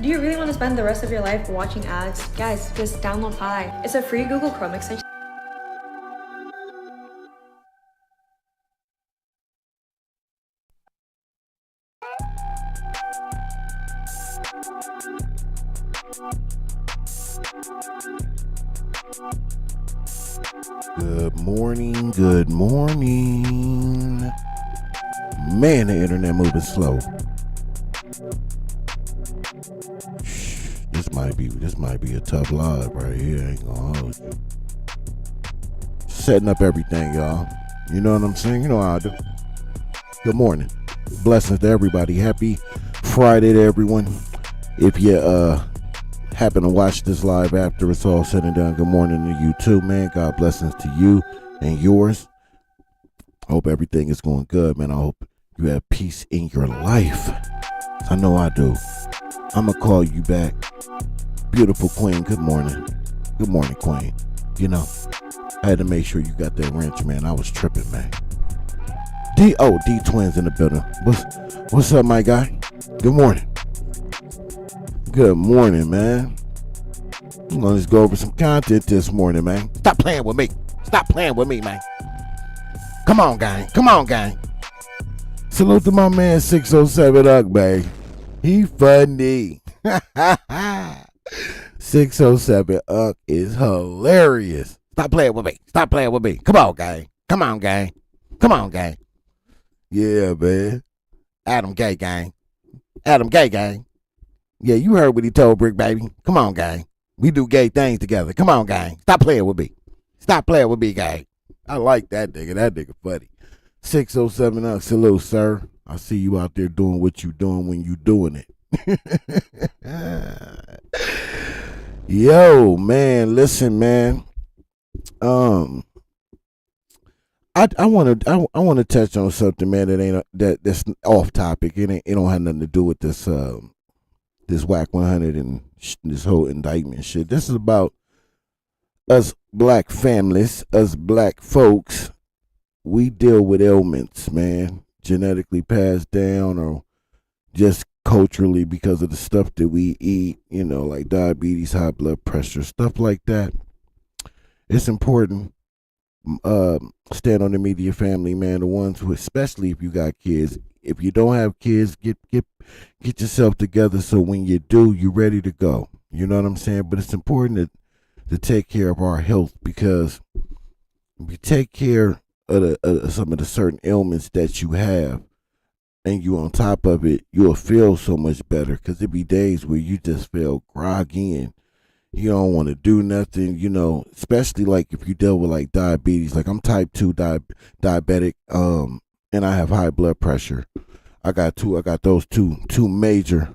Do you really want to spend the rest of your life watching ads? Guys, just download Hi. It's a free Google Chrome extension. Good morning, good morning. Man, the internet moving slow. This might be a tough live right here. I ain't gonna hold you. Setting up everything, y'all. You know what I'm saying? You know how I do. Good morning. Blessings to everybody. Happy Friday to everyone. If you happen to watch this live after it's all said and done, good morning to you too, man. God blessings to you and yours. I hope everything is going good, man. I hope you have peace in your life. I know I do. I'm going to call you back. Beautiful queen, good morning. Good morning, queen. You know, I had to make sure you got that wrench, man. I was tripping, man. D Twins in the building. What's up, my guy? Good morning. Good morning, man. I'm going to just go over some content this morning, man. Stop playing with me. Stop playing with me, man. Come on, gang. Come on, gang. Salute to my man 607 Uck, babe. He funny. 607 Uck is hilarious. Stop playing with me. Stop playing with me. Come on, gang. Come on, gang. Come on, gang. Yeah, man. Adam Gay, gang. Adam Gay, gang. Yeah, you heard what he told Brick, baby. Come on, gang. We do gay things together. Come on, gang. Stop playing with me. Stop playing with me, gang. I like that nigga. That nigga funny. 607 Uck, salute, sir. I see you out there doing what you doing when you doing it. Yo, man, listen, man. I want to touch on something, man, that's off topic. It don't have nothing to do with this this Wack 100 and this whole indictment shit. This is about us black families, us black folks. We deal with ailments, man, genetically passed down or just culturally because of the stuff that we eat, you know, like diabetes, high blood pressure, stuff like that. It's important. Stand on the media family, man. The ones who, especially if you got kids. If you don't have kids, get yourself together so when you do, you're ready to go. You know what I'm saying? But it's important to take care of our health, because if you take care of some of the certain ailments that you have, and you on top of it, you'll feel so much better, because there be days where you just feel groggy and you don't want to do nothing, you know, especially like if you deal with like diabetes. Like I'm type 2 diabetic, and I have high blood pressure. I got those two major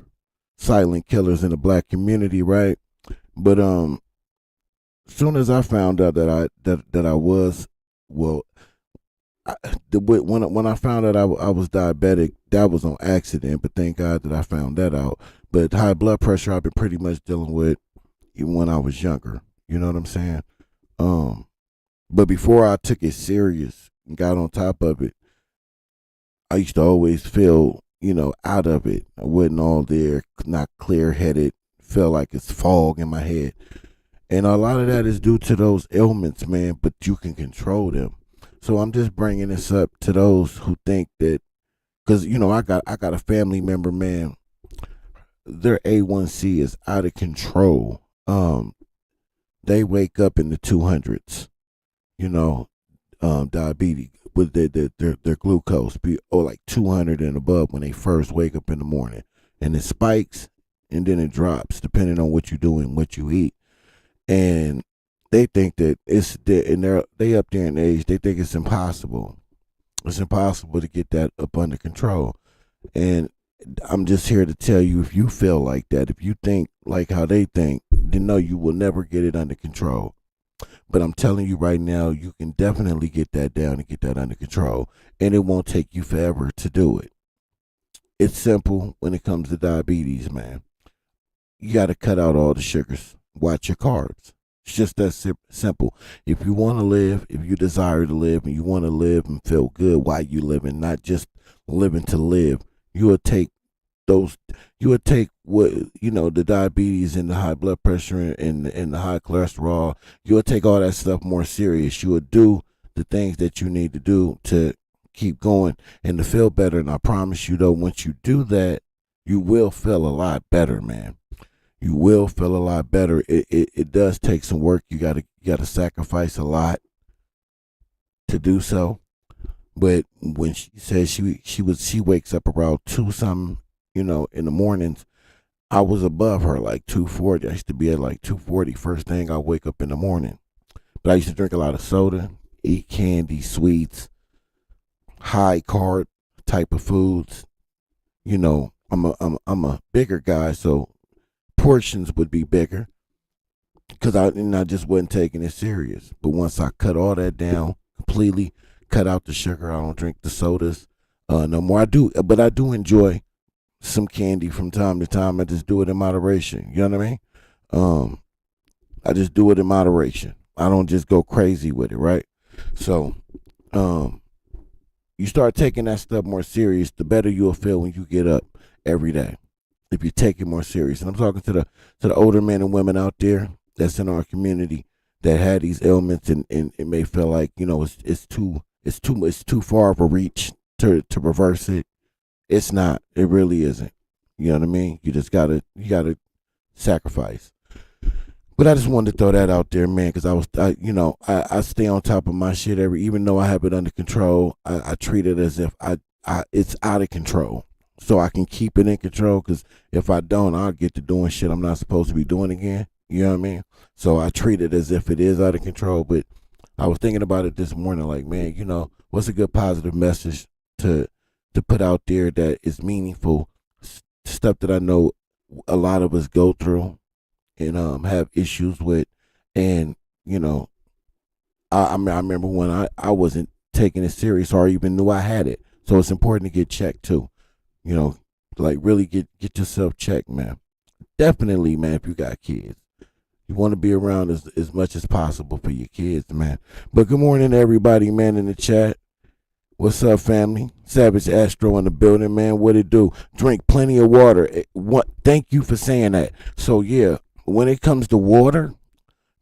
silent killers in the black community, right? But soon as I found out that I was, well, when I found out I was diabetic, that was on accident, but thank God that I found that out. But high blood pressure, I've been pretty much dealing with even when I was younger. You know what I'm saying? But before I took it serious and got on top of it, I used to always feel, you know, out of it. I wasn't all there, not clear-headed, felt like it's fog in my head. And a lot of that is due to those ailments, man, but you can control them. So I'm just bringing this up to those who think that, because, you know, I got a family member, man. their A1C is out of control. They wake up in the 200s, you know, diabetes with their glucose be like 200 and above when they first wake up in the morning, and it spikes and then it drops depending on what you do and what you eat. And they think that they up there in age, they think it's impossible. It's impossible to get that up under control. And I'm just here to tell you, if you feel like that, if you think like how they think, then no, you will never get it under control. But I'm telling you right now, you can definitely get that down and get that under control. And it won't take you forever to do it. It's simple when it comes to diabetes, man. You got to cut out all the sugars. Watch your carbs. It's just that simple. If you want to live, if you desire to live, and you want to live and feel good while you living, not just living to live, you will take what the diabetes and the high blood pressure and the high cholesterol. You will take all that stuff more serious. You will do the things that you need to do to keep going and to feel better. And I promise you, though, once you do that, you will feel a lot better, man. You will feel a lot better. It does take some work. You gotta sacrifice a lot to do so. But when she says she wakes up around 2 something, in the mornings, I was above her like 240. I used to be at like 240 first thing I wake up in the morning. But I used to drink a lot of soda, eat candy, sweets, high carb type of foods. I'm a bigger guy, so portions would be bigger because I just wasn't taking it serious. But once I cut all that down completely, cut out the sugar, I don't drink the sodas no more. I do enjoy some candy from time to time. I just do it in moderation. You know what I mean? I just do it in moderation. I don't just go crazy with it, right? So, you start taking that stuff more serious, the better you'll feel when you get up every day. If you take it more serious, and I'm talking to the older men and women out there that's in our community that had these ailments, and it may feel like it's too far of a reach to reverse it. It's not. It really isn't. You know what I mean? You just gotta sacrifice. But I just wanted to throw that out there, man, because I stay on top of my shit even though I have it under control. I treat it as if it's out of control, so I can keep it in control. Because if I don't, I'll get to doing shit I'm not supposed to be doing again. You know what I mean? So I treat it as if it is out of control. But I was thinking about it this morning, like, man, what's a good positive message to put out there that is meaningful, stuff that I know a lot of us go through and have issues with. And I remember when I wasn't taking it serious or even knew I had it. So it's important to get checked too. Like really get yourself checked, man. Definitely, man, if you got kids, you want to be around as much as possible for your kids, man. But good morning to everybody, man, in the chat. What's up, family? Savage Astro in the building, man. What it do? Drink plenty of water. Thank you for saying that. So yeah, when it comes to water,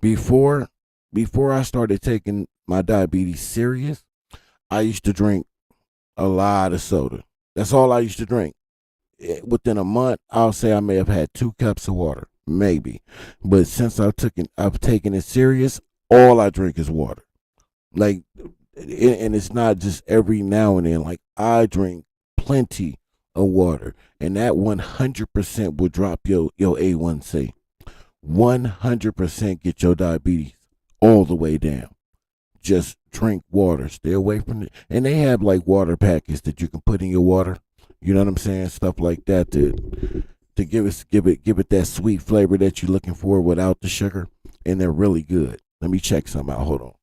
before I started taking my diabetes serious, I used to drink a lot of soda. That's all I used to drink. Within a month, I'll say I may have had 2 cups of water, maybe. But since I've taken it serious, all I drink is water. Like, and it's not just every now and then. Like, I drink plenty of water, and that 100% will drop your A1C. 100% get your diabetes all the way down. Just drink water. Stay away from it. And they have like water packets that you can put in your water. You know what I'm saying? Stuff like that to give it that sweet flavor that you're looking for without the sugar, and they're really good. Let me check some out. Hold on.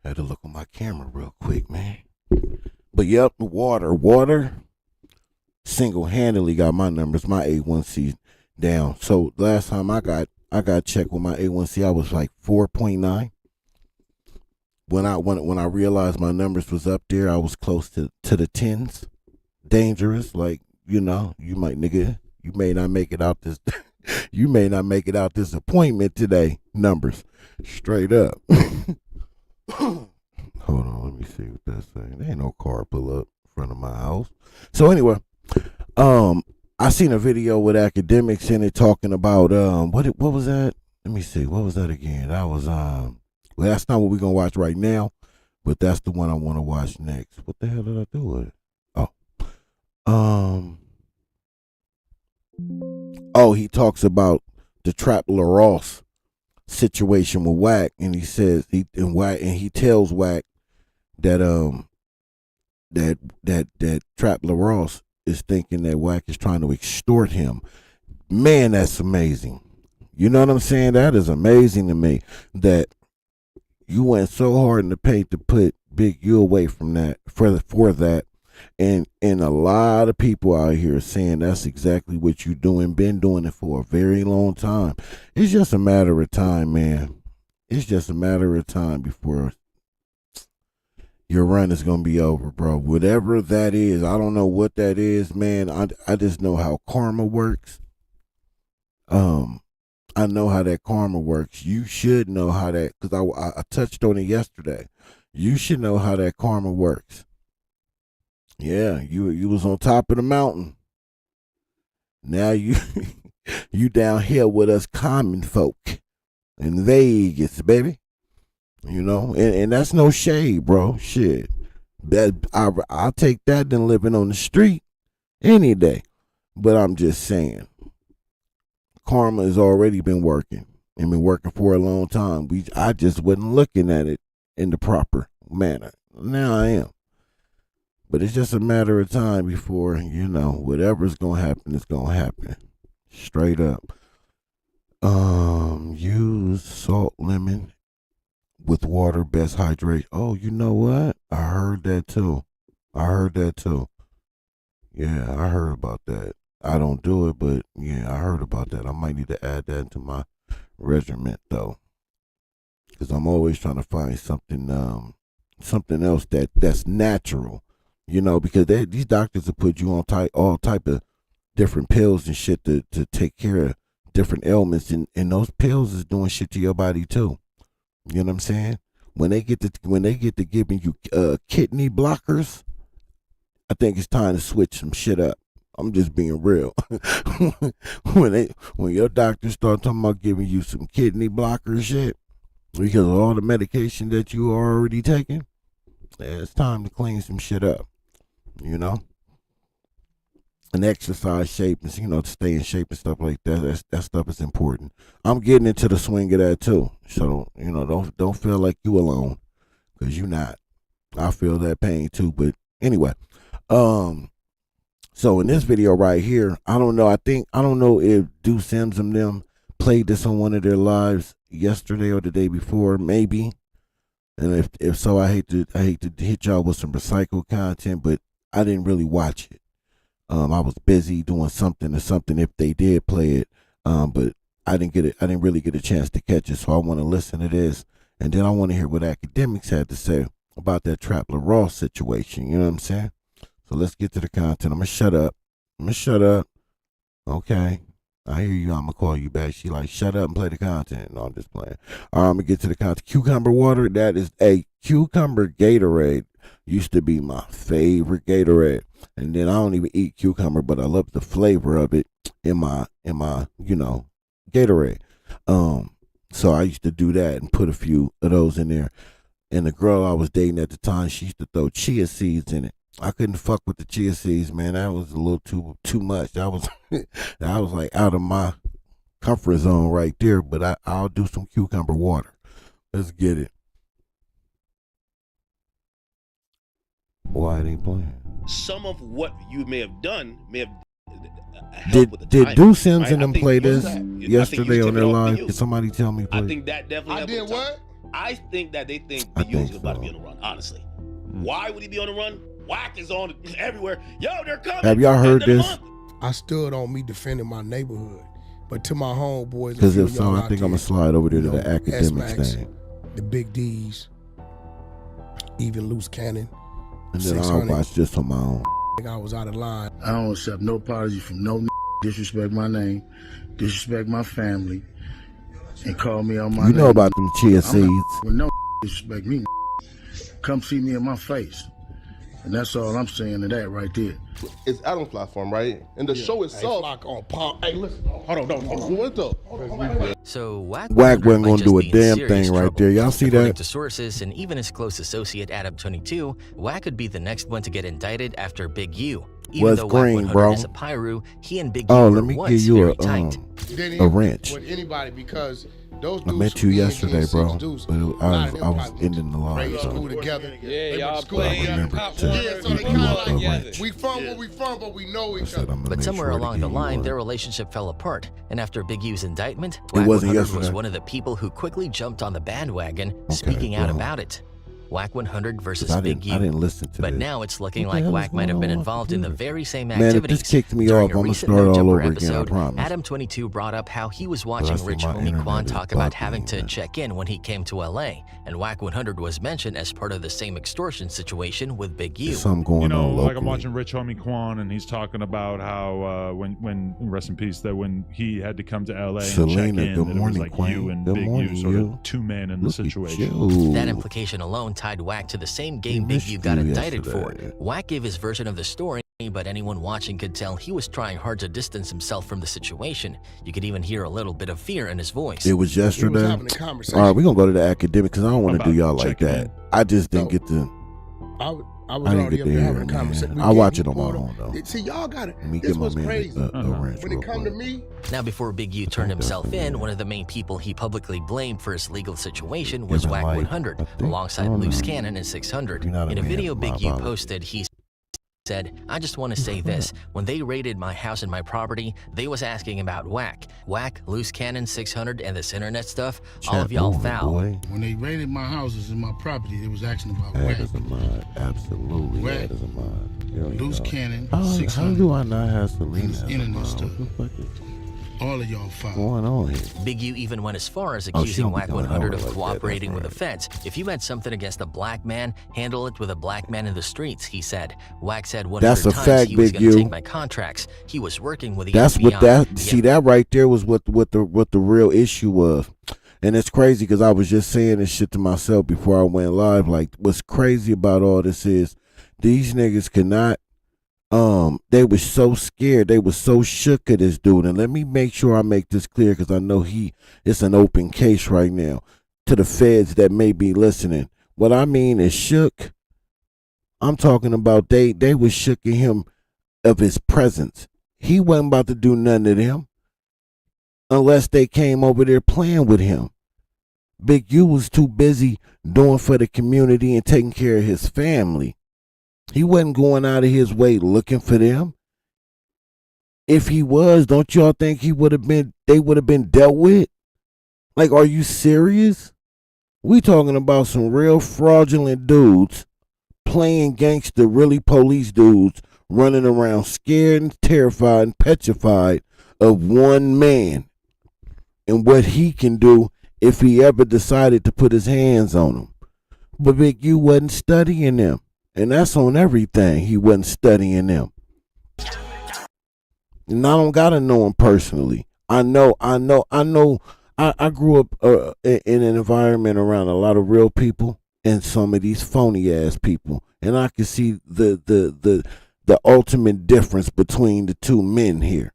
Had to look on my camera real quick, man. But yep, water single-handedly got my numbers, my A1C down. So last time I got checked with my A1C, I was like 4.9. When I realized my numbers was up there, I was close to the 10s. Dangerous, like, you may not make it out You may not make it out this appointment today. Numbers. Straight up. Hold on, let me see what that's saying. There ain't no car pull up in front of my house. So anyway, I seen a video with academics in it talking about what was that? Let me see, what was that again? That was well, that's not what we're gonna watch right now, but that's the one I want to watch next. What the hell did I do with it? He talks about the Trap LaRosse situation with Wack, and he says he tells Wack that that Trap LaRosse is thinking that Wack is trying to extort him. Man, that's amazing. You know what I'm saying? That is amazing to me that you went so hard in the paint to put Big U away from that for that. And a lot of people out here saying that's exactly what you're doing, been doing it for a very long time. It's just a matter of time, man. It's just a matter of time before your run is going to be over, bro. Whatever that is, I don't know what that is, man. I just know how karma works. I know how that karma works. You should know how that, because I touched on it yesterday. You should know how that karma works. Yeah, you was on top of the mountain. Now you you down here with us common folk in Vegas, baby. You know, and that's no shade, bro. Shit, that I'll take that than living on the street any day. But I'm just saying, karma has already been working and been working for a long time. I just wasn't looking at it in the proper manner. Now I am. But it's just a matter of time before, you know, whatever's going to happen is going to happen. Straight up. Use salt, lemon with water, best hydrate. Oh, you know what? I heard that too. Yeah, I heard about that. I don't do it, but yeah, I heard about that. I might need to add that into my regimen though. Because I'm always trying to find something else that's natural. You know, because these doctors will put you on all type of different pills and shit to take care of different ailments, and those pills is doing shit to your body too. You know what I'm saying? When they get to giving you kidney blockers, I think it's time to switch some shit up. I'm just being real. when your doctors start talking about giving you some kidney blocker shit because of all the medication that you are already taking, it's time to clean some shit up. You know, and exercise shape, and you know, to stay in shape and stuff like that. That stuff is important. I'm getting into the swing of that too. So you know, don't feel like you alone, because you're not. I feel that pain too. But anyway, so in this video right here, I don't know if Do Sims and them played this on one of their lives yesterday or the day before, maybe. And if so, I hate to hit y'all with some recycled content, but I didn't really watch it. I was busy doing something if they did play it. But I didn't really get a chance to catch it. So I want to listen to this, and then I want to hear what academics had to say about that Trap LaRosse situation. You know what I'm saying? So let's get to the content. I'm gonna shut up. Okay. I hear you. I'm gonna call you back. She like, shut up and play the content. No, I'm just playing. All right, I'm gonna get to the content. Cucumber water. That is a cucumber Gatorade. Used to be my favorite Gatorade, and then I don't even eat cucumber, but I love the flavor of it in my Gatorade. So I used to do that and put a few of those in there. And the girl I was dating at the time, she used to throw chia seeds in it. I couldn't fuck with the chia seeds, man. That was a little too much. That was like out of my comfort zone right there. But I'll do some cucumber water. Let's get it. Why it ain't playing? Some of what you may have done may have helped with the did timing, Do Sims right? and them play this yesterday on their live? You. Can somebody tell me, please? I think that definitely. I did what? I think that they think I the U is think about so. to be on the run. Honestly, why would he be on the run? Wack is on everywhere. Yo, they're coming. Have y'all heard End of the this? month. I stood on me defending my neighborhood. But to my homeboys, Because if so, I think I'm going to slide over there to the academics S-Max, thing. the Big D's, even Loose Cannon. And then I'll watch just on my own. I was out of line. I don't accept no apology from no disrespect my name, disrespect my family, and call me on my You name. know about them chia I'm seeds. not with no disrespect me. Come see me in my face. And that's all I'm saying to that right there. It's Adam's platform, right? And the show itself. Hey, listen. Hold on. What the? So Wack Wack wasn't might gonna just do a be in damn serious thing right trouble. there. Y'all see According that? to sources and even his close associate Adam22, Wack could be the next one to get indicted after Big U. Even What's though green, Wack 100 bro? is a Pyru, he and Big U Oh, were let me once give you very tight. a wrench. With anybody because those I dudes met who you be in yesterday, Gen bro. 6 dudes, But a lot of them I was probably ending the line. grade So school together. Yeah, y'all school I playing remember together. to Yeah, so they give kind you of a like, wrench. we from where we from, but we know I each said other. I'm gonna But make somewhere sure to along give the you line, one. their relationship fell apart. And after Big U's indictment, It Wack wasn't 100 was yesterday. one of the people who quickly jumped on the bandwagon, speaking out well, about it. Wack 100 versus I Big didn't U. listen to But this. now it's looking What the like hell is Wack might have going been on involved in the computer? very same Man, if activities. this kicked me During off, a I'm gonna recent start No all Jumper over again, I episode, promise. Adam22 brought up how he was watching rest of Rich my Homie internet Quan is talk about having bugging, to man. check in when he came to LA, and Wack 100 was mentioned as part of the same extortion situation with Big U. There's something going You know, on like I'm locally. watching Rich Homie Quan, and he's talking about how when rest in peace, that when he had to come to LA and check Selena, in, good that it was morning, like Quan. you and Good Big morning, U, sort you. of two men in the Look at situation. you. That implication alone tied Wack to the same game Big missed U got you indicted yesterday. for. Wack gave his version of the story, but anyone watching could tell he was trying hard to distance himself from the situation. You could even hear a little bit of fear in his voice. It was yesterday. having a conversation. All right, we're gonna go to the academic because I don't want to About do y'all like checking that. in. I just didn't No. get to. I was I didn't already get up to there hear having it, a conversation. man. I watch it on my own though. See, y'all got it. Let me This get my was man crazy. a wrench When real it come to quick. me, Now, before Big U turned himself in, one of the main people he publicly blamed for his legal situation was Giving Wack life, 100, I think. alongside I don't Loose know. Cannon and 600. You're not a In a man video of Big my U apology. posted, he said, "I just want to say this. When they raided my house and my property, they was asking about Wack. Wack, Loose Cannon, 600, and this internet stuff. All Chat of y'all moving, foul." boy. When they raided my houses and my property, they was asking about That Wack, is a mod. Absolutely, Wack, that is a mod. There we Loose go. Cannon, How 600. do I not have Selena? This as a internet mod? stuff. What the fuck is All of y'all foul. going on here? Big U even went as far as she accusing don't be Wack coming 100 over of like that, cooperating that's with the right. feds. If you had something against a black man, handle it with a black man in the streets, he said. Wack said 100 That's a times fact, he was Big going to U. take my contracts. He was working with the That's FBI. what that. Yet See, that right there was what the real issue was, and it's crazy because I was just saying this shit to myself before I went live. Like, what's crazy about all this is these niggas cannot. They were so scared. They were so shook at this dude. And let me make sure I make this clear because I know it's an open case right now to the feds that may be listening. What I mean is shook. I'm talking about they were shook at him of his presence. He wasn't about to do nothing to them unless they came over there playing with him. Big U was too busy doing for the community and taking care of his family. He wasn't going out of his way looking for them. If he was, don't y'all think they would have been dealt with? Like, are you serious? We talking about some real fraudulent dudes playing gangster, really police dudes running around scared and terrified and petrified of one man and what he can do if he ever decided to put his hands on them. But Big U wasn't studying them. And that's on everything. He wasn't studying them. And I don't gotta know him personally. I know. I grew up in an environment around a lot of real people and some of these phony ass people, and I can see the ultimate difference between the two men here.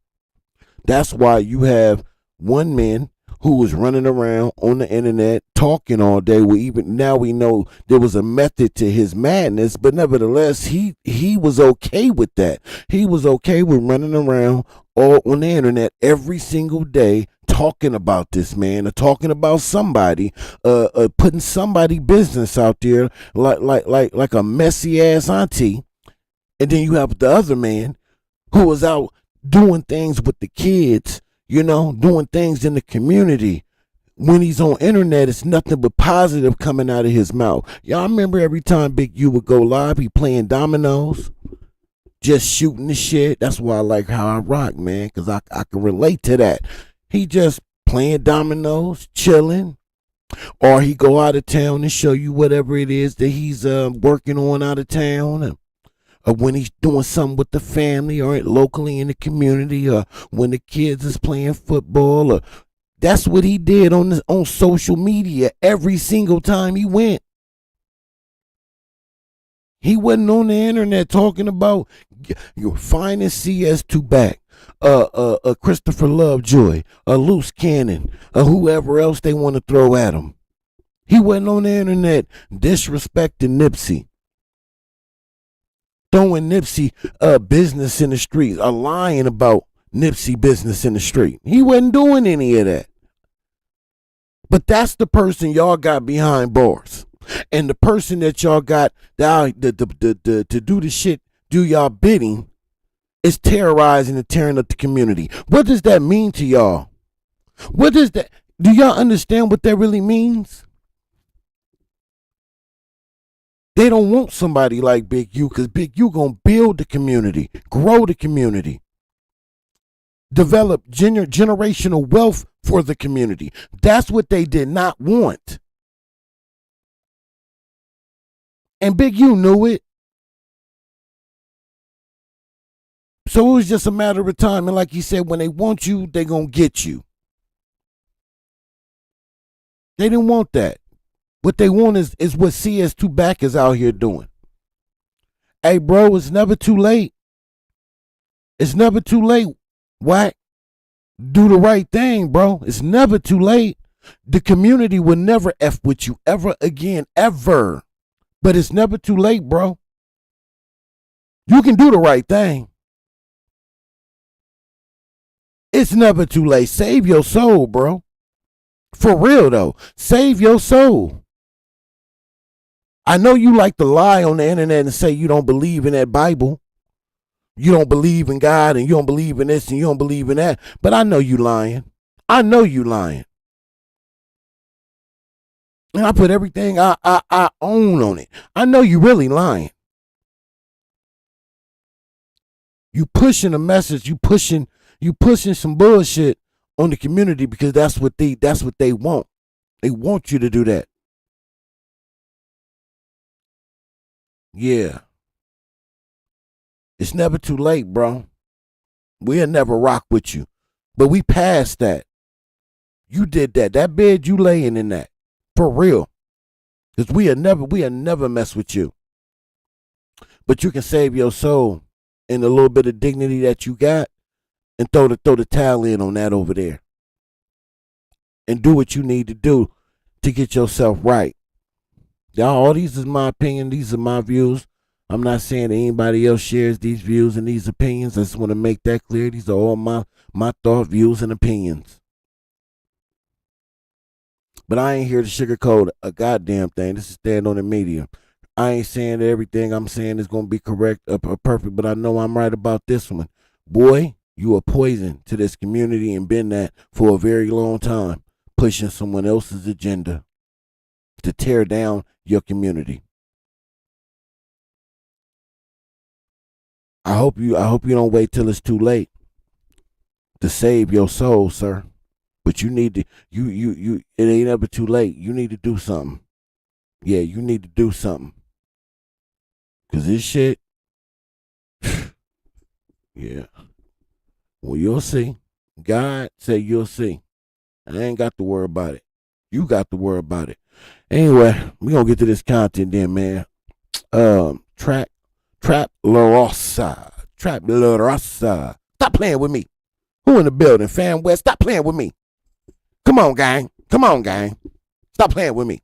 That's why you have one man who was running around on the internet talking all day. Now we know there was a method to his madness, but nevertheless, he was okay with that. He was okay with running around all on the internet every single day talking about this man or talking about somebody, putting somebody business out there like a messy ass auntie. And then you have the other man who was out doing things with the kids, doing things in the community. When he's on internet, it's nothing but positive coming out of his mouth. Y'all remember every time Big U would go live, he playing dominoes, just shooting the shit. That's why I like how I rock, man, because I can relate to that. He just playing dominoes, chilling, or he go out of town and show you whatever it is that he's working on out of town. or when he's doing something with the family or locally in the community, or when the kids is playing football, or that's what he did on social media every single time he went. He wasn't on the internet talking about you're finding CS2 back, Christopher Lovejoy, Loose Cannon, whoever else they want to throw at him. He wasn't on the internet disrespecting Nipsey, throwing Nipsey business in the streets, or lying about Nipsey business in the street. He wasn't doing any of that. But that's the person y'all got behind bars. And the person that y'all got to do the shit, do y'all bidding, is terrorizing and tearing up the community. What does that mean to y'all? What does that, do y'all understand what that really means? They don't want somebody like Big U, because Big U gonna build the community, grow the community, develop generational wealth for the community. That's what they did not want. And Big U knew it. So it was just a matter of time. And like he said, when they want you, they gonna get you. They didn't want that. What they want is what CS2 Back is out here doing. Hey, bro, it's never too late. It's never too late. Wack. Do the right thing, bro. It's never too late. The community will never F with you ever again, ever. But it's never too late, bro. You can do the right thing. It's never too late. Save your soul, bro. For real, though. Save your soul. I know you like to lie on the internet and say you don't believe in that Bible. You don't believe in God, and you don't believe in this, and you don't believe in that. But I know you lying. I know you lying. And I put everything I own on it. I know you really lying. You pushing a message. You pushing some bullshit on the community because that's what they want. They want you to do that. Yeah. It's never too late, bro. We'll never rock with you. But we passed that. You did that. That bed you laying in that. For real. Because we'll never mess with you. But you can save your soul and a little bit of dignity that you got and throw the towel in on that over there. And do what you need to do to get yourself right. Y'all, all these is my opinion. These are my views. I'm not saying that anybody else shares these views and these opinions. I just want to make that clear. These are all my thought, views, and opinions. But I ain't here to sugarcoat a goddamn thing. This is Stand on the Media. I ain't saying that everything I'm saying is going to be correct or perfect, but I know I'm right about this one. Boy, you are poison to this community and been that for a very long time, pushing someone else's agenda to tear down your community. I hope you don't wait till it's too late to save your soul, sir. But you need to it ain't ever too late. You need to do something. Yeah, you need to do something. Cause this shit, yeah. Well, you'll see. God said you'll see. I ain't got to worry about it. You got to worry about it. Anyway, we gonna get to this content then, man. Trap La Rosa. Trap La Rosa. Stop playing with me. Who in the building? Fam West, stop playing with me. Come on, gang. Come on, gang. Stop playing with me.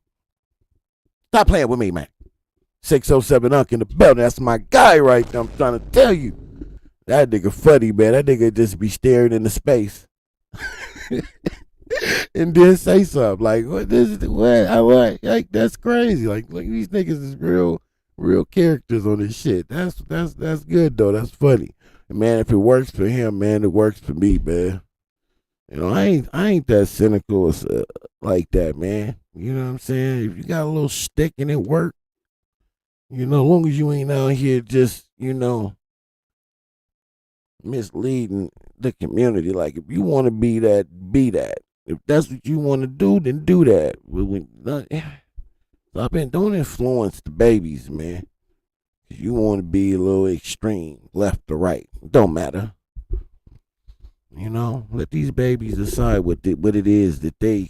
Stop playing with me, man. 607 Unk in the building. That's my guy right there. I'm trying to tell you. That nigga funny, man. That nigga just be staring into space. And then say something. Like, like, that's crazy. Like these niggas is real characters on this shit. That's good, though. That's funny. And man, if it works for him, man, it works for me, man. You know, I ain't that cynical like that, man. You know what I'm saying? If you got a little stick and it work, you know, as long as you ain't out here just, you know, misleading the community. Like, if you want to be that, be that. If that's what you want to do, then do that. Stop it. Don't influence the babies, man. You want to be a little extreme, left or right. Don't matter. You know, let these babies decide what it is that they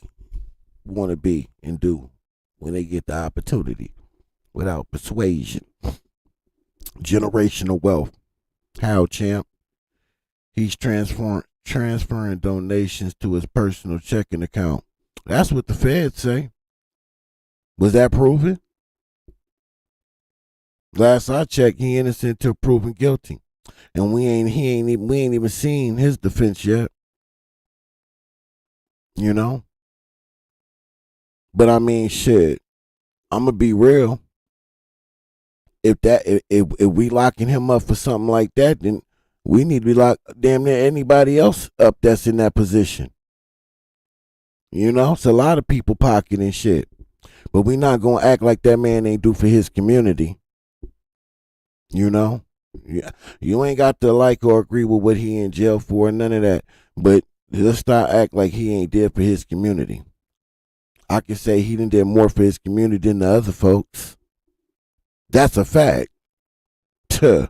want to be and do when they get the opportunity without persuasion. Generational wealth. How, champ? He's transferring donations to his personal checking account. That's what the feds say. Was that proven? Last I checked, he innocent till proven guilty, and we ain't even seen his defense yet. You know. But I mean, shit. I'ma be real. If we locking him up for something like that, then we need to be locked damn near anybody else up that's in that position. You know, it's a lot of people pocketing shit. But we not gonna act like that man ain't do for his community. You know? You ain't got to like or agree with what he in jail for, none of that. But let's not act like he ain't did for his community. I can say he done did more for his community than the other folks. That's a fact. Tuh.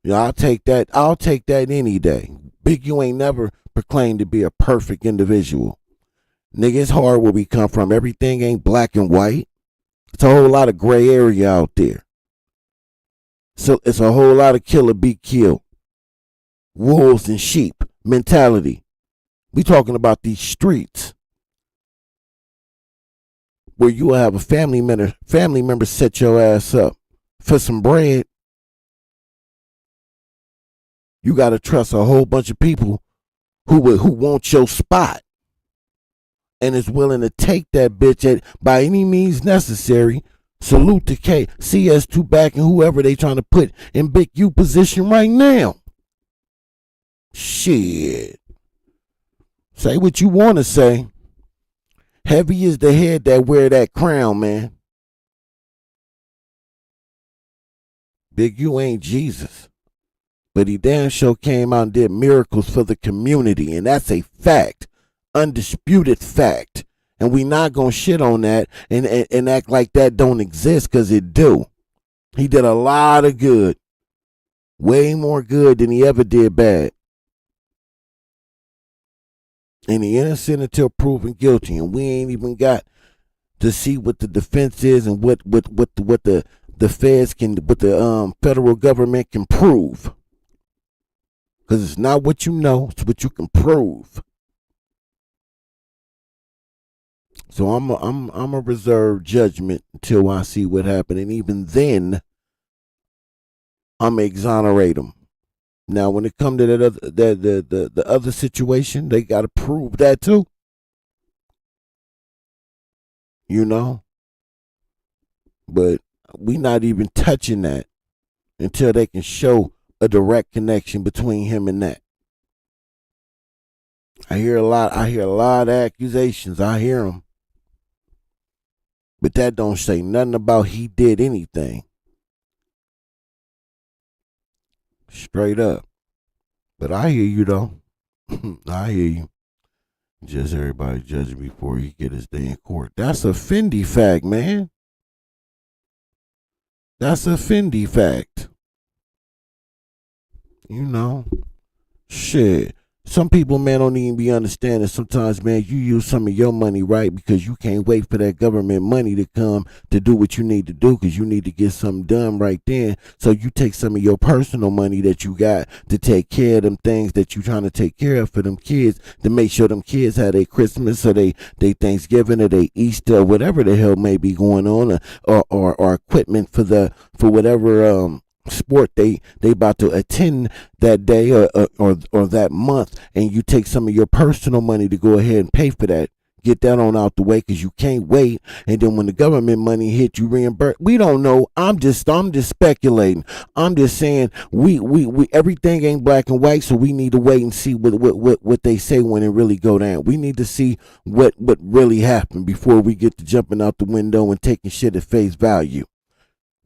Yeah, I'll take that any day. Big U ain't never proclaimed to be a perfect individual. Nigga, it's hard where we come from. Everything ain't black and white. It's a whole lot of gray area out there. So it's a whole lot of kill or be killed. Wolves and sheep mentality. We talking about these streets where you will have a family member set your ass up for some bread. You got to trust a whole bunch of people who want your spot and is willing to take that bitch by any means necessary. Salute to CS2 back and whoever they trying to put in Big U position right now. Shit. Say what you want to say. Heavy is the head that wear that crown, man. Big U ain't Jesus. But he damn sure came out and did miracles for the community. And that's a fact. Undisputed fact. And we not going to shit on that and act like that don't exist, because it do. He did a lot of good. Way more good than he ever did bad. And he innocent until proven guilty. And we ain't even got to see what the defense is and what the feds can, what the federal government can prove. Because it's not what you know, it's what you can prove. So I'm a reserve judgment until I see what happened, and even then, I'm exonerate them. Now, when it comes to the other situation, they got to prove that too. You know, but we not even touching that until they can show a direct connection between him and that. I hear a lot of accusations. I hear them. But that don't say nothing about he did anything. Straight up. But I hear you though. I hear you. Just everybody judging before he get his day in court. That's a Fendi fact, man. That's a Fendi fact. You know. Shit. Some people, man, don't even be understanding. Sometimes, man, you use some of your money, right, because you can't wait for that government money to come to do what you need to do, because you need to get something done right then. So you take some of your personal money that you got to take care of them things that you trying to take care of for them kids, to make sure them kids have their Christmas or they Thanksgiving or they Easter or whatever the hell may be going on, or equipment for whatever sport they about to attend that day or that month, and you take some of your personal money to go ahead and pay for that. Get that on out the way, because you can't wait, and then when the government money hit, you reimburse. We don't know. I'm just speculating. I'm just saying we everything ain't black and white, so we need to wait and see what they say when it really go down. We need to see what really happened before we get to jumping out the window and taking shit at face value.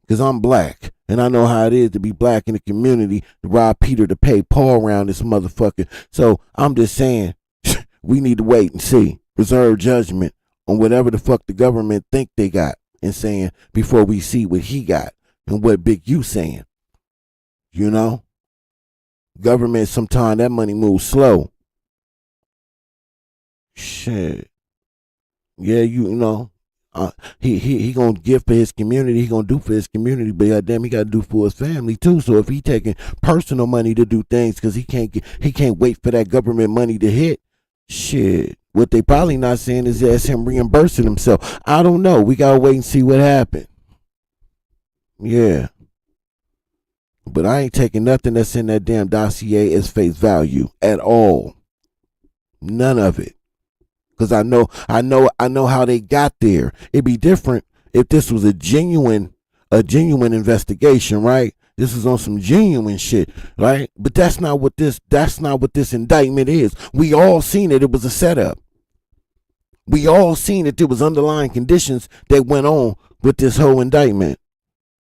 Because I'm black, and I know how it is to be black in the community, to rob Peter to pay Paul around this motherfucker. So I'm just saying, we need to wait and see. Reserve judgment on whatever the fuck the government think they got, and saying before we see what he got. and what Big U saying. You know? Government, sometimes that money moves slow. Shit. Yeah, you know. He gonna give for his community. He gonna do for his community, but goddamn, he gotta do for his family too. So if he taking personal money to do things, because he can't wait for that government money to hit. Shit, what they probably not saying is that's him reimbursing himself. I don't know. We gotta wait and see what happened. Yeah, but I ain't taking nothing that's in that damn dossier as face value at all. None of it. Because I know how they got there. It'd be different if this was a genuine investigation, right? This is on some genuine shit, right? But that's not what this indictment is. We all seen it was a setup. We all seen that there was underlying conditions that went on with this whole indictment.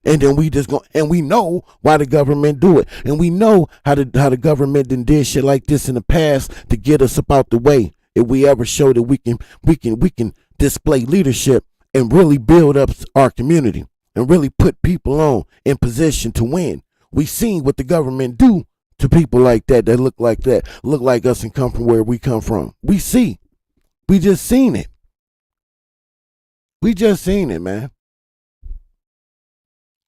And then we know why the government do it. And we know how the government did shit like this in the past to get us up out the way. If we ever show that we can display leadership and really build up our community and really put people on in position to win. We seen what the government do to people like that look like us and come from where we come from. We just seen it. We just seen it, man.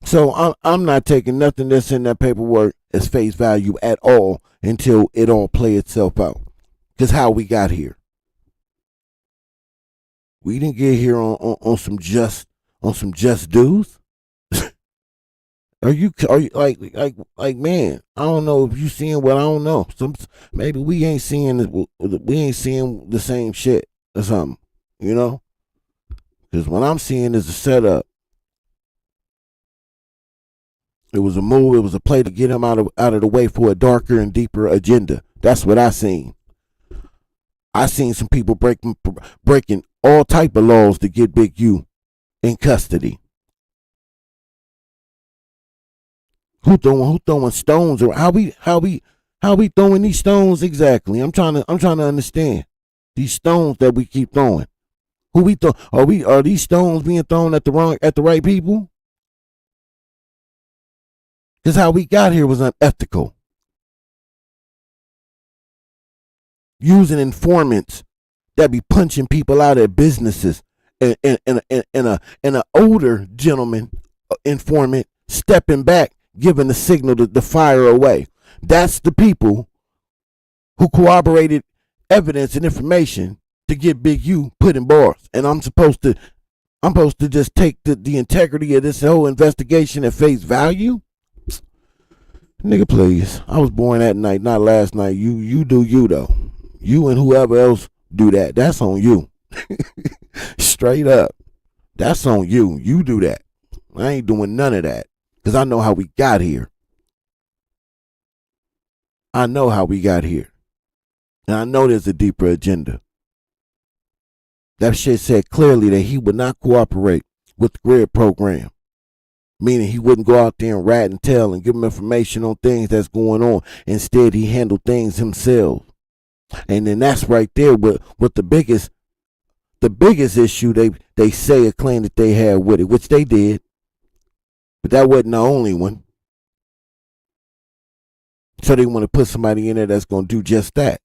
So I'm not taking nothing that's in that paperwork as face value at all until it all play itself out. Because how we got here. We didn't get here on some just dues. Are you like man? I don't know if you seeing what I don't know. Maybe we ain't seeing the same shit or something, you know? Because what I'm seeing is a setup. It was a move. It was a play to get him out of the way for a darker and deeper agenda. That's what I seen. I seen some people breaking all type of laws to get Big U in custody. Who throwing stones, or how we throwing these stones exactly? I'm trying to understand these stones that we keep throwing. Who we throw? Are these stones being thrown at the right people? Because how we got here was unethical. Using informants that be punching people out at businesses, and an older gentleman informant stepping back, giving the signal to fire away. That's the people who corroborated evidence and information to get Big U put in bars. And I'm supposed to just take the integrity of this whole investigation at face value? Nigga, please. I was born that night, not last night. You do you though. You and whoever else do that. That's on you. Straight up. That's on you. You do that. I ain't doing none of that. Because I know how we got here. I know how we got here. And I know there's a deeper agenda. That shit said clearly that he would not cooperate with the grid program. Meaning he wouldn't go out there and rat and tell and give them information on things that's going on. Instead, he handled things himself. And then that's right there with the biggest issue they say or claim that they had with it, which they did. But that wasn't the only one. So they want to put somebody in there that's going to do just that.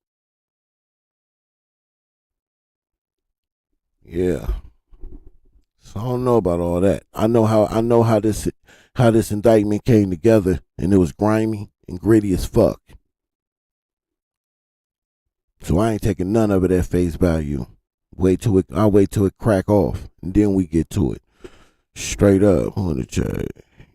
Yeah. So I don't know about all that. I know how this indictment came together, and it was grimy and gritty as fuck. So I ain't taking none of it at face value. I'll wait till it crack off, and then we get to it. Straight up on the chat.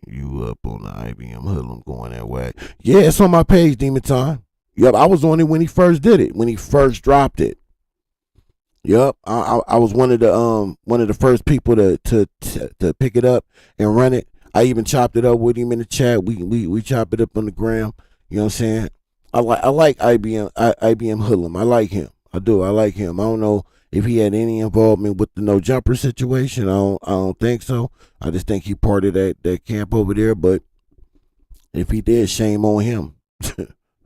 You up on the IBM hoodlum going that way? Yeah, it's on my page, Demon Time. Yep, I was on it when he first did it, when he first dropped it. Yep, I was one of the first people to pick it up and run it. I even chopped it up with him in the chat. We chopped it up on the gram. You know what I'm saying? I like IBM hoodlum. I like him. I do. I like him. I don't know if he had any involvement with the no jumper situation. I don't think so. I just think he part of that camp over there. But if he did, shame on him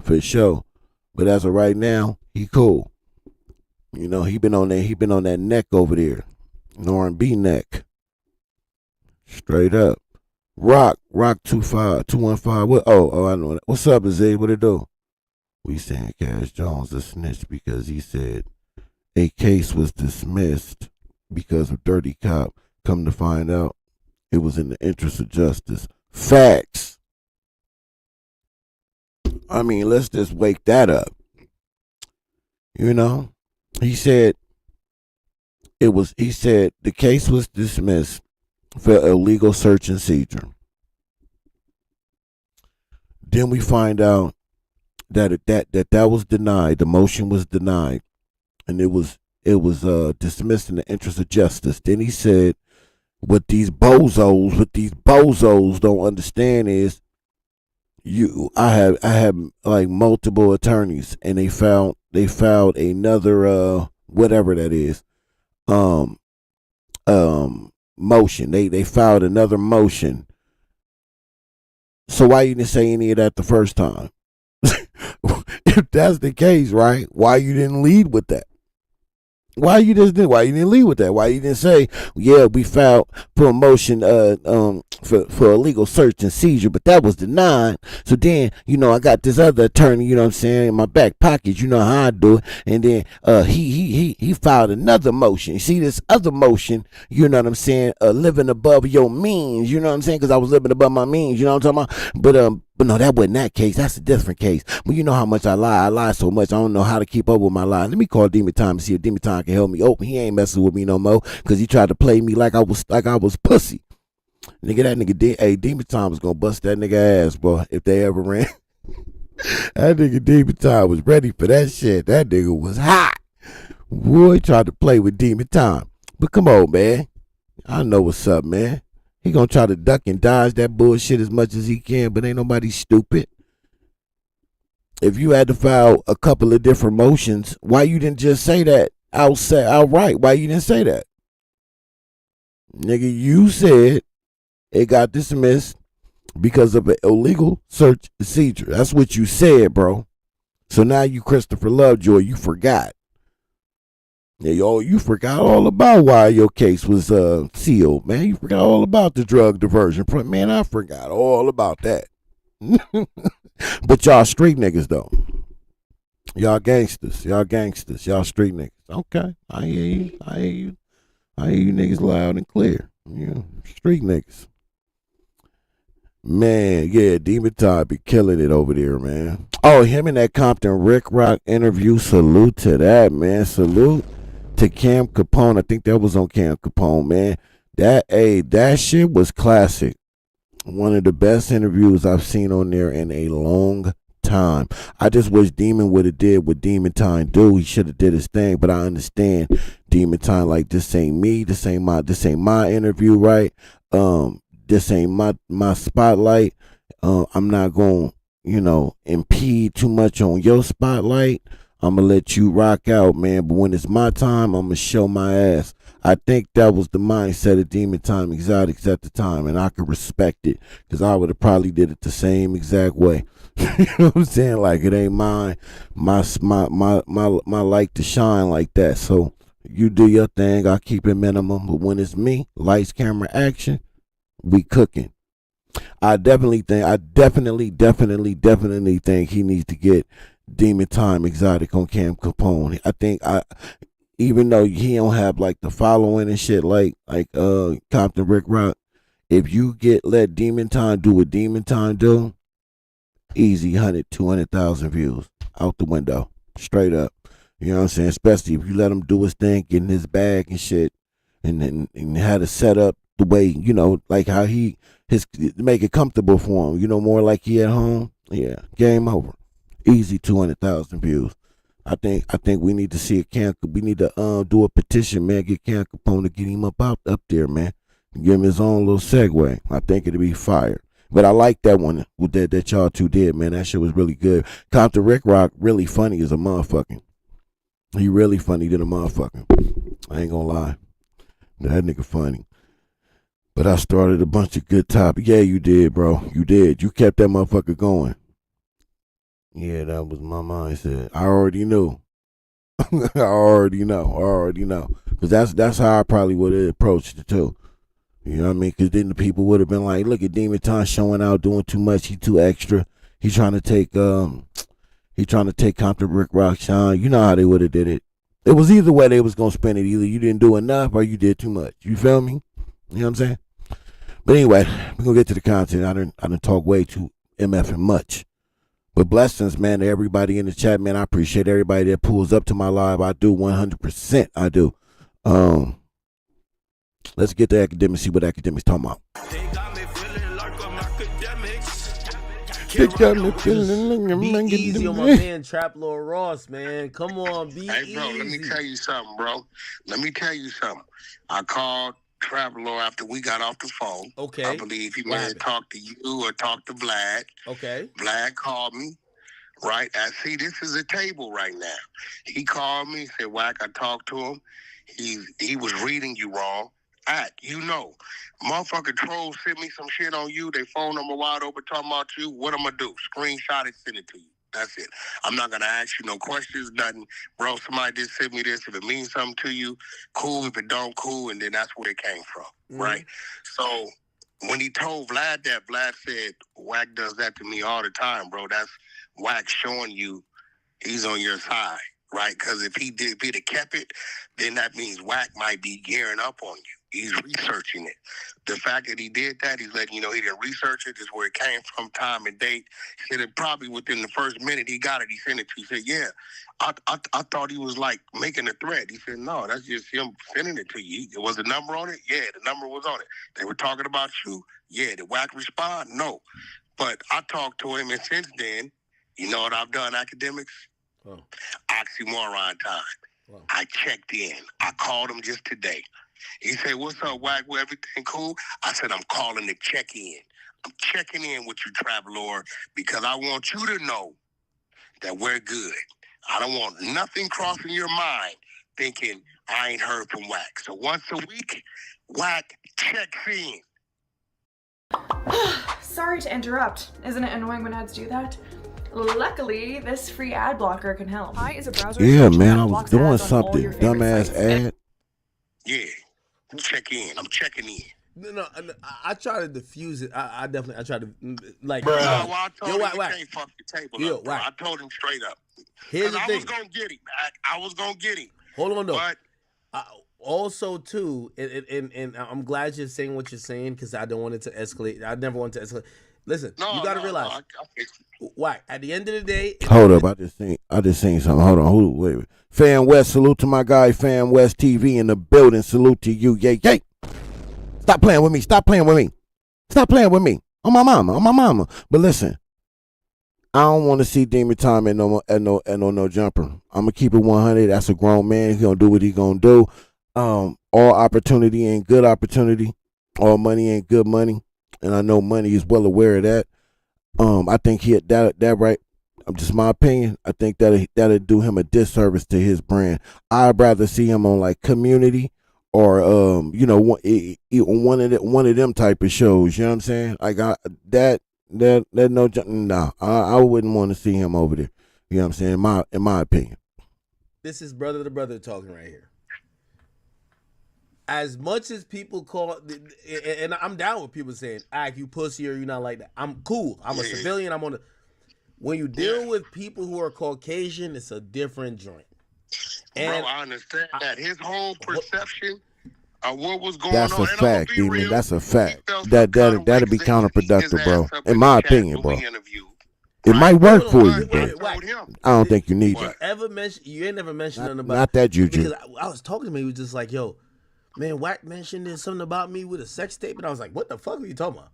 for sure. But as of right now, he cool. You know, he been on that neck over there, an R&B neck. Straight up. Rock 215. What? Oh, I know that. What's up, Z? What it do? We saying Cash Jones a snitch because he said a case was dismissed because of dirty cop. Come to find out, it was in the interest of justice. Facts. I mean, let's just wake that up. You know, he said the case was dismissed for illegal search and seizure. Then we find out that that was denied. The motion was denied, and it was dismissed in the interest of justice. Then he said, what these bozos don't understand is, I have like multiple attorneys, and they filed another whatever that is motion. They filed another motion. So why you didn't say any of that the first time? If that's the case, right? Why you didn't lead with that? Why you didn't lead with that? Why you didn't say, yeah, we filed for a motion for illegal search and seizure, but that was denied. So then, I got this other attorney, you know what I'm saying, in my back pocket, you know how I do it. And then he filed another motion. You see this other motion, you know what I'm saying, living above your means, you know what I'm saying, because I was living above my means, you know what I'm talking about? But no, that wasn't that case. That's a different case. But you know how much I lie. I lie so much, I don't know how to keep up with my lies. Let me call Demon Time and see if Demon Time can help me open. He ain't messing with me no more because he tried to play me like I was pussy. Nigga, that nigga, Demon Time was gonna bust that nigga ass, boy, if they ever ran. That nigga Demon Time was ready for that shit. That nigga was hot. Boy, tried to play with Demon Time. But come on, man. I know what's up, man. He gonna try to duck and dodge that bullshit as much as he can, but ain't nobody stupid. If you had to file a couple of different motions, why you didn't just say that outright? Why you didn't say that? Nigga, you said it got dismissed because of an illegal search and seizure. That's what you said, bro. So now you Christopher Lovejoy, you forgot. Yeah, you forgot all about why your case was sealed, man. You forgot all about the drug diversion. Man, I forgot all about that. But y'all street niggas, though. Y'all gangsters. Y'all street niggas. Okay, I hear you. I hear you niggas loud and clear. Yeah, street niggas. Man, yeah, Demon Time be killing it over there, man. Oh, him and that Compton Rick Rock interview. Salute to that, man. Salute to Cam Capone. I think that was on Cam Capone, man. That shit was classic. One of the best interviews I've seen on there in a long time. I just wish Demon would have did what Demon Time do. He should have did his thing, but I understand Demon Time, like, this ain't me, this ain't my interview, right? This ain't my spotlight. I'm not gonna, impede too much on your spotlight. I'm going to let you rock out, man. But when it's my time, I'm going to show my ass. I think that was the mindset of Demon Time Exotics at the time, and I could respect it because I would have probably did it the same exact way. You know what I'm saying? Like, it ain't my light to shine like that. So you do your thing. I keep it minimum. But when it's me, lights, camera, action, we cooking. I definitely think he needs to get Demon Time Exotic on Cam Capone. I think even though he don't have like the following and shit like Compton Rick Rock, if you let Demon Time do what Demon Time do, easy 200,000 views out the window, straight up. You know what I'm saying? Especially if you let him do his thing, get in his bag and shit, and had it set up the way, like how make it comfortable for him, more like he at home. Yeah, game over. Easy 200,000 views. I think we need to see we need to do a petition, man. Get Cam Capone to get him up there, man. Give him his own little segue. I think it'd be fire. But I like that one that y'all two did, man. That shit was really good. Compton Rick Rock really funny as a motherfucking. He really funny than a motherfucker. I ain't gonna lie. That nigga funny. But I started a bunch of good topics. Yeah, you did, bro. You did. You kept that motherfucker going. Yeah, that was my mindset. I already knew. I already know. Because that's how I probably would have approached it too. You know what I mean? Because then the people would have been like, look at Demon Time showing out, doing too much. He too extra. He trying to take Compton Rick Rock Sean. You know how they would have did it. It was either way they was going to spin it. Either you didn't do enough or you did too much. You feel me? You know what I'm saying? But anyway, we're going to get to the content. I didn't talk way too MF and much. But blessings, man, to everybody in the chat, man. I appreciate everybody that pulls up to my live. I do 100%. I do. Let's get to academics, see what academics talking about. Be easy on my man Trap Lord Ross, man. Come on, be Hey, bro, easy. let me tell you something, bro. I called Trap Lord after we got off the phone. Okay. I believe he may have talked to you or talked to Vlad. Okay. Vlad called me, right? I see this is a table right now. He called me, said, Wack, I talked to him. He was reading you wrong. You know, motherfucking trolls sent me some shit on you. They phone number wide open talking about you. What I'm going to do? Screenshot it, send it to you. That's it. I'm not going to ask you no questions, nothing. Bro, somebody just sent me this. If it means something to you, cool. If it don't, cool. And then that's where it came from, right? So when he told Vlad that, Vlad said, Wack does that to me all the time, bro. That's Wack showing you he's on your side, right? Because if he'd have kept it, then that means Wack might be gearing up on you. He's researching it. The fact that he did that, he's letting you know he didn't research it. This is where it came from, time and date. He said it probably within the first minute he got it, he sent it to you. He said, yeah, I thought he was like making a threat. He said, no, that's just him sending it to you. There was a number on it? Yeah, the number was on it. They were talking about you? Yeah. Did Wack respond? No. But I talked to him, and since then, you know what I've done, academics? Oxymoron time. I checked in. I called him just today. He said, what's up, Wack? Well, everything cool? I said, I'm calling to check in. I'm checking in with you, Trap Lord, because I want you to know that we're good. I don't want nothing crossing your mind thinking I ain't heard from Wack. So once a week, Wack checks in. Sorry to interrupt. Isn't it annoying when ads do that? Luckily, this free ad blocker can help. Hi is a browser. Yeah, man, I was doing something. Dumbass ad. Yeah, check in. I'm checking in. No, I try to diffuse it. I definitely try to like. Bro, I told him Wack. can't fuck the table Yo, up, bro. I told him straight up. Here's the thing. I was gonna get him. I was gonna get him. Hold on, though. But also, too, and I'm glad you're saying what you're saying because I don't want it to escalate. I never want it to escalate. Listen, you got to realize, Wack. At the end of the day, hold up, I just seen something. Hold on, wait. Fan West, salute to my guy, Fan West TV in the building. Salute to you, yay. Stop playing with me. Stop playing with me. On my mama. But listen, I don't want to see Demon Time at no jumper. I'm gonna keep it 100. That's a grown man. He gonna do what he gonna do. All opportunity ain't good opportunity. All money ain't good money. And I know money is well aware of that. I think he had that right. Just my opinion. I think that'll do him a disservice to his brand. I'd rather see him on like Community or one of them type of shows. You know what I'm saying? Like I wouldn't want to see him over there. You know what I'm saying? In my opinion. This is brother to brother talking right here. As much as people call, and I'm down with people saying, you pussy or you not like that. I'm cool. I'm a civilian. I'm on the. When you deal with people who are Caucasian, it's a different joint. And bro, I understand that. His whole perception of what was going that's on. That's a fact, Demon. That's a fact. That'll be counterproductive, bro. In my opinion, bro. It might work for you, bro. I don't think you need it. You ain't never mentioned nothing about not that juju. Because I was talking to him, he was just like, yo, man, Wack mentioned something about me with a sex tape, and I was like, what the fuck are you talking about?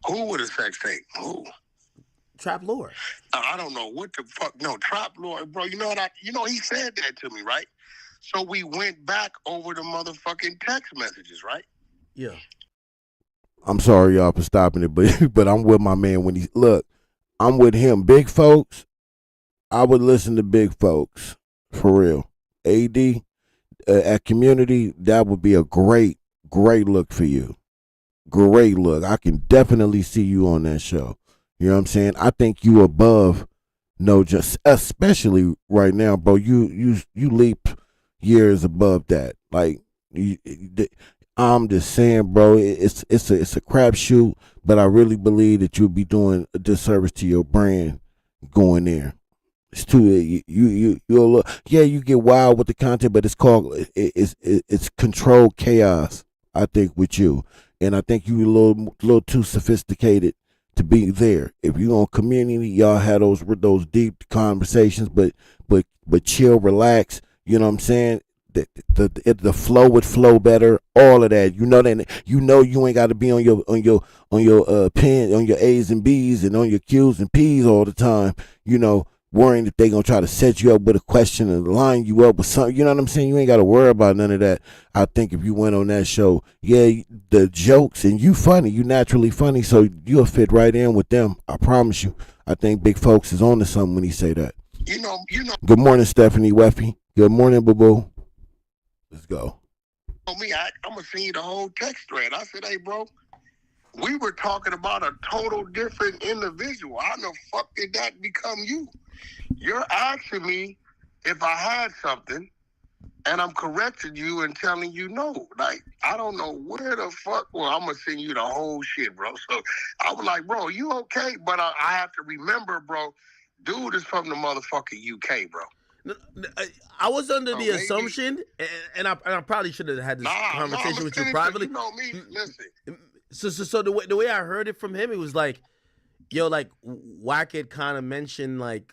Who with a sex tape? Who? Trap Lord. I don't know what the fuck. No, Trap Lord, bro. You know what? He said that to me, right? So we went back over the motherfucking text messages, right? Yeah. I'm sorry, y'all, for stopping it, but I'm with my man when I'm with him. Big folks, I would listen to big folks for real. AD at Community, that would be a great look for you. Great look. I can definitely see you on that show. You know what I'm saying? I think you above just especially right now, bro. You leap years above that. Like I I'm just saying, bro, it's a crapshoot, but I really believe that you'll be doing a disservice to your brand going there. It's too you'll look, yeah, you get wild with the content, but it's called it's controlled chaos. I think with you, and I think you a little too sophisticated to be there. If you on community, y'all had those deep conversations, but chill, relax. You know what I'm saying? The flow would flow better. All of that, you know that. You ain't got to be on your pen, on your A's and B's, and on your Q's and P's all the time. You know, worrying that they gonna try to set you up with a question and line you up with something. You know what I'm saying? You ain't got to worry about none of that. I think if you went on that show, yeah, the jokes, and you funny, you naturally funny, so you'll fit right in with them. I promise you. I think Big Folks is on to something when he say that. You know. Good morning, Stephanie Weffy. Good morning, boo-boo. Let's go. Me, I'm gonna send you the whole text thread. I said, hey, bro, we were talking about a total different individual. How the fuck did that become you? You're asking me if I had something, and I'm correcting you and telling you no. Like, I don't know where the fuck. Well, I'm gonna send you the whole shit, bro. So I was like, bro, you okay? But I have to remember, bro, dude is from the motherfucking UK, bro. I was under the assumption, and I probably should have had this conversation with you privately. You know me, listen. So the way I heard it from him, it was like, yo, like Wack had kind of mentioned, like,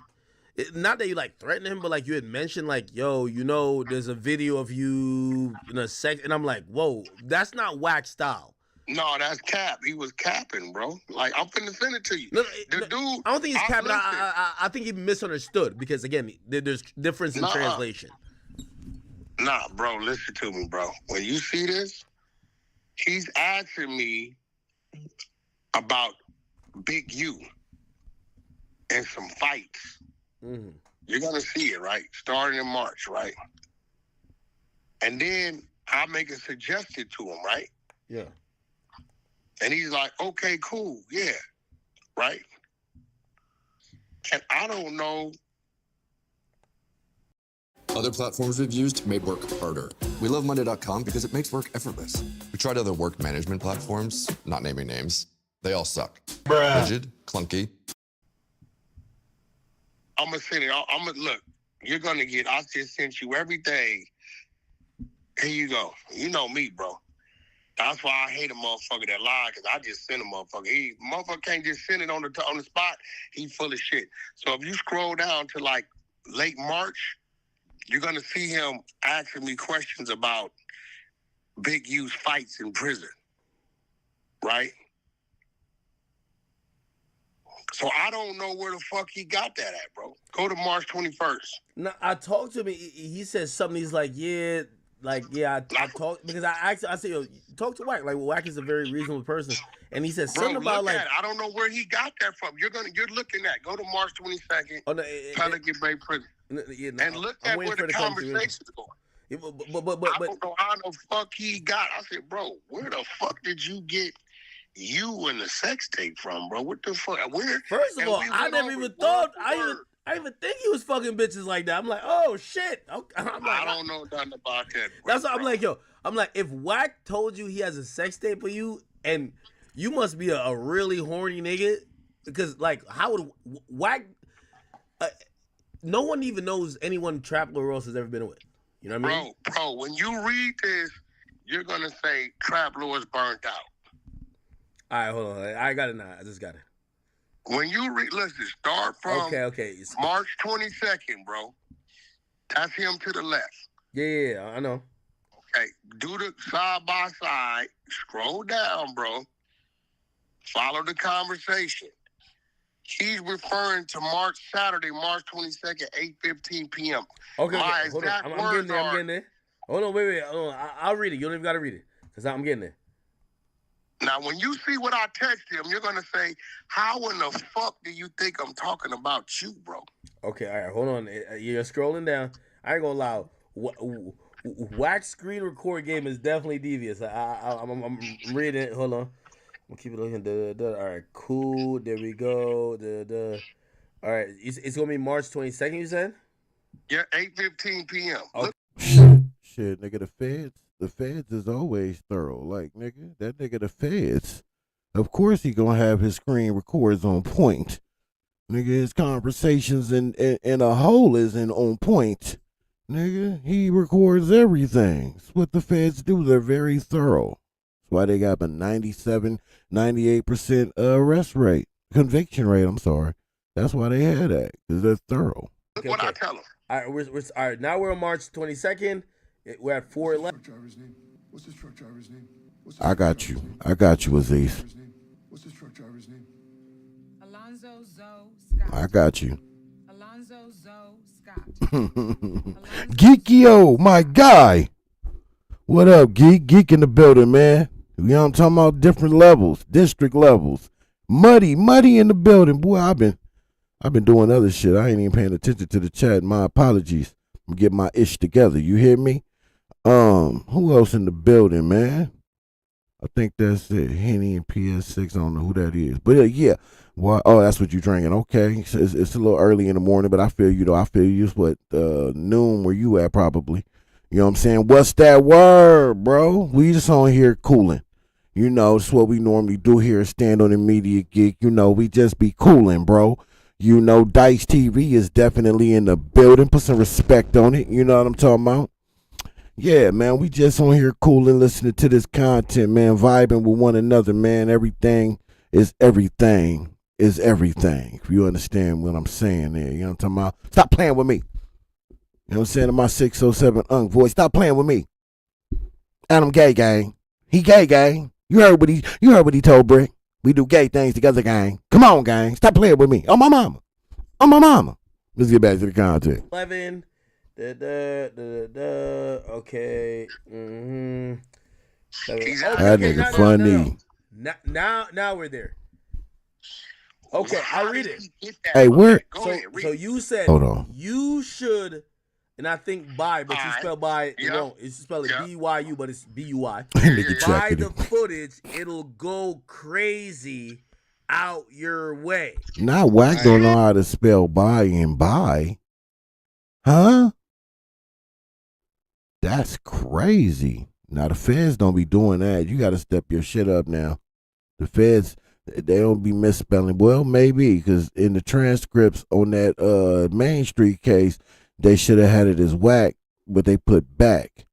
not that you like threatened him, but like you had mentioned, like, yo, you know, there's a video of you in a sex, and I'm like, whoa, that's not Wack style. No, that's cap. He was capping, bro. Like, I'm finna send it to you. The dude. I don't think he's capping. I think he misunderstood because, again, there's difference in translation. Nah, bro, listen to me, bro. When you see this, he's asking me about Big U and some fights. Mm-hmm. You're going to see it, right? Starting in March, right? And then I make a suggestion to him, right? Yeah. And he's like, okay, cool, yeah, right? And I don't know. Other platforms we've used made work harder. We love Monday.com because it makes work effortless. We tried other work management platforms, not naming names. They all suck. Rigid, clunky. I'm going to send it. I'm going to look. You're going to get, I just sent you everything. Here you go. You know me, bro. That's why I hate a motherfucker that lie, because I just send a motherfucker. Motherfucker can't just send it on the spot. He full of shit. So if you scroll down to like late March, you're going to see him asking me questions about Big U's fights in prison. Right? So I don't know where the fuck he got that at, bro. Go to March 21st. No, I talked to him. He said something. He's like, yeah. I talked because I said, yo, talk to Wack. Like, Wack is a very reasonable person, and he said something about like, I don't know where he got that from. You're looking at. Go to March 22nd. Oh no, Pelican Bay Prison. And look at where the conversation's going. Yeah, but I don't know how the fuck he got. I said, bro, where the fuck did you get you and the sex tape from, bro? What the fuck? Where? First of all, I never even thought. I even think he was fucking bitches like that. I'm like, oh shit. I don't know nothing about that. That's why I'm like, yo. I'm like, if Wack told you he has a sex tape of you, and you must be a really horny nigga, because like, how would Wack? No one even knows anyone Trap Lord Ross has ever been with. You know what I mean? Bro, when you read this, you're gonna say Trap Lord's burnt out. All right, hold on. I got it now. I just got it. When you listen, start from okay. March 22nd, bro. That's him to the left. Yeah, I know. Okay, do the side by side. Scroll down, bro. Follow the conversation. He's referring to Saturday, March 22nd, 8:15 p.m. Okay, hold on. I'm getting there. Hold on, wait. Hold on. I'll read it. You don't even got to read it, because I'm getting there. Now, when you see what I text him, you're going to say, how in the fuck do you think I'm talking about you, bro? Okay, all right, hold on. You're scrolling down. I ain't going to lie. Wack's screen record game is definitely devious. I'm reading it. Hold on. We'll keep it looking. All right, cool. There we go. All right, it's going to be March 22nd, you said? Yeah, 8:15 p.m. Okay. Shit, nigga, the feds. the feds is always thorough. Like, nigga, that nigga the feds. Of course he gonna have his screen records on point. Nigga, his conversations in a hole isn't on point. Nigga, he records everything. That's what the feds do. They're very thorough. That's why they got a 97, 98% arrest rate. Conviction rate, I'm sorry. That's why they had that, because they're thorough. Look what I tell them. All right, all right, now we're on March 22nd. We're at 411. What's this truck driver's name? I got you. I got you, Aziz. What's this truck driver's name? Alonzo Zoe Scott. I got you. Alonzo Zoe Scott. Geekio, my guy. What up, Geek? Geek in the building, man. You know what I'm talking about? Different levels, district levels. Muddy in the building. Boy, I've been doing other shit. I ain't even paying attention to the chat. My apologies. I'm getting my ish together. You hear me? Who else in the building, man? I think that's it. Henny and PS6. I don't know who that is. But yeah. Well, oh, that's what you drinking. Okay. It's a little early in the morning, but I feel you though. I feel you. It's what, noon where you at probably. You know what I'm saying? What's that word, bro? We just on here cooling. You know, it's what we normally do here at Stand on the Media Geek. You know, we just be cooling, bro. You know, Dice TV is definitely in the building. Put some respect on it. You know what I'm talking about? Yeah, man, we just on here cooling, listening to this content, man, vibing with one another, man. Everything is everything is everything. If you understand what I'm saying there, you know what I'm talking about? Stop playing with me. You know what I'm saying? In my 607 Unk voice, stop playing with me. Adam gay gang. He gay gang. You heard what he told Brick. We do gay things together, gang. Come on, gang. Stop playing with me. On my mama. On my mama. Let's get back to the content. 11. Okay. Mm-hmm. That nigga funny. Now we're there. Okay, I'll read it. Hey, where? So you said hold on. You should, and I think buy, but you spell buy wrong. You spell it B-Y-U, but it's B-U-I. Buy the footage, it'll go crazy out your way. Now Wack don't know how to spell buy and buy. Huh? That's crazy. Now the feds don't be doing that. You got to step your shit up now. The feds, they don't be misspelling. Well, maybe, because in the transcripts on that Main Street case, they should have had it as Wack, but they put back.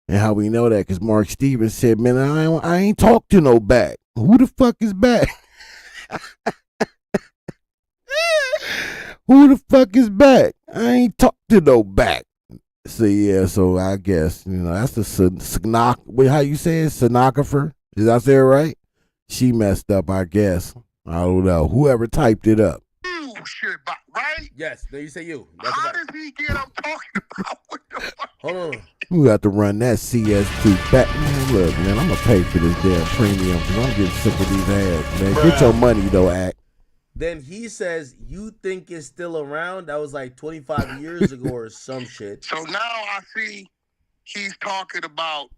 And how we know that? Because Mark Stevens said, man, I ain't talked to no back. Who the fuck is back? Who the fuck is back? I ain't talked to no back. So yeah, so I guess, you know, that's the how you say it? Stenographer? Did I say it right? She messed up, I guess. I don't know. Whoever typed it up. You shit, right? Yes, there you say you. That's how does he get up talking about what the fuck? Hold on. We got to run that CS2 back. Man, look, man, I'm going to pay for this damn premium because I'm getting sick of these ads, man. Get your money, though, Act. Then he says, you think it's still around? That was like 25 years ago or some shit. So now I see he's talking about,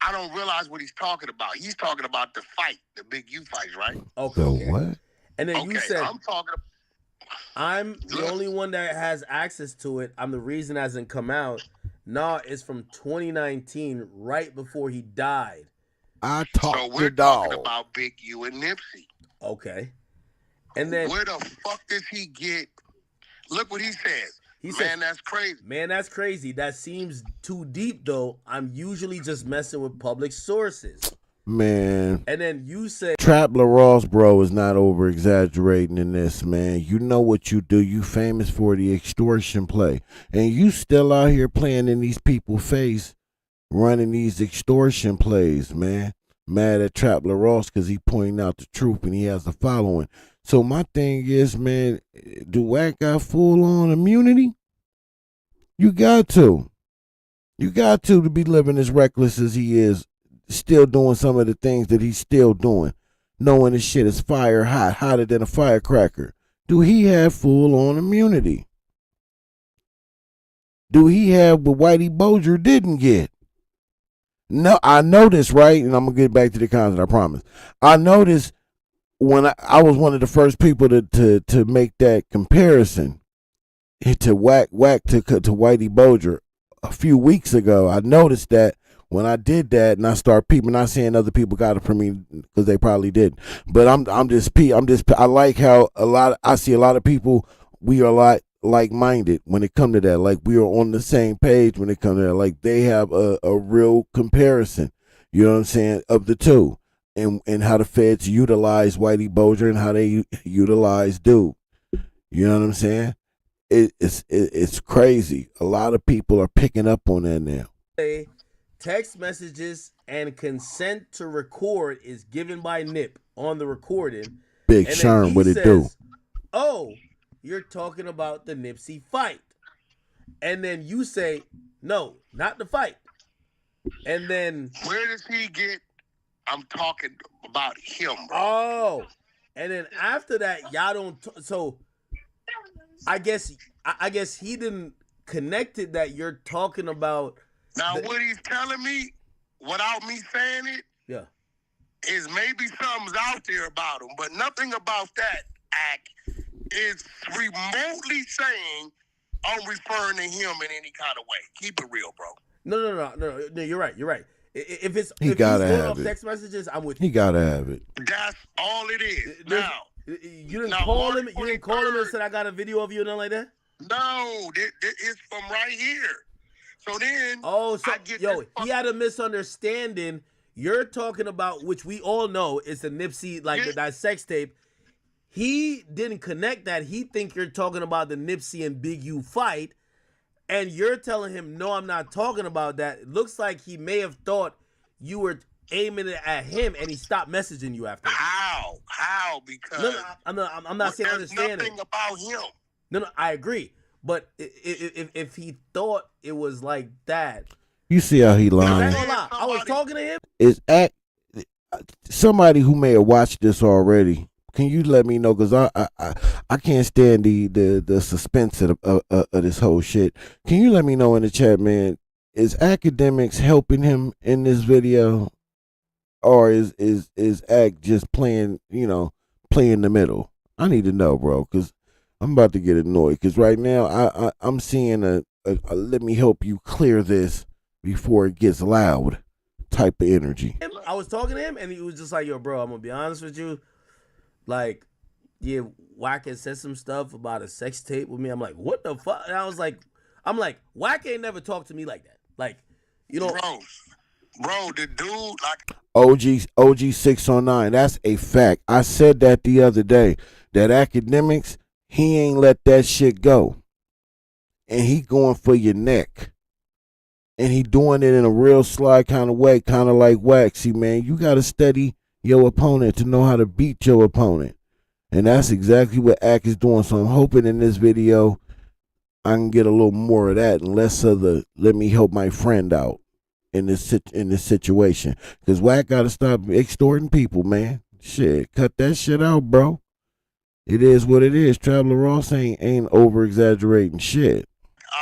I don't realize what he's talking about. He's talking about the fight, the big U fight, right? Okay. What? And then you said, I'm the only one that has access to it. I'm the reason it hasn't come out. No, it's from 2019, right before he died. I talked So we're talking about Big U and Nipsey. Okay. And then where the fuck does he get? Look what he says. He said, man, that's crazy. Man, that's crazy. That seems too deep, though. I'm usually just messing with public sources. Man. And then you said, Trap LaRosse, bro, is not over exaggerating in this, man. You know what you do. You famous for the extortion play. And you still out here playing in these people's face, running these extortion plays, man. Mad at Trap LaRosse because he pointing out the truth and he has a following. So my thing is, man, do Wack got full-on immunity? You got to. You got to be living as reckless as he is, still doing some of the things that he's still doing, knowing his shit is fire hot, hotter than a firecracker. Do he have full-on immunity? Do he have what Whitey Bulger didn't get? No, I know this, right? And I'm going to get back to the content, I promise. I noticed when I was one of the first people to make that comparison to Wack to Whitey Bulger a few weeks ago. I noticed that when I did that and I start peeping, not saying other people got it from me because they probably did, but I like how I see a lot of people, we are a lot like-minded when it come to that. Like, we are on the same page when it comes to that. Like, they have a real comparison, you know what I'm saying, of the two, and how the feds utilize Whitey Bulger and how they utilize Dude. You know what I'm saying? It's crazy. A lot of people are picking up on that now. Text messages and consent to record is given by Nip on the recording. Big and Sherm, what it do? Oh, you're talking about the Nipsey fight. And then you say, no, not the fight. And then where does he get, I'm talking about him, bro. Oh. And then after that, y'all don't so I guess he didn't connect it that you're talking about. Now, what he's telling me, without me saying it, is maybe something's out there about him, but nothing about that act is remotely saying I'm referring to him in any kind of way. Keep it real, bro. No. You're right. If he's gotta going have off it. text messages, I'm with you. He gotta have it. That's all it is. Now, you didn't call him. You didn't call him and said I got a video of you and nothing like that. No, it's from right here. So then, he had a misunderstanding. You're talking about, which we all know is the Nipsey, that sex tape. He didn't connect that. He think you're talking about the Nipsey and Big U fight, and you're telling him, no, I'm not talking about that. It looks like he may have thought you were aiming it at him, and he stopped messaging you after. How? Because I'm not saying understanding. Nothing about him. No, I agree. But if he thought it was like that, you see how he lying. I was talking to him. Is somebody who may have watched this already. Can you let me know? Because I can't stand the suspense of this whole shit. Can you let me know in the chat, man? Is academics helping him in this video, or is Act just playing the middle? I need to know, bro, because I'm about to get annoyed. Because right now I'm seeing a let me help you clear this before it gets loud type of energy. I was talking to him, and he was just like, yo, bro, I'm gonna be honest with you. Like, yeah, Wack had said some stuff about a sex tape with me. I'm like, what the fuck? And I was like, Wack ain't never talked to me like that. Like, Bro, the dude, like OG 609, that's a fact. I said that the other day. That academics, he ain't let that shit go. And he going for your neck. And he doing it in a real sly kind of way, kind of like Waxy, man. You got to study your opponent to know how to beat your opponent. And that's exactly what Ack is doing. So I'm hoping in this video I can get a little more of that and less of the let me help my friend out in this situation. Because Wack got to stop extorting people, man. Shit, cut that shit out, bro. It is what it is. Traveler Ross ain't over exaggerating shit.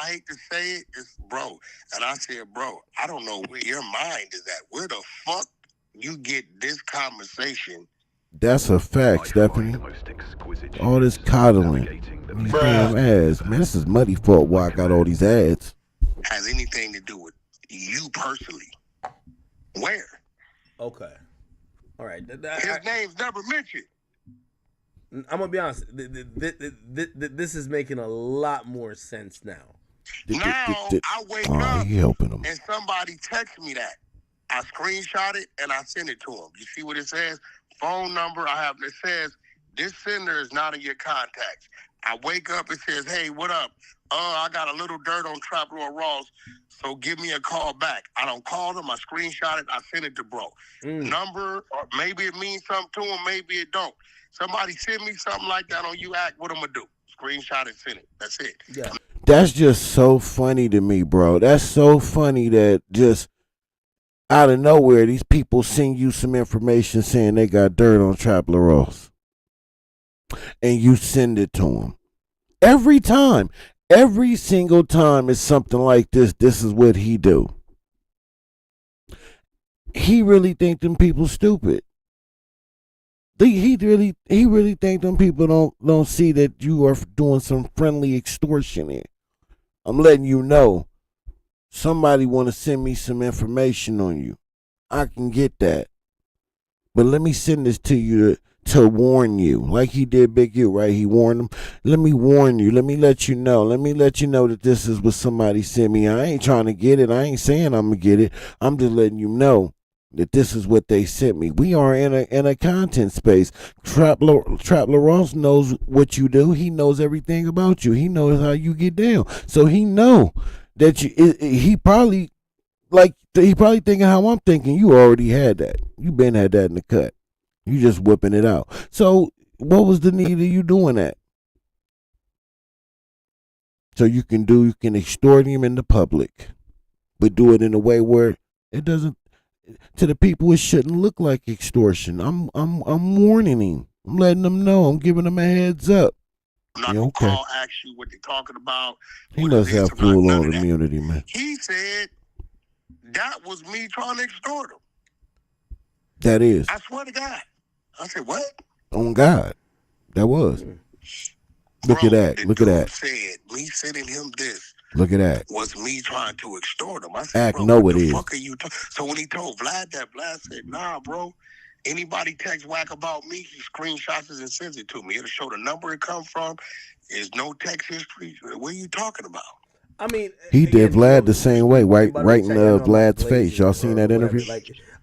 I hate to say it, it's bro. And I said, bro, I don't know where your mind is at. Where the fuck you get this conversation? That's a fact, Stephanie. All this coddling. These damn ads. Man, this is Muddy fault why I got all these ads. Has anything to do with you personally? Where? Okay. All right. His name's never mentioned. I'm gonna be honest. This is making a lot more sense now. Now I wake up you helping him. and somebody texts me that. I screenshot it and I send it to him. You see what it says? Phone number I have. It says this sender is not in your contacts. I wake up. It says, "Hey, what up? I got a little dirt on Trapper Ross, so give me a call back." I don't call him. I screenshot it. I send it to bro. Number, or maybe it means something to him. Maybe it don't. Somebody send me something like that on you, Act. What I'm gonna do? Screenshot and send it. That's it. Yeah. That's just so funny to me, bro. That's so funny that just out of nowhere, these people send you some information saying they got dirt on Traveler Ross. And you send it to them. Every time. Every single time it's something like this, this is what he do. He really think them people stupid. He really think them people don't see that you are doing some friendly extortion here. I'm letting you know. somebody want to send me some information on you. I can get that. But let me send this to you to warn you. Like he did Big U, right? He warned him. Let me warn you. Let me let you know. Let me let you know that this is what somebody sent me. I ain't trying to get it. I ain't saying I'm going to get it. I'm just letting you know that this is what they sent me. We are in a content space. Trap LaRosse knows what you do. He knows everything about you. He knows how you get down. So he know that he probably thinking how I'm thinking. You already had that. You been had that in the cut. You just whipping it out. So what was the need of you doing that? So you can extort him in the public, but do it in a way where it doesn't. To the people, it shouldn't look like extortion. I'm warning him. I'm letting them know. I'm giving them a heads up. I'm not gonna call, ask you what they're talking about. He must have full on immunity, man. He said that was me trying to extort him. That is. I swear to God. I said, what? On God. That was. Look at that. Look at that. Said me sending him this. Look at that. Was me trying to extort him. I said, Act bro, know what it the is. fuck are you So when he told Vlad that, Vlad said, nah, bro. Anybody text Wack about me, he screenshots it and sends it to me. It'll show the number it come from. There's no text history. What are you talking about? I mean, he did Vlad the same way, right in Vlad's face. Y'all seen that interview?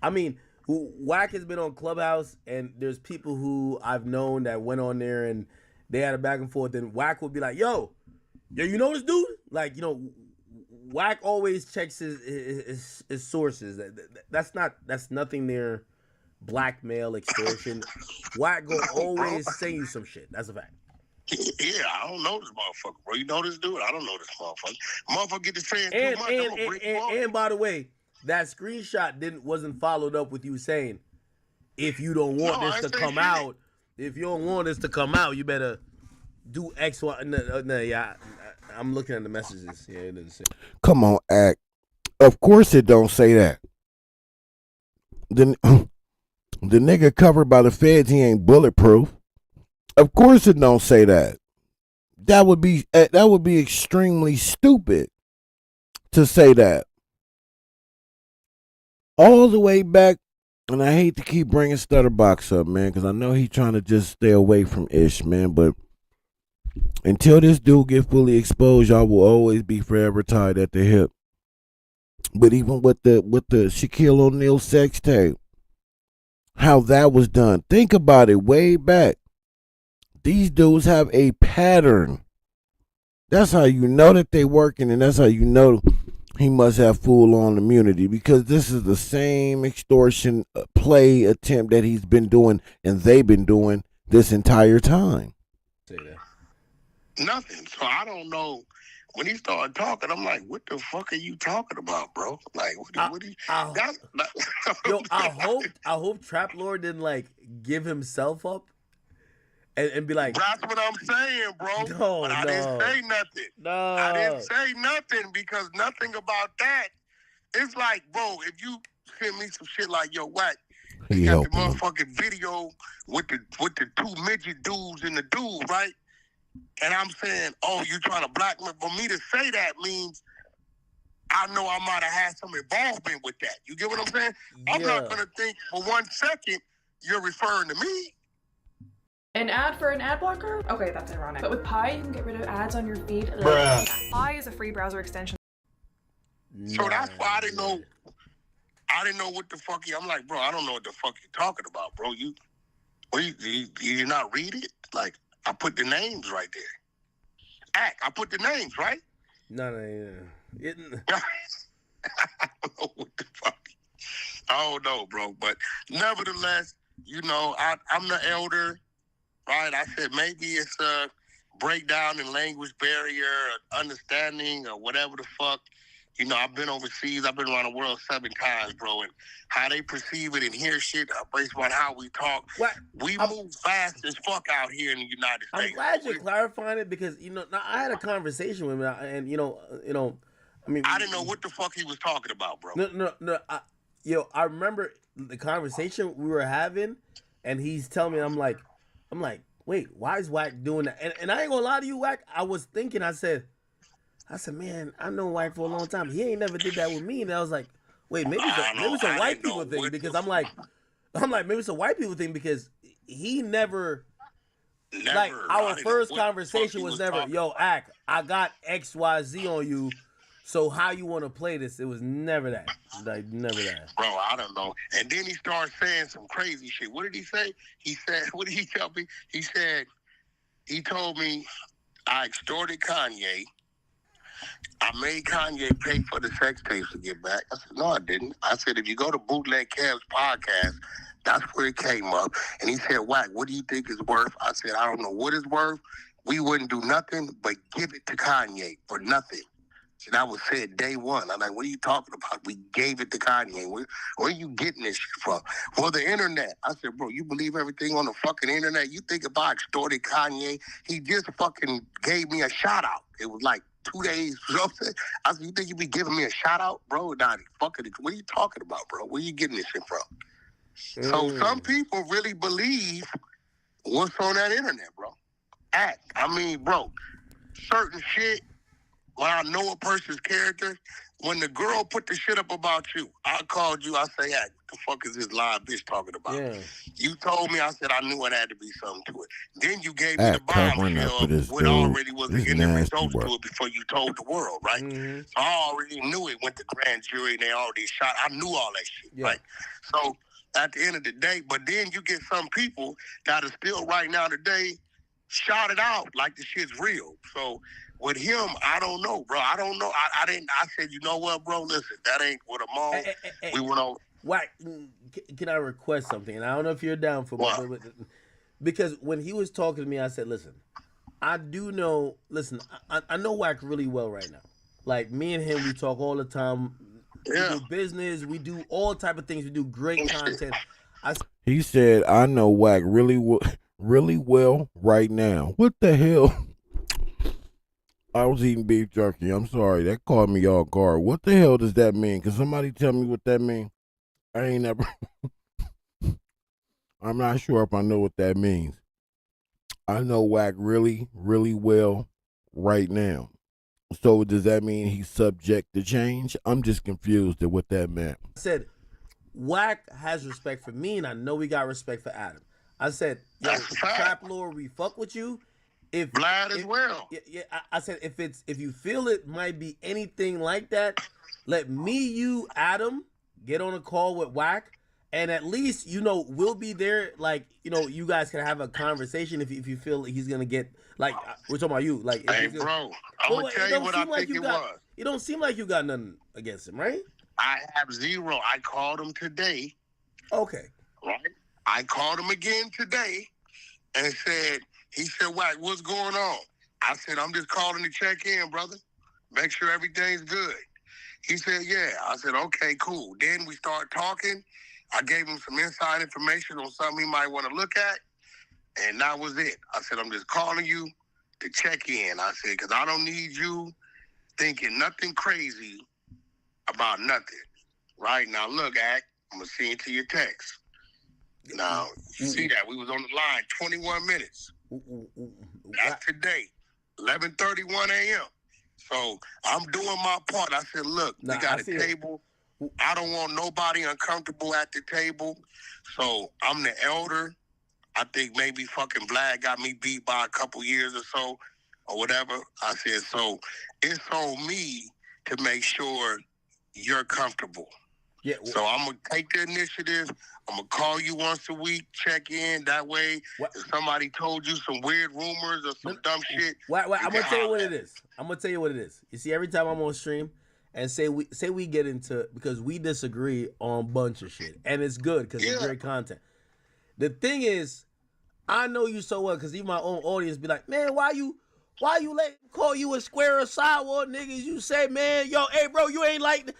I mean, Wack has been on Clubhouse, and there's people who I've known that went on there and they had a back and forth. And Wack would be like, yo, you know this dude? Like, Wack always checks his sources. That's nothing near blackmail, extortion. Wack will always send you some shit. That's a fact. Yeah, I don't know this motherfucker, bro. You know this dude? I don't know this motherfucker. Motherfucker get to saying too much. I'm gonna break you off. And by the way, that screenshot wasn't followed up with you saying, if you don't want this to come out, if you don't want this to come out, you better do X, Y. No, yeah. I'm looking at the messages. Yeah, it doesn't say. Come on, Act. Of course it don't say that. The nigga covered by the feds, he ain't bulletproof. Of course it don't say that. That would be extremely stupid to say that. All the way back, and I hate to keep bringing Stutterbox up, man, because I know he's trying to just stay away from Ish, man, but until this dude get fully exposed, y'all will always be forever tied at the hip. But even with the Shaquille O'Neal sex tape, how that was done. Think about it way back. These dudes have a pattern. That's how you know that they working, and that's how you know he must have full-on immunity, because this is the same extortion play attempt that he's been doing and they've been doing this entire time. Say that. Nothing. So I don't know. When he started talking, I'm like, what the fuck are you talking about, bro? Like, what I hope Trap Lord didn't give himself up and be like, that's what I'm saying, bro. No, but I didn't say nothing. No. I didn't say nothing because nothing about that. It's like, bro, if you send me some shit like, yo, Wack, you got the motherfucking video with the two midget dudes and the dude, right? And I'm saying, oh, you trying to blackmail? For me to say that means I know I might have had some involvement with that. You get what I'm saying? Yeah. I'm not going to think for 1 second you're referring to me. An ad for an ad blocker? Okay, that's ironic. But with Pi, you can get rid of ads on your feed. Bruh. Pi is a free browser extension. So that's why I didn't know what the fuck I'm like, bro, I don't know what the fuck you're talking about, bro. You not read it? Like, I put the names right there. I put the names, right? No. I don't know what the fuck. I don't know, bro. But nevertheless, I'm the elder, right? I said maybe it's a breakdown in language barrier, or understanding, or whatever the fuck. I've been overseas. I've been around the world 7 times, bro. And how they perceive it and hear shit based on how we talk. We move fast as fuck out here in the United States. I'm glad you're clarifying it because, now I had a conversation with him and, I didn't know what the fuck he was talking about, bro. No. I remember the conversation we were having and he's telling me, I'm like, wait, why is Wack doing that? And I ain't gonna lie to you, Wack. I was thinking, I said, I said, man, I know Wack for a long time. He ain't never did that with me. And I was like, wait, maybe it's a white people thing because I'm like, maybe it's a white people thing because he never like our first conversation was never, yo, Ack, I got XYZ on you. So how you want to play this? It was never that. Like, never that. Bro, I don't know. And then he started saying some crazy shit. What did he say? He said, what did he tell me? He said, he told me I extorted Kanye. I made Kanye pay for the sex tapes to get back. I said, no, I didn't. I said, if you go to Bootleg Kev's podcast, that's where it came up. And he said, Wack, what do you think it's worth? I said, I don't know what it's worth. We wouldn't do nothing but give it to Kanye for nothing. And that was said day one. I'm like, what are you talking about? We gave it to Kanye. Where are you getting this shit from? Well, the internet. I said, bro, you believe everything on the fucking internet? You think if I extorted Kanye, he just fucking gave me a shout out. It was like 2 days. You know what I'm saying? I said, you think you be giving me a shout out? Bro, nah, fucking, what are you talking about, bro? Where you getting this shit from? So some people really believe what's on that internet, bro. I mean, bro, certain shit, when I know a person's character, when the girl put the shit up about you, I called you, I say, what the fuck is this live bitch talking about? Yeah. You told me, I said, I knew it had to be something to it. Then you gave me the bombshell of what already was the end result to it before you told the world, right? Mm-hmm. So I already knew it went to grand jury and they already shot. I knew all that shit, right? So at the end of the day, but then you get some people that are still right now today shout it out like the shit's real. So with him, I don't know, bro. I don't know. I said, you know what, bro? Listen, that ain't what I'm on. We went on. Wack, can I request something? And I don't know if you're down for it. Because when he was talking to me, I said, listen, I do know, I know Wack really well right now. Like, me and him, we talk all the time. Yeah. We do business. We do all type of things. We do great content. He said, I know Wack really well right now. What the hell? I was eating beef jerky. I'm sorry. That caught me off guard. What the hell does that mean? Can somebody tell me what that means? I ain't never. I'm not sure if I know what that means. I know Wack really well right now. So does that mean he's subject to change? I'm just confused at what that meant. I said, Wack has respect for me, and I know we got respect for Adam. I said, yo, Trap Lord, we fuck with you. If Vlad as well. Yeah, I said if you feel it might be anything like that, let me, you, Adam, get on a call with Wack, and at least we'll be there. Like you guys can have a conversation if you feel he's gonna get like we're talking about you. Like, hey, bro, I'm gonna tell you what I think it was. It don't seem like you got nothing against him, right? I have zero. I called him today. Okay. Right. I called him again today, and said. He said, Wack, what's going on? I said, I'm just calling to check in, brother. Make sure everything's good. He said, yeah. I said, okay, cool. Then we started talking. I gave him some inside information on something he might want to look at. And that was it. I said, I'm just calling you to check in. I said, because I don't need you thinking nothing crazy about nothing. Right? Now, look, Ack, I'm going to send it to your text. Now, you see that? We was on the line 21 minutes. That's today, 11:31 a.m. So I'm doing my part. I said, look, we got a table. I don't want nobody uncomfortable at the table. So I'm the elder. I think maybe fucking Vlad got me beat by a couple years or so or whatever. I said, so it's on me to make sure you're comfortable. Yeah. So I'm going to take the initiative. I'm going to call you once a week, check in. That way, if somebody told you some weird rumors or some dumb shit. I'm going to tell you what it is. I'm going to tell you what it is. You see, every time I'm on stream and say we get into, because we disagree on a bunch of shit. And it's good because it's great content. The thing is, I know you so well because even my own audience be like, man, why you let him call you a square or sidewalk niggas? You say, man, yo, hey, bro, you ain't like.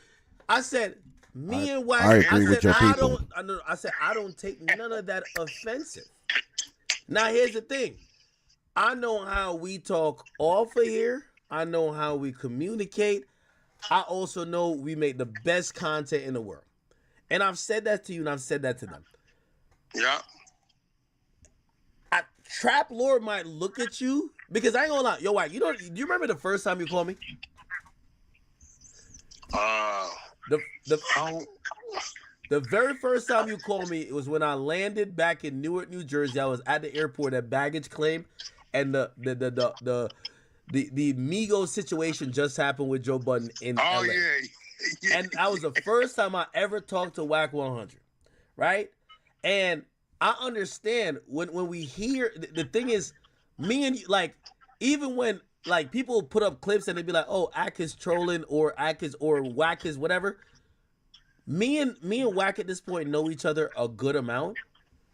I said, me and Wack, I agree with your people. I said, I don't take none of that offensive. Now, here's the thing. I know how we talk off of here. I know how we communicate. I also know we make the best content in the world. And I've said that to you, and I've said that to them. Yeah. Trap Lord might look at you, because I ain't gonna lie. Yo, Wack, do you remember the first time you called me? The very first time you called me, it was when I landed back in Newark, New Jersey. I was at the airport at baggage claim, and the Migos situation just happened with Joe Budden in LA. Yeah. And that was the first time I ever talked to Wack 100, right? And I understand when we hear the thing is, me and you, like, even when like people put up clips and they'd be like, "Oh, Ack is trolling," or Ack is, or Wack is whatever. Me and Wack at this point know each other a good amount.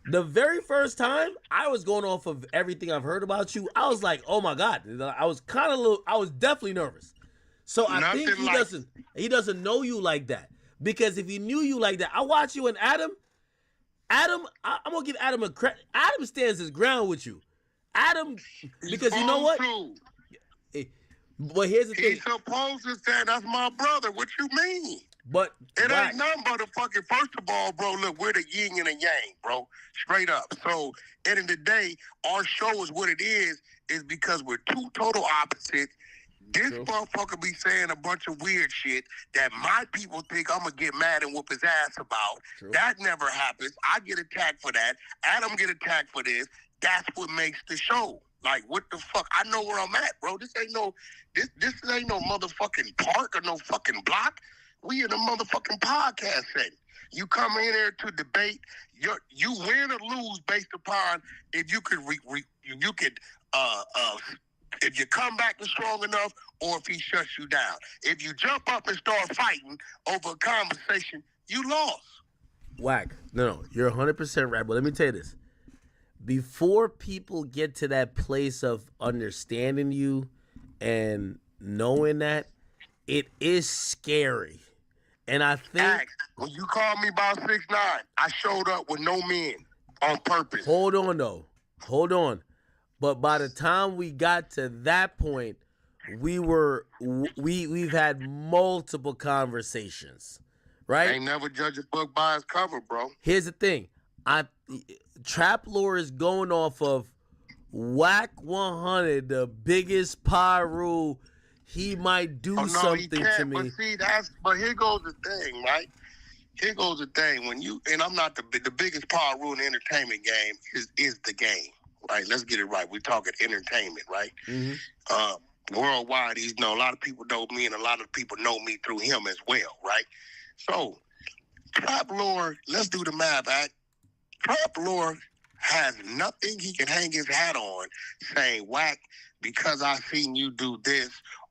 The very first time I was going off of everything I've heard about you, I was like, "Oh my God!" I was I was definitely nervous. So I think he doesn't know you like that, because if he knew you like that, I watch you and Adam. I'm gonna give Adam a credit. Adam stands his ground with you, Adam, because you know what? But here's the thing. He's supposed to say, "That's my brother." What you mean? But it ain't nothing but a fucking, first of all, bro, look, we're the yin and the yang, bro. Straight up. So, end of the day, our show is what it is because we're two total opposites. This motherfucker be saying a bunch of weird shit that my people think I'm going to get mad and whoop his ass about. That never happens. I get attacked for that. Adam get attacked for this. That's what makes the show. Like, what the fuck? I know where I'm at, bro. This ain't no motherfucking park or no fucking block. We in a motherfucking podcast setting. You come in there to debate. You win or lose based upon if you could if you come back strong enough, or if he shuts you down. If you jump up and start fighting over a conversation, you lost. Wack, no, you're 100% right. But let me tell you this: before people get to that place of understanding you and knowing that, it is scary. And I think when you called me about 6'9", I showed up with no men on purpose. Hold on. But by the time we got to that point, we've had multiple conversations, right? Ain't never judge a book by its cover, bro. Here's the thing. Trap Lore is going off of Wack 100, the biggest pyro. He might do something to me. But see, but here goes the thing, right? Here goes the thing. When you, and I'm not the biggest power rule in the entertainment game is the game, right? Let's get it right. We're talking entertainment, right? Mm-hmm. Worldwide, a lot of people know me, and a lot of people know me through him as well, right? So, Trap Lore, let's do the math, Act. Trap Lore has nothing he can hang his hat on saying, Wack, because I seen you do this,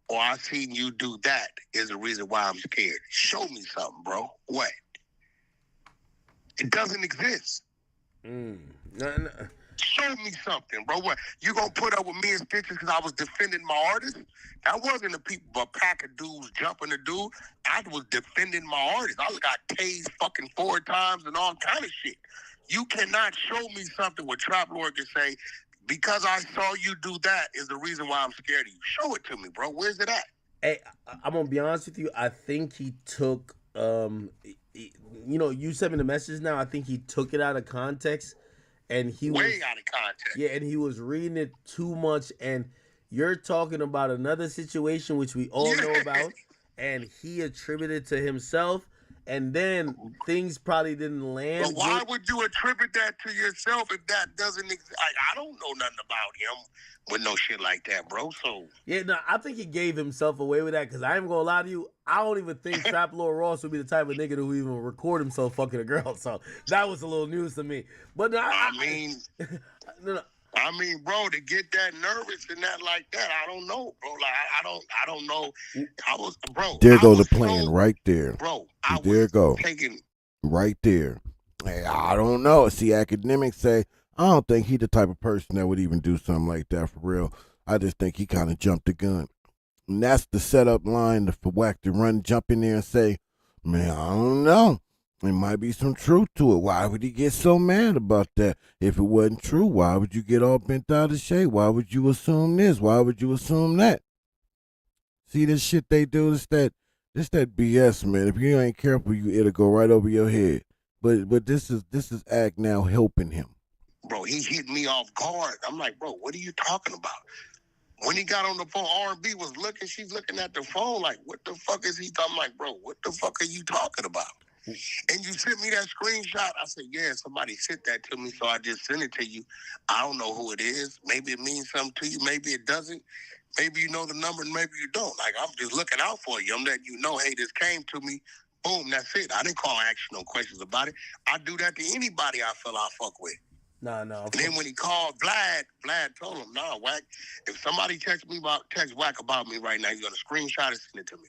or I seen you do that is the reason why I'm scared. Show me something, bro. What? It doesn't exist. No. Show me something, bro. What? You gonna put up with me in stitches because I was defending my artist? That wasn't a pack of dudes jumping the dude. I was defending my artist. I got tased fucking 4 times and all kind of shit. You cannot show me something where Trap Lord can say, because I saw you do that is the reason why I'm scared of you. Show it to me, bro. Where's it at? Hey, I'm going to be honest with you. I think he took, you sent me the message now. I think he took it out of context. And he way out of context. Yeah, and he was reading it too much. And you're talking about another situation, which we all know about. And he attributed to himself. And then things probably didn't land. But why would you attribute that to yourself if that doesn't exist? I don't know nothing about him with no shit like that, bro. So yeah, no, I think he gave himself away with that, because I ain't gonna lie to you, I don't even think Trap Lord Ross would be the type of nigga who even record himself fucking a girl. So that was a little news to me. But no, I mean, bro, to get that nervous and that like that, I don't know, bro. Like, I don't know. There goes the plan right there. Bro, taking right there. Hey, I don't know. See, academics say, I don't think he the type of person that would even do something like that for real. I just think he kind of jumped the gun. And that's the setup line for Wack to jump in there and say, man, I don't know. There might be some truth to it. Why would he get so mad about that? If it wasn't true, why would you get all bent out of shape? Why would you assume this? Why would you assume that? See, this shit they do, this that BS, man. If you ain't careful, it'll go right over your head. But this is Act now helping him. Bro, he hit me off guard. I'm like, bro, what are you talking about? When he got on the phone, R&B was looking, she's looking at the phone like, what the fuck is he talking? I'm like, bro, what the fuck are you talking about? And you sent me that screenshot. I said, yeah, somebody sent that to me, so I just sent it to you. I don't know who it is. Maybe it means something to you. Maybe it doesn't. Maybe you know the number and maybe you don't. Like, I'm just looking out for you. I'm letting you know, hey, this came to me. Boom, that's it. I didn't call and ask you no questions about it. I do that to anybody I feel I fuck with. No. And then when he called Vlad told him, nah, Wack, if somebody text Wack about me right now, he's going to screenshot and send it to me.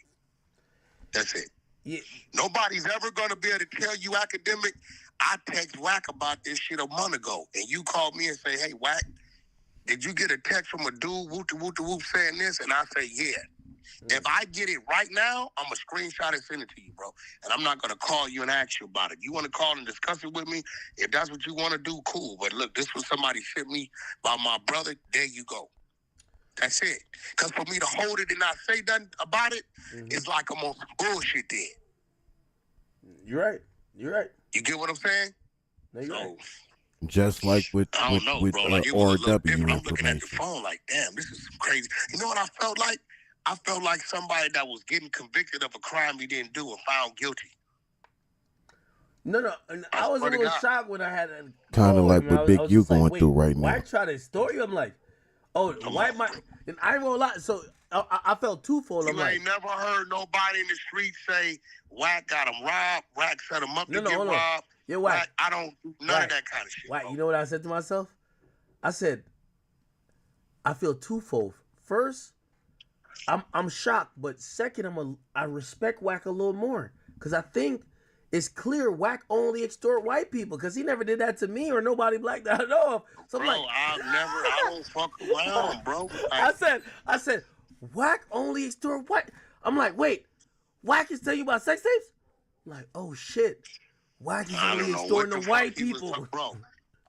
That's it. Yeah. Nobody's ever going to be able to tell you, academic, I text Wack about this shit a month ago. And you called me and say, hey, Wack, did you get a text from a dude, whoop saying this? And I say, yeah. If I get it right now, I'm going to screenshot and send it to you, bro. And I'm not going to call you and ask you about it. You want to call and discuss it with me? If that's what you want to do, cool. But look, this was somebody sent me about my brother. There you go. That's it. Because for me to hold it and not say nothing about it, it's like I'm on some bullshit then. You're right. You get what I'm saying? No, you're right. Just like with I don't know, bro. Like, it was a little different. I'm looking at the phone like, damn, this is some crazy. You know what I felt like? I felt like somebody that was getting convicted of a crime he didn't do and found guilty. No. And I was a little shocked when I had a kind of like what Big U going through right now. Wack tried to extort you. I'm like, oh, why am I? And I ain't gonna lie. So I felt twofold. You ain't never heard nobody in the street say Wack got him robbed. Wack set him up to get robbed. Yeah, Wack. I don't do none of that kind of shit. Wack, you know what I said to myself? I said, I feel twofold. First, I'm shocked, but second, I respect Wack a little more because I think it's clear Wack only extort white people because he never did that to me or nobody black that I know of. So bro, I don't fuck around, bro. I said, Wack only extort white. I'm like, wait, Wack is telling you about sex tapes? I'm like, oh shit, Wack is only extorting the white people. Bro,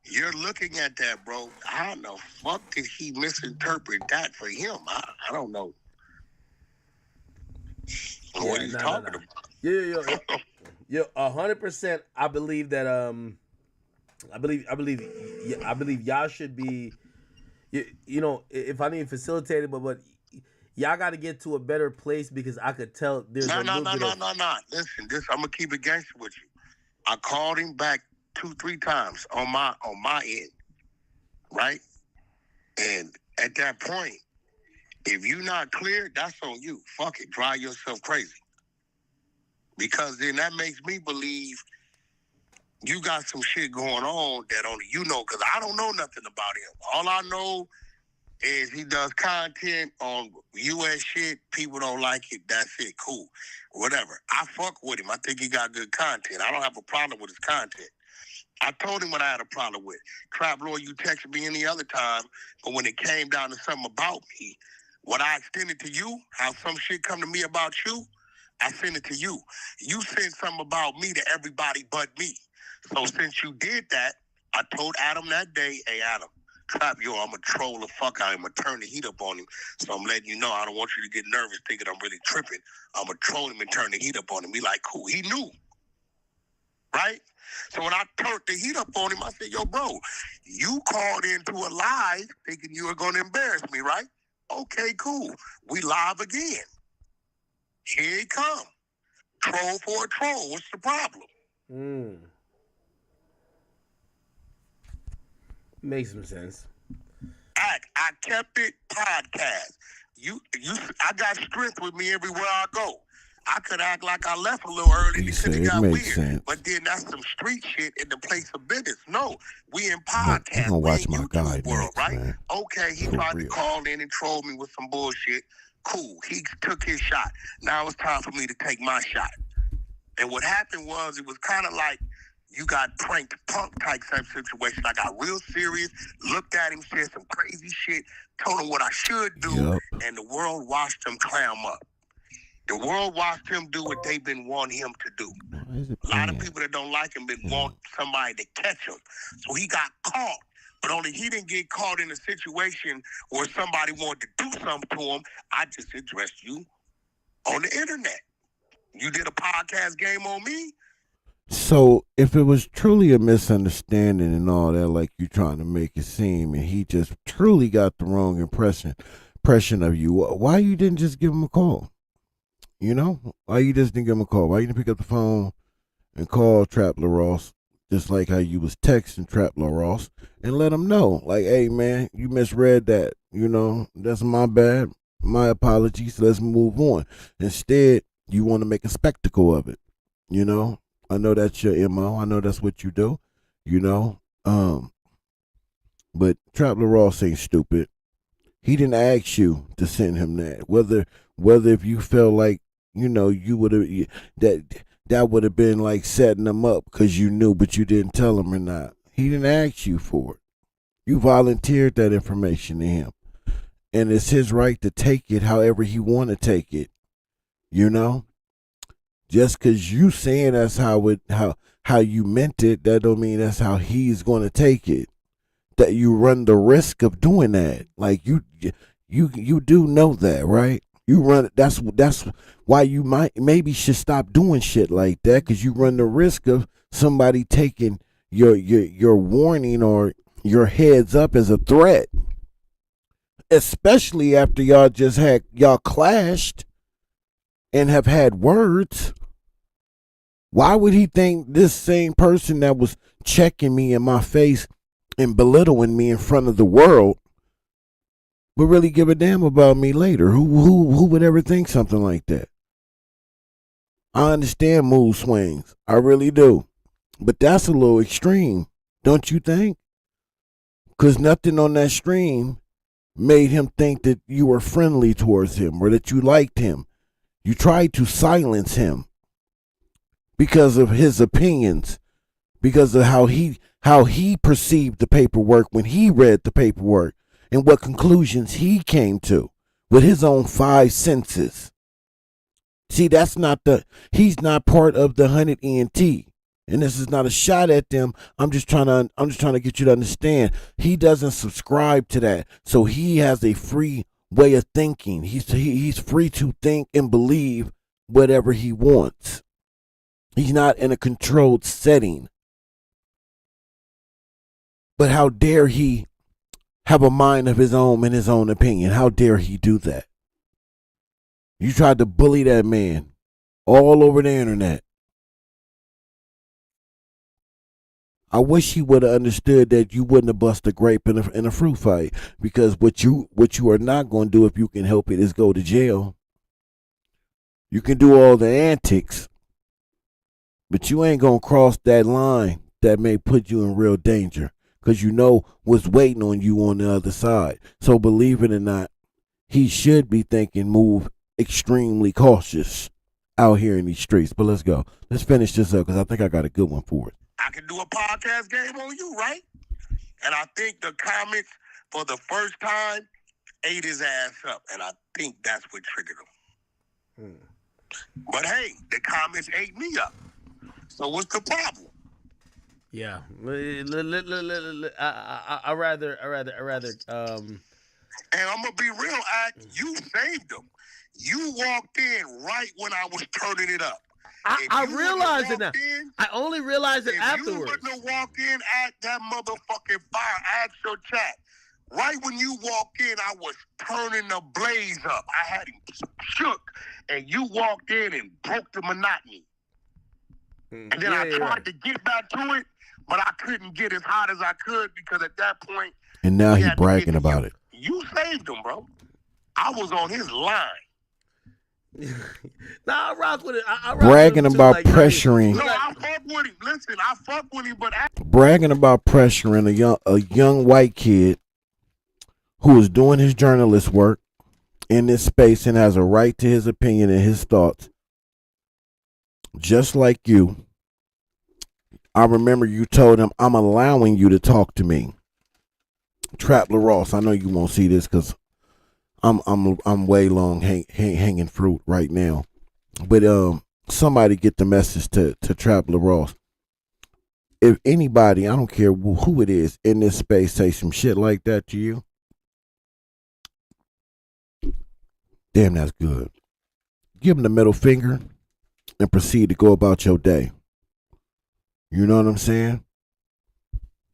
you're looking at that, bro. How the fuck did he misinterpret that for him? I don't know. What are you talking about? Yeah, 100%. I believe that I believe y'all should be, you know, if I need facilitated, but y'all got to get to a better place because I could tell there's no. Listen, I'm gonna keep it gangster with you. I called him back 2-3 times on my end, right? And at that point, if you're not clear, that's on you. Fuck it, drive yourself crazy. Because then that makes me believe you got some shit going on that only you know, because I don't know nothing about him. All I know is he does content on U.S. shit. People don't like it. That's it. Cool. Whatever. I fuck with him. I think he got good content. I don't have a problem with his content. I told him what I had a problem with. Trap Lord, you texted me any other time, but when it came down to something about me, what I extended to you, how some shit come to me about you, I sent it to you. You sent something about me to everybody but me. So since you did that, I told Adam that day, hey, Adam, Trap, I'm going to troll the fuck out of him. I'm going to turn the heat up on him. So I'm letting you know, I don't want you to get nervous thinking I'm really tripping. I'm going to troll him and turn the heat up on him. He like, cool. He knew. Right? So when I turned the heat up on him, I said, yo, bro, you called into a live thinking you were going to embarrass me, right? Okay, cool. We live again. Here he come. Troll for a troll. What's the problem? Makes some sense. I kept it podcast. I got strength with me everywhere I go. I could act like I left a little early because it got weird. Sense. But then that's some street shit in the place of business. No, we in podcast. I'm gonna watch my guy world, next, right? man. Okay, he tried to call in and troll me with some bullshit. Cool. He took his shot. Now it's time for me to take my shot. And what happened was it was kind of like you got pranked punk type situation. I got real serious, looked at him, said some crazy shit, told him what I should do, and the world watched him clam up. The world watched him do what they've been wanting him to do. A lot of people that don't like him want somebody to catch him. So he got caught. But only he didn't get caught in a situation where somebody wanted to do something to him. I just addressed you on the internet. You did a podcast game on me. So if it was truly a misunderstanding and all that, like you trying to make it seem, and he just truly got the wrong impression, impression of you. Why you didn't just give him a call? You know, why you just didn't give him a call? Why you didn't pick up the phone and call Trap LaRosse, just like how you was texting Trap LaRosse, and let him know, like, hey man, you misread that. You know, that's my bad. My apologies. Let's move on. Instead, you want to make a spectacle of it. You know, I know that's your MO. I know that's what you do. You know, but Trap LaRosse ain't stupid. He didn't ask you to send him that. Whether if you felt like, you know, you would have that would have been like setting him up because you knew, but you didn't tell him or not. He didn't ask you for it. You volunteered that information to him, and it's his right to take it however he want to take it. You know, just because you saying that's how you meant it, that don't mean that's how he's going to take it. That you run the risk of doing that. Like you do know that, right? You run. That's why you maybe should stop doing shit like that, because you run the risk of somebody taking your warning or your heads up as a threat, especially after y'all clashed and have had words. Why would he think this same person that was checking me in my face and belittling me in front of the world would really give a damn about me later? Who would ever think something like that? I understand mood swings. I really do. But that's a little extreme, don't you think? Because nothing on that stream made him think that you were friendly towards him or that you liked him. You tried to silence him because of his opinions, because of how he perceived the paperwork when he read the paperwork and what conclusions he came to with his own 5 senses. See, he's not part of the 100 ENT. And this is not a shot at them. I'm just trying to get you to understand. He doesn't subscribe to that. So he has a free way of thinking. He's free to think and believe whatever he wants. He's not in a controlled setting. But how dare he have a mind of his own and his own opinion? How dare he do that? You tried to bully that man all over the internet. I wish he would have understood that you wouldn't have bust a grape in a fruit fight, because what you are not going to do, if you can help it, is go to jail. You can do all the antics, but you ain't going to cross that line that may put you in real danger, because you know what's waiting on you on the other side. So believe it or not, he should be thinking move extremely cautious out here in these streets. But let's go. Let's finish this up, because I think I got a good one for it. I can do a podcast game on you, right? And I think the comments for the first time ate his ass up. And I think that's what triggered him. But hey, the comments ate me up. So what's the problem? Yeah. I rather. And I'm gonna be real, Act. You saved him. You walked in right when I was turning it up. I realized it now. I only realized it afterwards. If you wouldn't have walked in at that motherfucking fire, ask your chat. Right when you walked in, I was turning the blaze up. I had him shook, and you walked in and broke the monotony. And then I tried to get back to it, but I couldn't get as hot as I could, because at that point... And now he's bragging about it. You saved him, bro. I was on his line. Nah, I rock with it. I rock bragging with him about like, pressuring. No, I fuck with him. Listen, I fuck with him, but bragging about pressuring a young white kid who is doing his journalist work in this space and has a right to his opinion and his thoughts, just like you. I remember you told him, "I'm allowing you to talk to me." Trap LaRosse, I know you won't see this because I'm way long hanging fruit right now, but somebody get the message to Trap LaRosse. If anybody, I don't care who it is in this space, say some shit like that to you, damn, that's good. Give them the middle finger and proceed to go about your day. You know what I'm saying?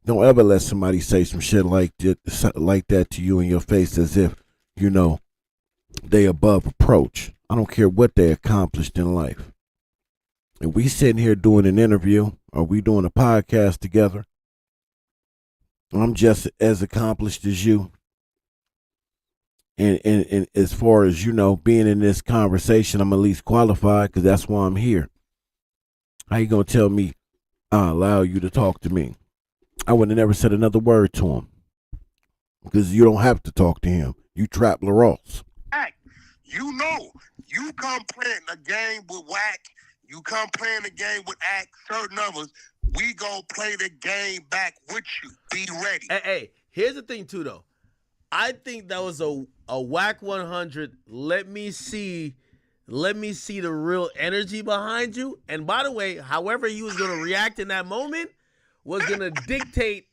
Don't ever let somebody say some shit like that to you in your face, as if, you know, they above approach. I don't care what they accomplished in life. If we sitting here doing an interview or we doing a podcast together, I'm just as accomplished as you. And as far as, being in this conversation, I'm at least qualified because that's why I'm here. How you going to tell me I allow you to talk to me? I would have never said another word to him because you don't have to talk to him. You trap LaRosse. You know, you come playing a game with Wack, you come playing a game with Act, certain others, we gonna play the game back with you. Be ready. Hey, here's the thing too, though. I think that was a Wack 100. Let me see the real energy behind you. And by the way, however he was gonna react in that moment was gonna dictate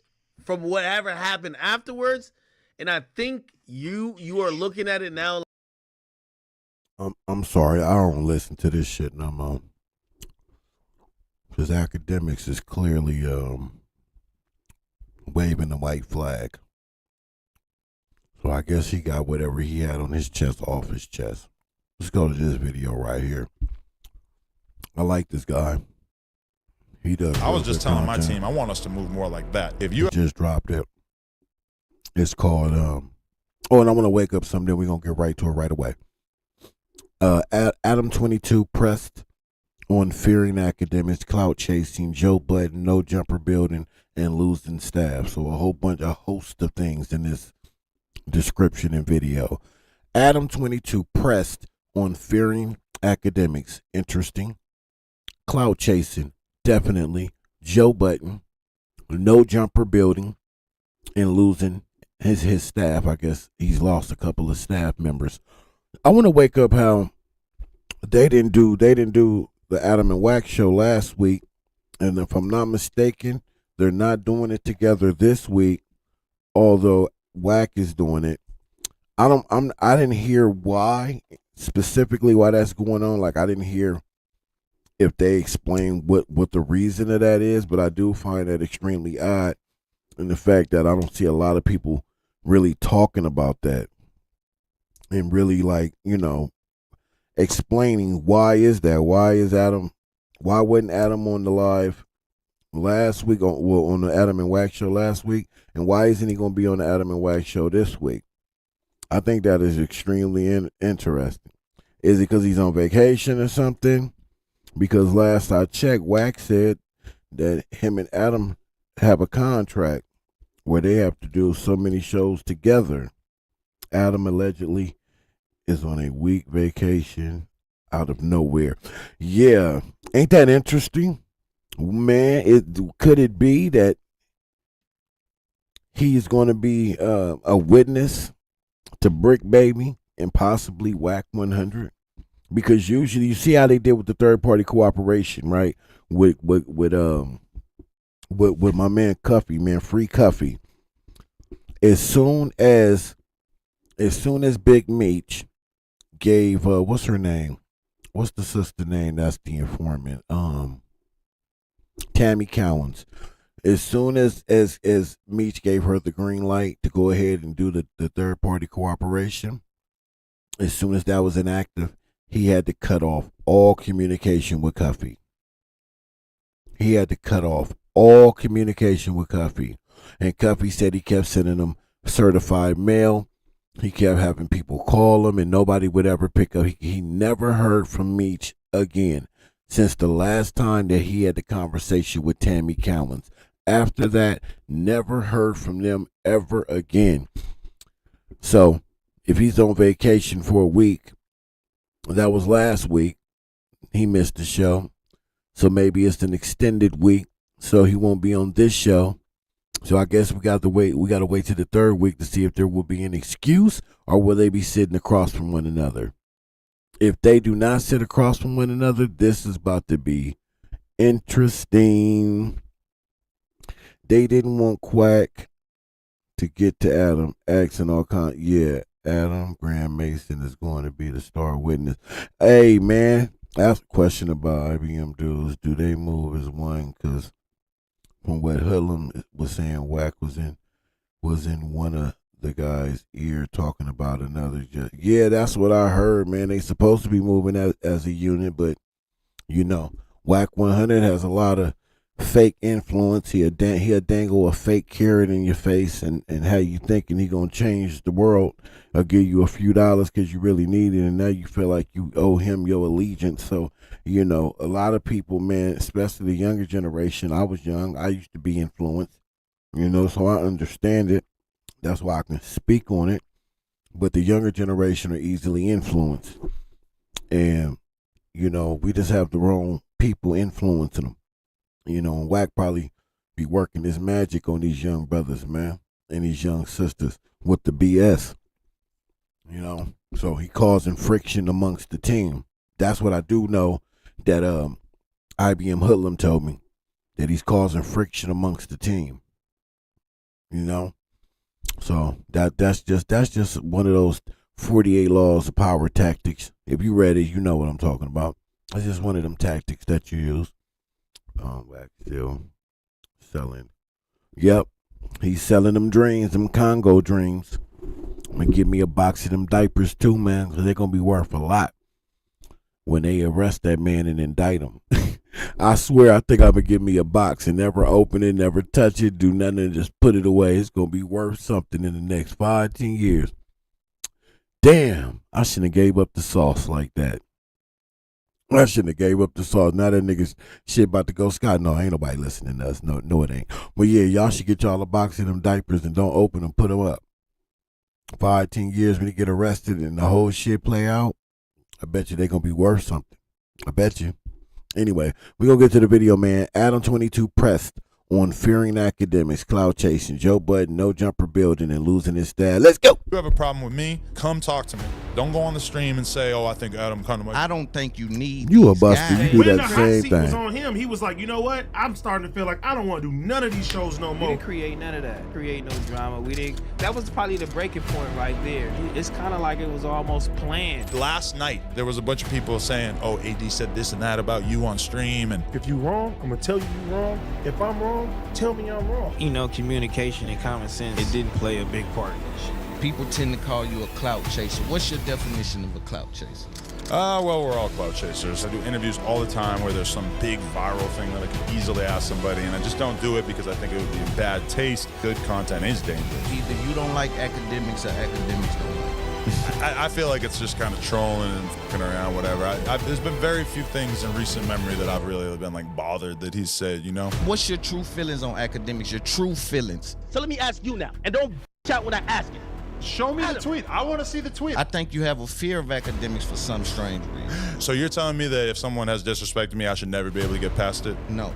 from whatever happened afterwards. And I think you are looking at it now. I'm sorry, I don't listen to this shit no more. Because academics is clearly waving the white flag. So I guess he got whatever he had on his chest off his chest. Let's go to this video right here. I like this guy. He does. I was just telling my team, I want us to move more like that. If you just dropped it. It's called and I want to wake up someday. We're going to get right to it right away. Adam 22 pressed on fearing academics, clout chasing, Joe Budden, no jumper building, and losing staff. So a host of things in this description and video. Adam 22 pressed on fearing academics. Interesting. Clout chasing, definitely. Joe Budden, no jumper building, and losing his staff. I guess he's lost a couple of staff members. I want to wake up how they didn't do the Adam and Wack show last week, and if I'm not mistaken, they're not doing it together this week. Although Wack is doing it, I didn't hear why specifically why that's going on. Like I didn't hear if they explain what the reason of that is, but I do find that extremely odd, in the fact that I don't see a lot of people really talking about that. And really, explaining why is that? Why wasn't Adam on the live last week, on the Adam and Wack show last week? And why isn't he going to be on the Adam and Wack show this week? I think that is extremely interesting. Is it because he's on vacation or something? Because last I checked, Wack said that him and Adam have a contract where they have to do so many shows together. Adam allegedly is on a week vacation out of nowhere. Yeah, ain't that interesting? Man, could it be that he's going to be a witness to Brick Baby and possibly Wack 100? Because usually you see how they did with the third party cooperation, right? With my man Cuffy, man, Free Cuffy. As soon as Big Meech gave what's her name? What's the sister name? That's the informant. Tammy Cowens. As soon as Meech gave her the green light to go ahead and do the third party cooperation, as soon as that was inactive, he had to cut off all communication with Cuffy. He had to cut off all communication with Cuffy. And Cuffy said he kept sending them certified mail. He kept having people call him and nobody would ever pick up. He never heard from Meech again since the last time that he had the conversation with Tammy Cowens. After that, never heard from them ever again. So if he's on vacation for a week, that was last week, he missed the show. So maybe it's an extended week, so he won't be on this show. So I guess we got to wait to the third week to see if there will be an excuse, or will they be sitting across from one another. If they do not sit across from one another, this is about to be interesting. They didn't want Quack to get to Adam, asking all kinds. Yeah, Adam Graham Mason is going to be the star witness. Hey, man, ask a question about IBM dudes. Do they move as one? Because from what Hoodlum was saying, Wack was in one of the guy's ear talking about another judge. Yeah, that's what I heard, man. They supposed to be moving as a unit, but you know, Wack 100 has a lot of fake influence. He'll dangle a fake carrot in your face and how you thinking he gonna change the world. I'll give you a few dollars because you really need it, and now you feel like you owe him your allegiance. So, you know, a lot of people, man, especially the younger generation. I was young. I used to be influenced, you know, so I understand it. That's why I can speak on it. But the younger generation are easily influenced. And, you know, we just have the wrong people influencing them. You know, and Wack probably be working his magic on these young brothers, man, and these young sisters with the BS. You know, so he causing friction amongst the team. That's what I do know that IBM Hoodlum told me, that he's causing friction amongst the team. You know? So that's just one of those 48 laws of power tactics. If you read it, you know what I'm talking about. It's just one of them tactics that you use. Wack still selling. Yep, he's selling them dreams, them Congo dreams. I'm gonna give me a box of them diapers too, man, because they're gonna be worth a lot when they arrest that man and indict him. I swear, I think I'm gonna give me a box and never open it, never touch it, do nothing, and just put it away. It's gonna be worth something in the next 5-10 years. Damn, I shouldn't have gave up the sauce like that. I shouldn't have gave up the sauce. Now that niggas shit about to go Scott. No, ain't nobody listening to us. No, it ain't. But yeah, y'all should get y'all a box of them diapers and don't open them, put them up. 5-10 years when you get arrested and the whole shit play out, I bet you they gonna be worth something. I bet you. Anyway, we gonna get to the video, man. Adam 22 pressed on fearing academics, cloud chasing, Joe Budden, no jumper building, and losing his style. Let's go. You have a problem with me? Come talk to me. Don't go on the stream and say, "Oh, I think Adam kind of." I don't think you need. You a buster. You do When that the hot same seat was thing. on him, he was like, you know what? I'm starting to feel like I don't want to do none of these shows no We more. didn't create none of that. Create no drama. We didn't. That was probably the breaking point right there. It's kind of like it was almost planned. Last night, there was a bunch of people saying, "Oh, AD said this and that about you on stream," and If you wrong, I'm gonna tell you you wrong. If I'm wrong, tell me I'm wrong. You know, communication and common sense, it didn't play a big part in this shit. People tend to call you a clout chaser. What's your definition of a clout chaser? well, we're all cloud chasers. I do interviews all the time where there's some big viral thing that I could easily ask somebody, and I just don't do it because I think it would be in bad taste. Good content is dangerous. Either you don't like academics or academics don't like you. I feel like it's just kind of trolling and fucking around, whatever. There's been very few things in recent memory that I've really been like bothered that he's said, you know? What's your true feelings on academics? Your true feelings? So let me ask you now, and don't out when I ask it. Show me the tweet. I want to see the tweet. I think you have a fear of academics for some strange reason. So you're telling me that if someone has disrespected me, I should never be able to get past it? No.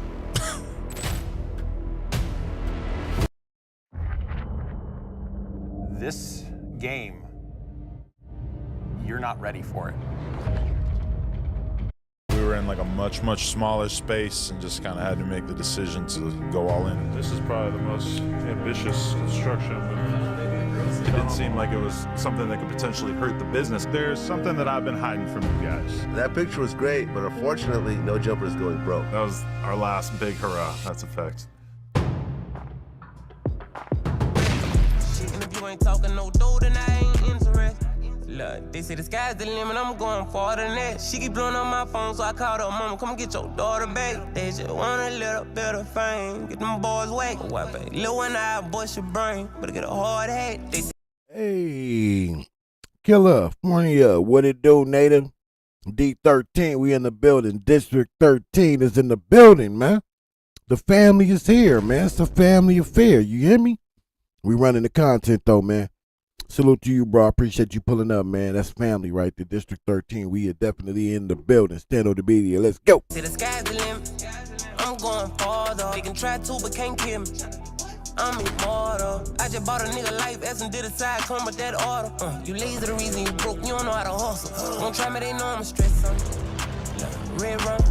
This game, you're not ready for it. We were in like a much smaller space and just kind of had to make the decision to go all in. This is probably the most ambitious construction. It didn't seem like it was something that could potentially hurt the business. There's something that I've been hiding from you guys. That picture was great, but unfortunately, no jumper is going broke. That was our last big hurrah. That's a fact. If you ain't talking no dough, then I ain't interested. Look, they say the sky's the limit, I'm going farther than that. She keep blowing on my phone, so I called her mama, come get your daughter back. They just want a little bit of fame, get them boys whack. Why, baby? Little one eye, bust your brain, but get a hard hat. They Hey, killer, morning up. What it do, native? D13, we in the building. District 13 is in the building, man. The family is here, man. It's a family affair. You hear me? We running the content, though, man. Salute to you, bro. I appreciate you pulling up, man. That's family right there. District 13, we are definitely in the building. Stand on the media. Let's go. say the sky's the limit, I'm going farther. They can try to, but can't kill me. I'm immortal. I just bought a nigga life as and did a side come with that order. You lazy, the reason you broke, you don't know how to hustle. Don't try me, they know I'm a stress on. Red rum,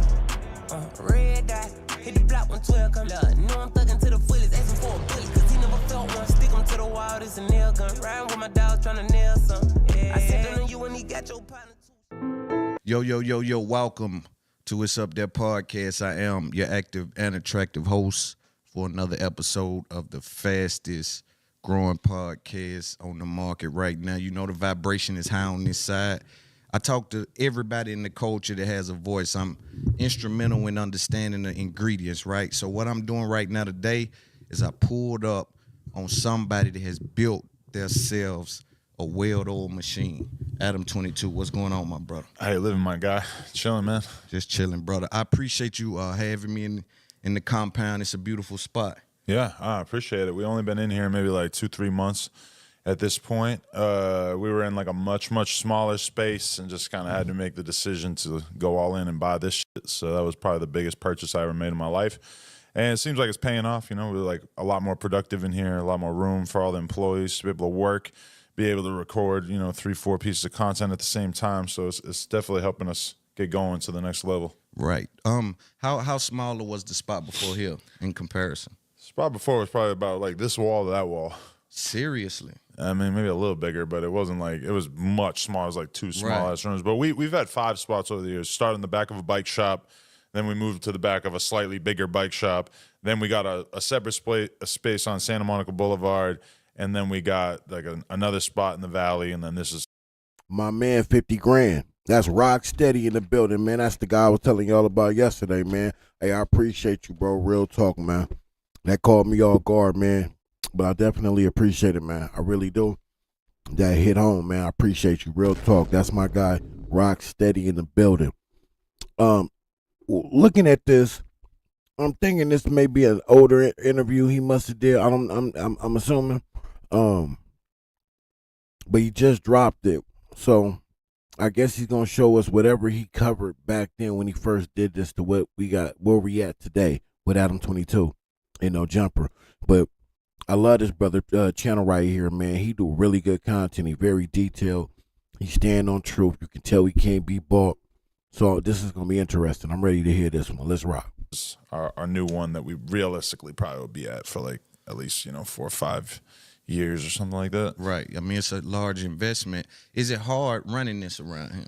red dot. Hit the block when 12 come. Know I'm thugging to the fullest, asking for a bullet, cause he never felt one. Stick him to the wall, this a nail gun. Riding with my dog trying to nail something. Yeah. I said that on you when he got your partner too. Yo, welcome to It's Up There Podcast. I am your active and attractive host for another episode of the fastest growing podcast on the market right now. You know the vibration is high on this side. I talk to everybody in the culture that has a voice. I'm instrumental in understanding the ingredients, right? So what I'm doing right now today is I pulled up on somebody that has built themselves a well-oiled machine. Adam 22, what's going on, my brother? Hey, living, my guy. Chilling, man. Just chilling, brother. I appreciate you having me in the compound. It's a beautiful spot. Yeah, I appreciate it. We only been in here maybe like 2-3 months at this point. We were in like a much smaller space and just kind of had to make the decision to go all in and buy this shit. So that was probably the biggest purchase I ever made in my life. And it seems like it's paying off. You know, we're like a lot more productive in here, a lot more room for all the employees to be able to work, be able to record, 3-4 pieces of content at the same time. So it's definitely helping us get going to the next level. Right. How smaller was the spot before here in comparison? Spot before was probably about like this wall to that wall. Seriously? I mean, maybe a little bigger, but it wasn't like, it was much smaller. It was like 2 small-ass rooms. But we've had 5 spots over the years. Started in the back of a bike shop. Then we moved to the back of a slightly bigger bike shop. Then we got a separate space on Santa Monica Boulevard. And then we got like another spot in the valley. And then this is my man, 50 grand. That's rock steady in the building, man. That's the guy I was telling y'all about yesterday, man. Hey, I appreciate you, bro. Real talk, man. That caught me off guard, man. But I definitely appreciate it, man. I really do. That hit home, man. I appreciate you. Real talk. That's my guy, rock steady in the building. Looking at this, I'm thinking this may be an older interview he must have did. I'm assuming. But he just dropped it. So I guess he's gonna show us whatever he covered back then when he first did this to what we got, where we at today with Adam 22 and No Jumper. But I love this brother channel right here, man. He do really good content. He very detailed. He stand on truth. You can tell he can't be bought. So this is gonna be interesting. I'm ready to hear this one. Let's rock. our new one that we realistically probably will be at for like at least 4 or 5 years or something like that. Right. I mean, it's a large investment. Is it hard running this around here?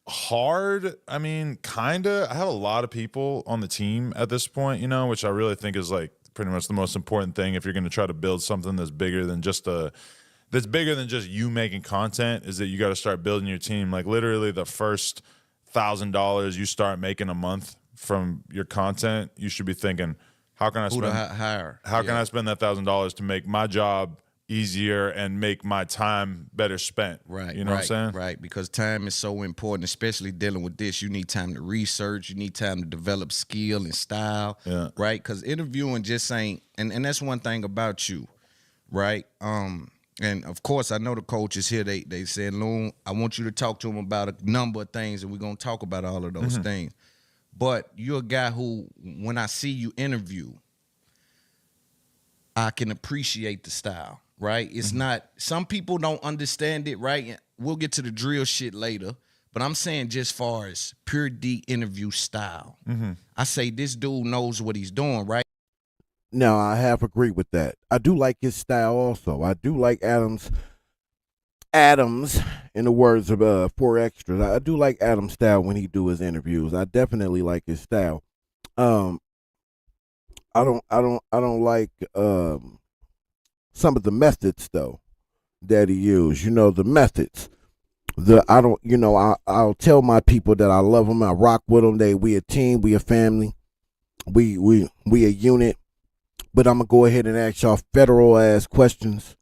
Hard. I mean, kinda. I have a lot of people on the team at this point, which I really think is like pretty much the most important thing if you're going to try to build something that's bigger than just you making content, is that you got to start building your team. Like literally the first $1,000 you start making a month from your content, you should be thinking, how can I spend I spend that $1,000 to make my job easier and make my time better spent? Right. You know what I'm saying? Right. Because time is so important, especially dealing with this. You need time to research. You need time to develop skill and style. Yeah. Right. Because interviewing just ain't, and that's one thing about you. Right. And of course, I know the coaches here, they said, Loon, I want you to talk to them about a number of things, and we're going to talk about all of those things. But you're a guy who, when I see you interview, I can appreciate the style, right? It's not, some people don't understand it, right? We'll get to the drill shit later, but I'm saying just far as pure D interview style. I say this dude knows what he's doing, right? Now, I have agreed with that. I do like his style also. I do like Adams, in the words of 4 Extras. I do like Adam's style when he do his interviews. I definitely like his style. I don't like some of the methods though that he used. The methods. I'll tell my people that I love them. I rock with them. We a team. We a family. We a unit. But I'm gonna go ahead and ask y'all federal ass questions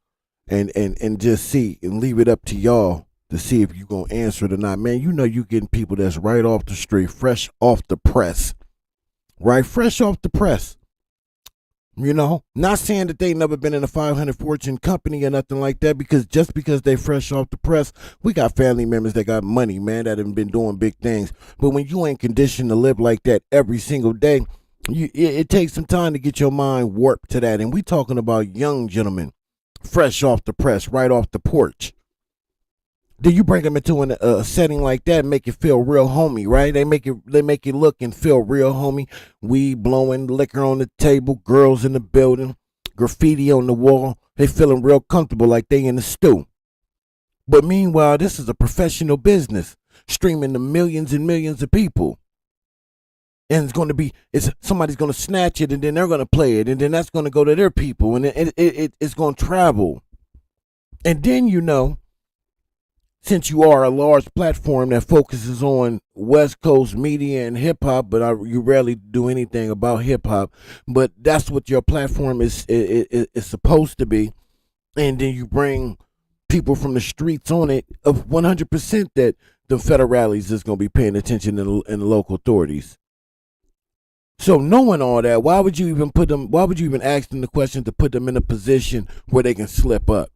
and just see and leave it up to y'all to see if you gonna answer it or not. Man, you getting people that's right off the street, fresh off the press. Right? Fresh off the press. Not saying that they never been in a 500 fortune company or nothing like that, because just because they fresh off the press, we got family members that got money, man, that have been doing big things. But when you ain't conditioned to live like that every single day, it takes some time to get your mind warped to that. And we talking about young gentlemen, fresh off the press, right off the porch. Do you bring them into a setting like that and make it feel real homey, right? They make it look and feel real homey. Weed blowing, liquor on the table, girls in the building, graffiti on the wall. They feeling real comfortable like they in the stew. But meanwhile, this is a professional business, streaming to millions and millions of people. And somebody's going to snatch it, and then they're going to play it, and then that's going to go to their people, and it's going to travel. And then, since you are a large platform that focuses on West Coast media and hip hop, but you rarely do anything about hip hop, but that's what your platform is supposed to be. And then you bring people from the streets on it, of 100% that the federales is going to be paying attention in the local authorities. So knowing all that, why would you even ask them the question to put them in a position where they can slip up?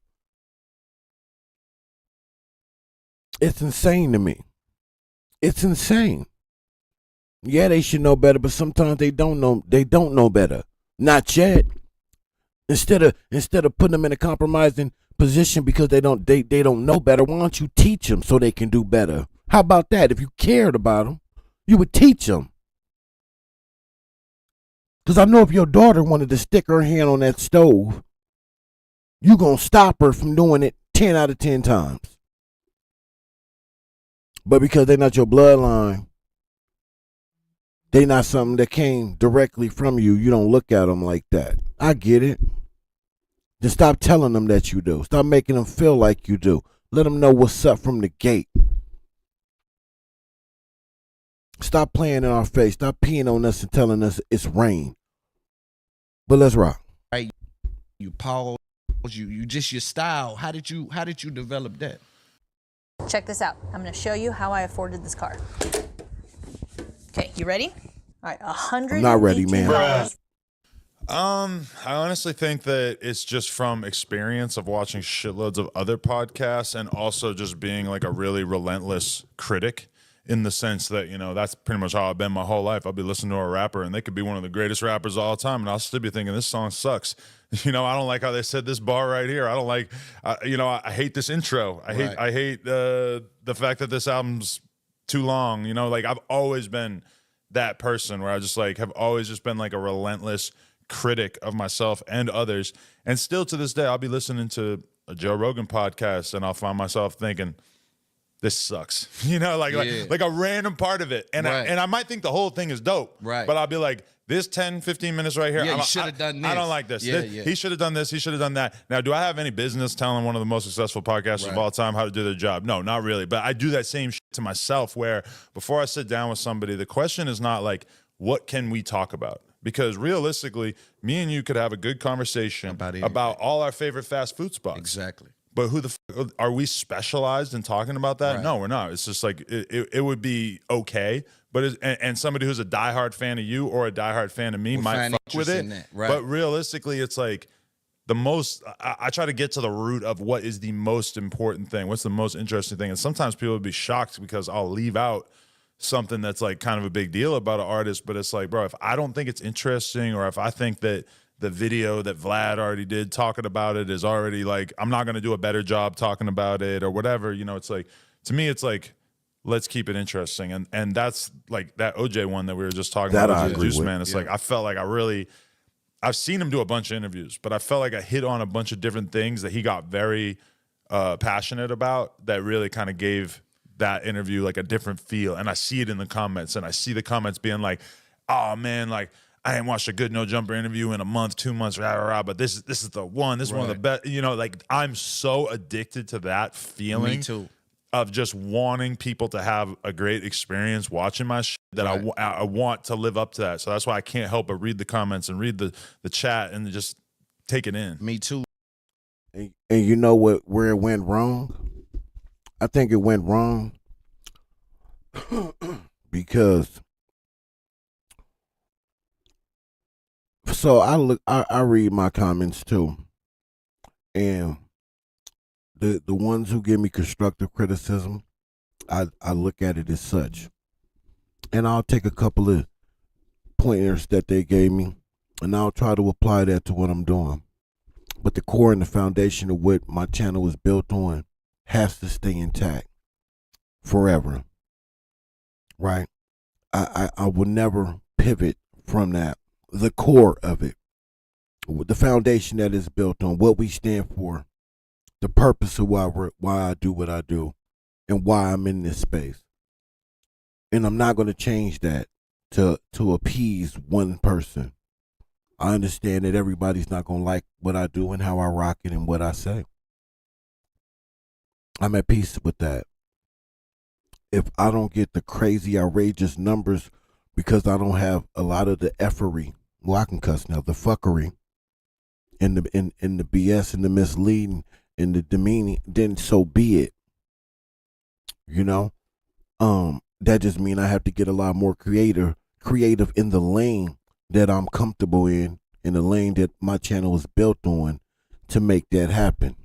It's insane to me. It's insane. Yeah, they should know better, but sometimes they don't know better. Not yet. Instead of putting them in a compromising position because they don't know better, why don't you teach them so they can do better? How about that? If you cared about them, you would teach them. Because I know if your daughter wanted to stick her hand on that stove, you're going to stop her from doing it 10 out of 10 times. But because they're not your bloodline, they not something that came directly from you, you don't look at them like that. I get it. Then stop telling them that you do. Stop making them feel like you do. Let them know what's up from the gate. Stop playing in our face. Stop peeing on us and telling us it's rain. But let's rock. Right. You pause. You just your style. How did you develop that? Check this out. I'm going to show you how I afforded this car. Okay, you ready? All right, $118. I'm not ready, man. I honestly think that it's just from experience of watching shitloads of other podcasts and also just being like a really relentless critic, in the sense that, that's pretty much how I've been my whole life. I'll be listening to a rapper and they could be one of the greatest rappers of all time, and I'll still be thinking this song sucks. I don't like how they said this bar right here. I don't like, I hate this intro. I hate the fact that this album's too long. I've always been that person where I just have always just been like a relentless critic of myself and others. And still to this day, I'll be listening to a Joe Rogan podcast and I'll find myself thinking, this sucks, like a random part of it. And I might think the whole thing is dope, but I'll be like, this 10, 15 minutes right here, you should have done this. I don't like this. He should have done this. He should have done that. Now, do I have any business telling one of the most successful podcasters of all time how to do their job? No, not really. But I do that same shit to myself, where before I sit down with somebody, the question is not like, what can we talk about? Because realistically, me and you could have a good conversation about all our favorite fast food spots. Exactly. But who the f- are we specialized in talking about that? No, we're not. It's just like it would be okay, but and somebody who's a diehard fan of you or a diehard fan of me might fuck with it. But realistically, it's like the most. I try to get to the root of what is the most important thing. What's the most interesting thing? And sometimes people would be shocked because I'll leave out something that's like kind of a big deal about an artist. But it's like, bro, if I don't think it's interesting, or if I think that the video that Vlad already did talking about it is already like, I'm not going to do a better job talking about it or whatever, it's like, to me, it's like, let's keep it interesting. And that's like that OJ one that we were just talking about, Juice Man. It's like, I felt like I've seen him do a bunch of interviews, but I felt like I hit on a bunch of different things that he got very passionate about that really kind of gave that interview like a different feel. And I see it in the comments, and I see the comments being like, oh man, like, I ain't watched a good No Jumper interview in a month, 2 months, but this is the one. This is one of the best. Like, I'm so addicted to that feeling. Me too. Of just wanting people to have a great experience watching my shit that I want to live up to that. So that's why I can't help but read the comments and read the chat and just take it in. Me too. And you know where it went wrong? I think it went wrong because. So I read my comments too, and the ones who give me constructive criticism, I look at it as such, and I'll take a couple of pointers that they gave me, and I'll try to apply that to what I'm doing. But the core and the foundation of what my channel is built on has to stay intact forever, right? I will never pivot from that. The core of it, the foundation that is built on, what we stand for, the purpose of why I do what I do, and why I'm in this space. And I'm not going to change that to appease one person. I understand that everybody's not gonna like what I do and how I rock it and what I say. I'm at peace with that. If I don't get the crazy, outrageous numbers because I don't have a lot of the effery, well, I can cuss now, the fuckery, and the BS and the misleading and the demeaning, then so be it. You know, that just means I have to get a lot more creative in the lane that I'm comfortable in the lane that my channel is built on to make that happen.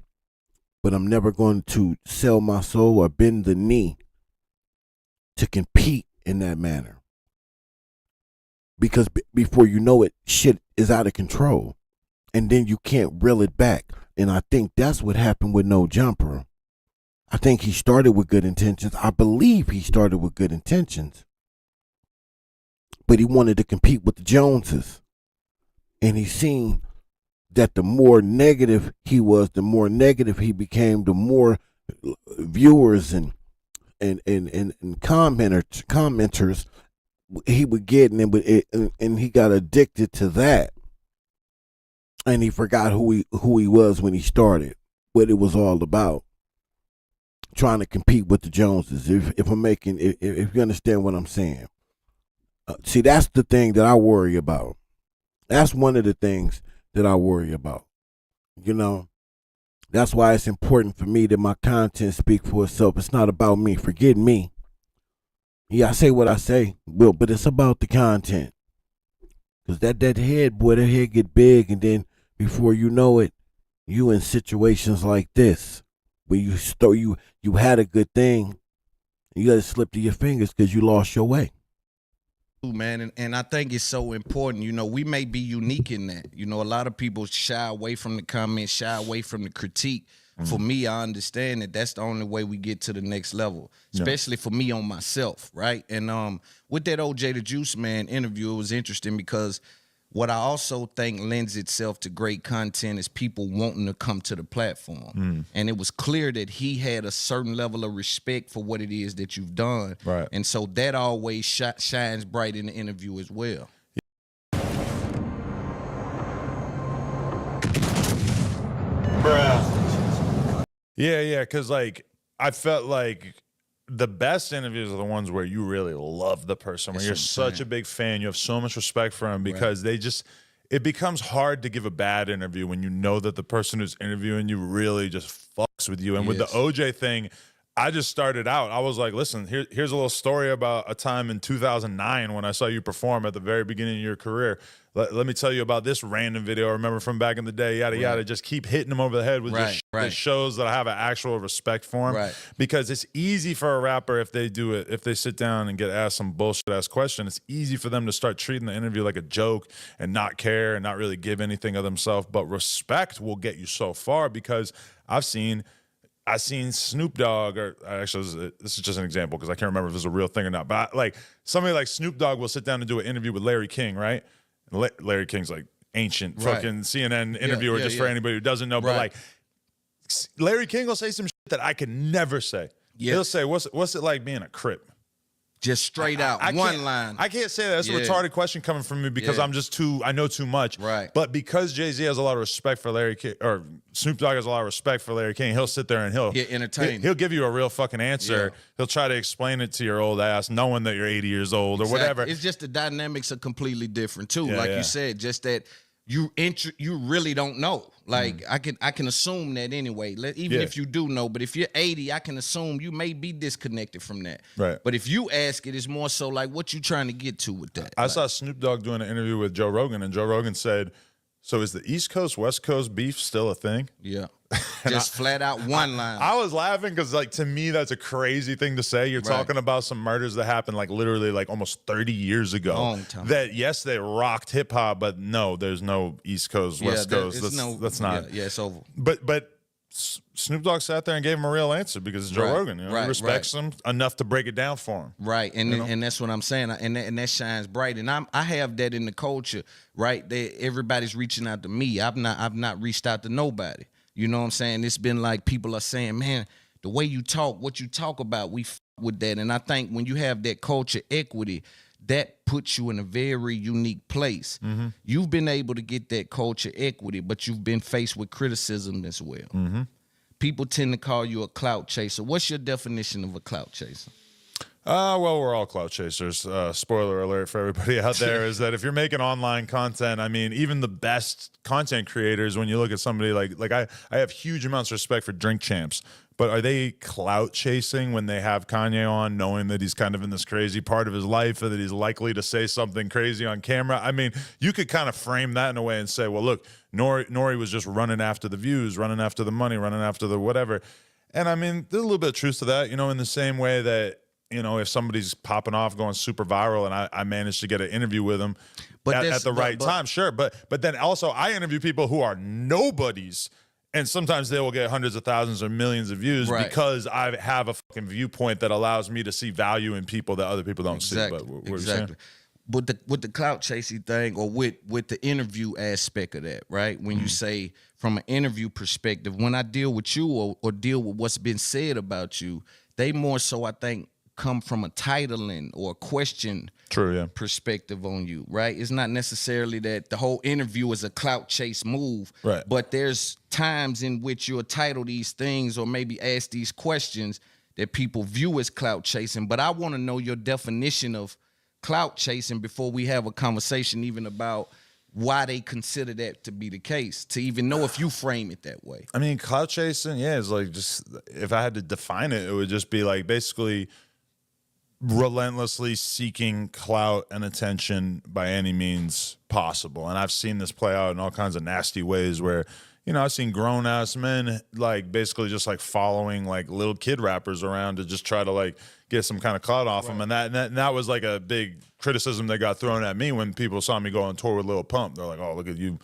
But I'm never going to sell my soul or bend the knee to compete in that manner. Because before you know it, shit is out of control. And then you can't reel it back. And I think that's what happened with No Jumper. I think he started with good intentions. I believe he started with good intentions. But he wanted to compete with the Joneses. And he seen that the more negative he was, the more negative he became, the more viewers and commenters he would get, and he got addicted to that. And he forgot who he was when he started, what it was all about. Trying to compete with the Joneses. If you understand what I'm saying. See, that's the thing that I worry about. That's one of the things that I worry about. You know, that's why it's important for me that my content speak for itself. It's not about me. Forget me. Yeah, I say what I say, but it's about the content. Because that head, boy, that head get big, and then before you know it, you in situations like this where you had a good thing, and you got to slip through your fingers because you lost your way. Man, and I think it's so important. You know, we may be unique in that. You know, a lot of people shy away from the comments, shy away from the critique. For me, I understand that that's the only way we get to the next level, especially for me on myself, right? And with that OJ the Juice Man interview, it was interesting because what I also think lends itself to great content is people wanting to come to the platform. And it was clear that he had a certain level of respect for what it is that you've done. Right. And so that always shines bright in the interview as well. Yeah, because like I felt like the best interviews are the ones where you really love the person, where you're such a big fan, you have so much respect for them, because it becomes hard to give a bad interview when you know that the person who's interviewing you really just fucks with you. And with the OJ thing, I just started out. I was like, listen, here's a little story about a time in 2009 when I saw you perform at the very beginning of your career. Let me tell you about this random video I remember from back in the day, yada, yada. Just keep hitting him over the head with just shit that shows that I have an actual respect for him. Because it's easy for a rapper if they sit down and get asked some bullshit-ass question, it's easy for them to start treating the interview like a joke and not care and not really give anything of themselves. But respect will get you so far, because I've seen Snoop Dogg, or actually, this is just an example because I can't remember if it's a real thing or not, but like somebody like Snoop Dogg will sit down and do an interview with Larry King, right? And Larry King's like ancient fucking CNN interviewer, just for anybody who doesn't know, but like Larry King will say some shit that I could never say. He'll say, what's it like being a Crip? Just straight out, one line. I can't say that. That's a retarded question coming from me because I know too much. Right. But because Jay-Z has a lot of respect for Larry King, or Snoop Dogg has a lot of respect for Larry King, he'll sit there and he'll entertain. He'll give you a real fucking answer. He'll try to explain it to your old ass, knowing that you're 80 years old or whatever. It's just the dynamics are completely different too. Like you said, just that you really don't know. Like I can assume that anyway. Even if you do know, but if you're 80, I can assume you may be disconnected from that. Right. But if you ask it, it's more so like what you trying to get to with that. I saw Snoop Dogg doing an interview with Joe Rogan, and Joe Rogan said, "So is the East Coast West Coast beef still a thing?" Yeah. Just flat out one line. I was laughing because, like, to me, that's a crazy thing to say. You're talking about some murders that happened, like, literally, like, almost 30 years ago. Long time. That, yes, they rocked hip-hop, but no, there's no East Coast, West Coast. That's not. Yeah, it's over. But Snoop Dogg sat there and gave him a real answer because it's Joe Rogan. You know? He respects him enough to break it down for him. Right, and that's what I'm saying, and that shines bright. And I have that in the culture, right? Everybody's reaching out to me. I've not reached out to nobody. You know what I'm saying? It's been like people are saying, man, the way you talk, what you talk about, we with that. And I think when you have that culture equity, that puts you in a very unique place. You've been able to get that culture equity, but you've been faced with criticism as well. People tend to call you a clout chaser. What's your definition of a clout chaser? Well, we're all clout chasers. Spoiler alert for everybody out there is that if you're making online content, I mean, even the best content creators, when you look at somebody like I have huge amounts of respect for Drink Champs, but are they clout chasing when they have Kanye on, knowing that he's kind of in this crazy part of his life or that he's likely to say something crazy on camera? I mean, you could kind of frame that in a way and say, well, look, Nori was just running after the views, running after the money, running after the whatever. And I mean, there's a little bit of truth to that, you know, in the same way that, you know, if somebody's popping off, going super viral, and I managed to get an interview with them at the right time, sure. But then also I interview people who are nobodies, and sometimes they will get hundreds of thousands or millions of views because I have a fucking viewpoint that allows me to see value in people that other people don't see. But what you're saying? With the clout chasing thing, or with the interview aspect of that, right? When you say from an interview perspective, when I deal with you or deal with what's been said about you, they more so, I think, come from a titling or a question perspective on you, right? It's not necessarily that the whole interview is a clout chase move, right? But there's times in which you'll title these things or maybe ask these questions that people view as clout chasing. But I want to know your definition of clout chasing before we have a conversation even about why they consider that to be the case, to even know if you frame it that way. I mean, clout chasing, is like, just if I had to define it, it would just be like basically relentlessly seeking clout and attention by any means possible. And I've seen this play out in all kinds of nasty ways where, you know, I've seen grown-ass men like basically just like following like little kid rappers around to just try to like get some kind of clout off them. And that was like a big criticism that got thrown at me when people saw me go on tour with Lil Pump. They're like, oh, look at you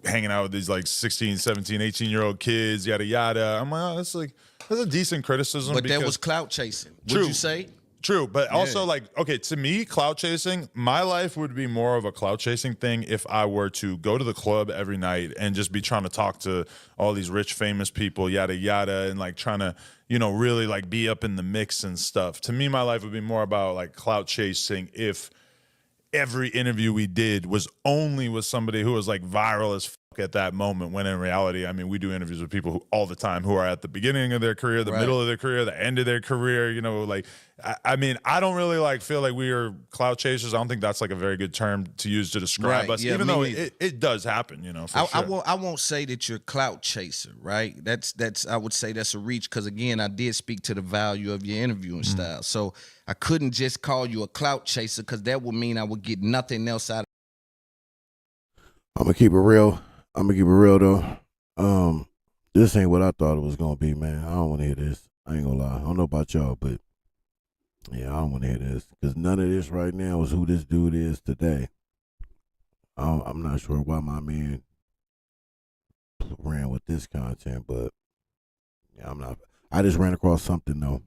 hanging out with these like 16, 17, 18-year-old kids, yada, yada. I'm like, oh, that's a decent criticism. But that was clout chasing, would you say? True, but also like, okay, to me, clout chasing, my life would be more of a clout chasing thing if I were to go to the club every night and just be trying to talk to all these rich, famous people, yada, yada, and like trying to, you know, really like be up in the mix and stuff. To me, my life would be more about like clout chasing if every interview we did was only with somebody who was like viral as fuck at that moment, when in reality, I mean, we do interviews with people who all the time who are at the beginning of their career, the middle of their career, the end of their career, you know, like, I mean, I don't really like feel like we are clout chasers. I don't think that's like a very good term to use to describe us, even though it does happen, you know, for sure. I won't say that you're a clout chaser, right? That's I would say that's a reach, because again, I did speak to the value of your interviewing style. So I couldn't just call you a clout chaser, because that would mean I would get nothing else out of it. I'm gonna keep it real. Though. This ain't what I thought it was gonna be, man. I don't want to hear this. I ain't gonna lie. I don't know about y'all, but yeah, I don't want to hear this, because none of this right now is who this dude is today. I'm not sure why my man ran with this content, but yeah, I'm not. I just ran across something though.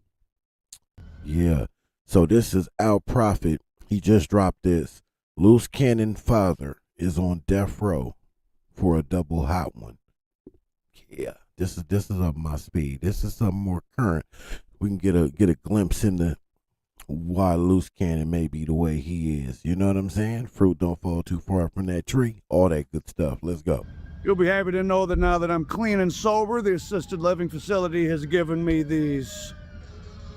Yeah. So this is Al Prophet. He just dropped this. Loose Cannon father is on death row for a double hot one. Yeah, this is up my speed. This is something more current. We can get a glimpse into why Loose Cannon may be the way he is. You know what I'm saying? Fruit don't fall too far from that tree. All that good stuff. Let's go. You'll be happy to know that now that I'm clean and sober, the assisted living facility has given me these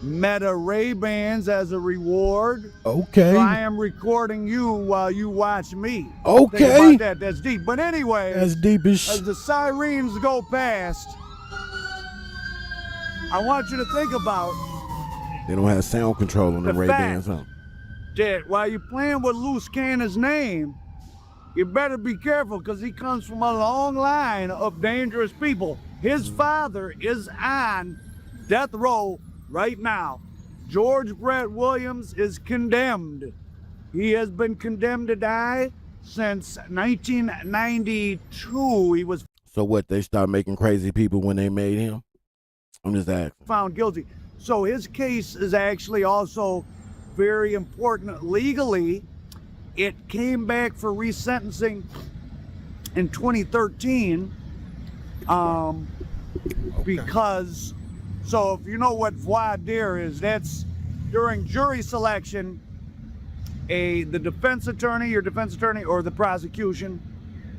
Meta Ray-Bans as a reward. Okay. So I am recording you while you watch me. Okay. Think about that. That's deep. But anyway, that's deep as the sirens go past, I want you to think about they don't have sound control on the Ray-Bans, huh? That while you're playing with Loose Cannon's name, you better be careful, because he comes from a long line of dangerous people. His father is on death row right now. George Brett Williams is condemned. He has been condemned to die since 1992. He was So what, they stopped making crazy people when they made him? I'm just asking. Found guilty. So his case is actually also very important legally. It came back for resentencing in 2013 because, so if you know what voir dire is, that's during jury selection, the defense attorney, your defense attorney, or the prosecution,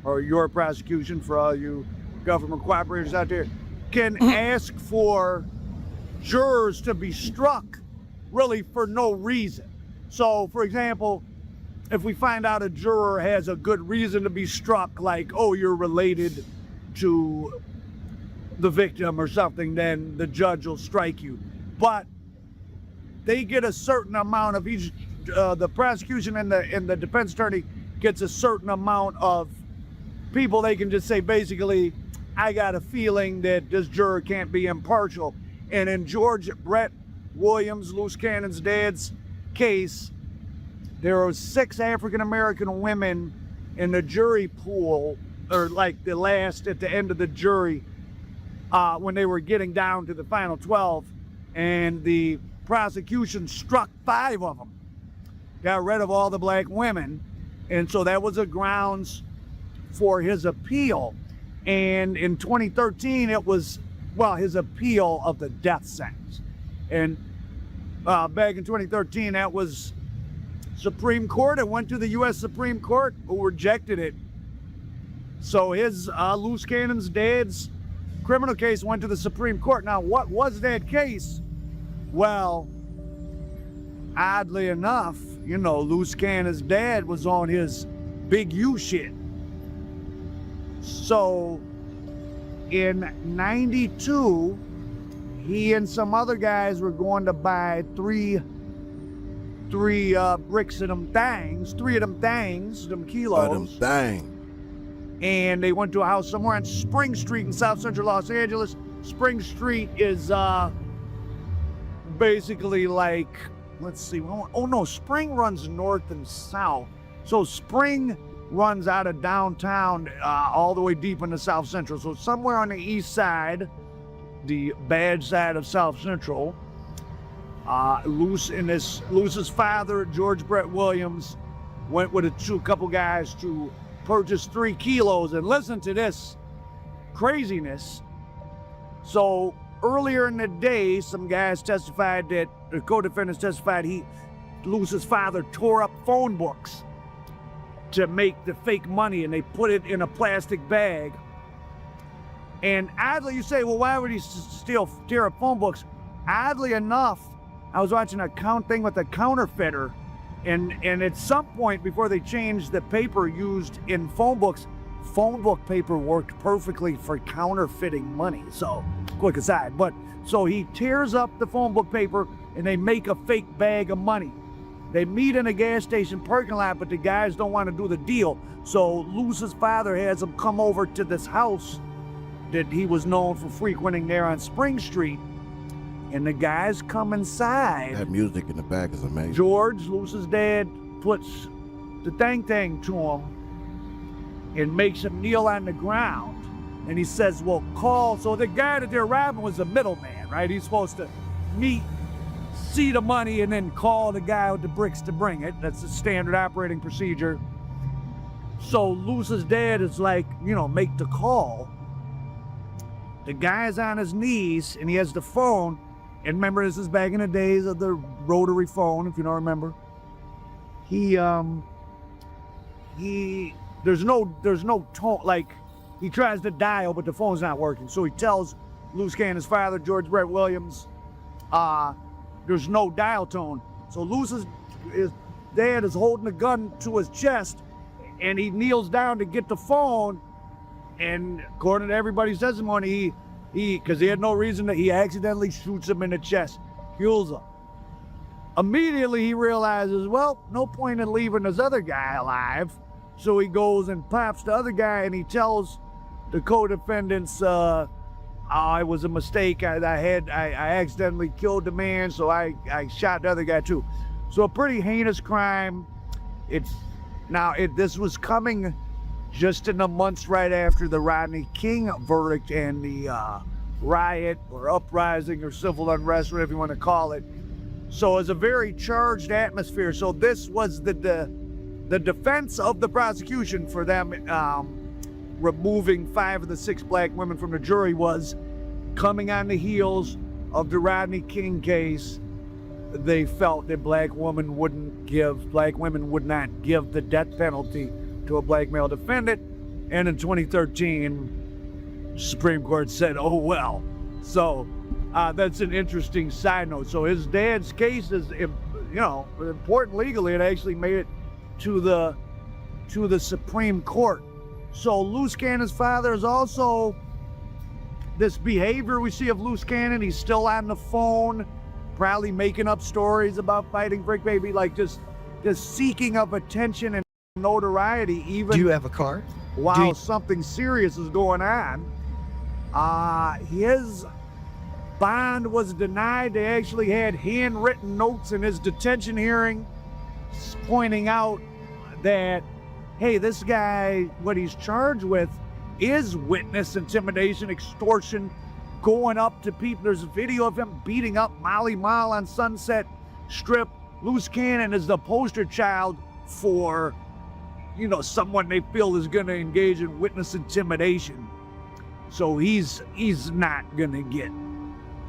or your prosecution for all you government cooperators out there, can ask for jurors to be struck really for no reason. So, for example, if we find out a juror has a good reason to be struck, like, oh, you're related to the victim or something, then the judge will strike you. But they get a certain amount of each, the prosecution and the defense attorney gets a certain amount of people. They can just say, basically, I got a feeling that this juror can't be impartial. And in George Brett Williams, Loose Cannon's dad's case, there were 6 African-American women in the jury pool, or like the last at the end of the jury, when they were getting down to the final 12, and the prosecution struck 5 of them, got rid of all the black women, and so that was a grounds for his appeal. And in 2013, it was, well, his appeal of the death sentence. And back in 2013, that was Supreme Court. It went to the U.S. Supreme Court, who rejected it. So his Loose Cannon's dad's criminal case went to the Supreme Court. Now, what was that case? Well, oddly enough, you know, Loose Cannon's dad was on his big U shit. So in '92, he and some other guys were going to buy three bricks of them things, 3 of them things, them kilos. Them thing. And they went to a house somewhere on Spring Street in South Central Los Angeles. Spring Street is basically like, let's see, oh no, Spring runs north and south. So Spring runs out of downtown all the way deep into South Central. So somewhere on the east side, the bad side of South Central, Loose's father, George Brett Williams, went with a couple guys to purchase 3 kilos. And listen to this craziness. So earlier in the day, some guys testified that, the co-defendants testified, Loose's father tore up phone books to make the fake money, and they put it in a plastic bag. And oddly, you say, well, why would he tear up phone books? Oddly enough, I was watching a thing with a counterfeiter, and at some point before they changed the paper used in phone books, phone book paper worked perfectly for counterfeiting money. So, quick aside, but so he tears up the phone book paper and they make a fake bag of money. They meet in a gas station parking lot, but the guys don't want to do the deal. So Loose's father has them come over to this house that he was known for frequenting there on Spring Street. And the guys come inside. That music in the back is amazing. George, Loose's dad, puts the thing to him and makes him kneel on the ground. And he says, well, call. So the guy that they're robbing was a middleman, right? He's supposed to see the money and then call the guy with the bricks to bring it. That's the standard operating procedure. So Loose's dad is like, make the call. The guy's on his knees and he has the phone. And remember, this is back in the days of the rotary phone, if you don't remember. There's no tone, like, he tries to dial, but the phone's not working. So he tells Loose Cannon's father, George Brett Williams, there's no dial tone. So his dad is holding a gun to his chest, and he kneels down to get the phone. And according to everybody's testimony, because he had no reason he accidentally shoots him in the chest, kills him. Immediately he realizes, well, no point in leaving this other guy alive. So he goes and pops the other guy, and he tells the co-defendants, it was a mistake. I accidentally killed the man, so I shot the other guy too. So a pretty heinous crime. This was coming just in the months right after the Rodney King verdict and the riot or uprising or civil unrest, whatever you want to call it. So it's a very charged atmosphere. So this was the defense of the prosecution for them removing 5 of the 6 black women from the jury was coming on the heels of the Rodney King case. they felt that black women would not give the death penalty to a black male defendant. And in 2013, Supreme Court said, oh well. So that's an interesting side note. So his dad's case is, important legally. It actually made it to the Supreme Court. So Loose Cannon's father is also this behavior we see of Loose Cannon. He's still on the phone, probably making up stories about fighting Brick Baby, like just seeking of attention and notoriety. Even do you have a car? While something serious is going on. His bond was denied. They actually had handwritten notes in his detention hearing pointing out that, hey, this guy, what he's charged with is witness intimidation, extortion, going up to people. There's a video of him beating up Molly Mall on Sunset Strip. Loose Cannon is the poster child for, someone they feel is going to engage in witness intimidation. So he's not going to get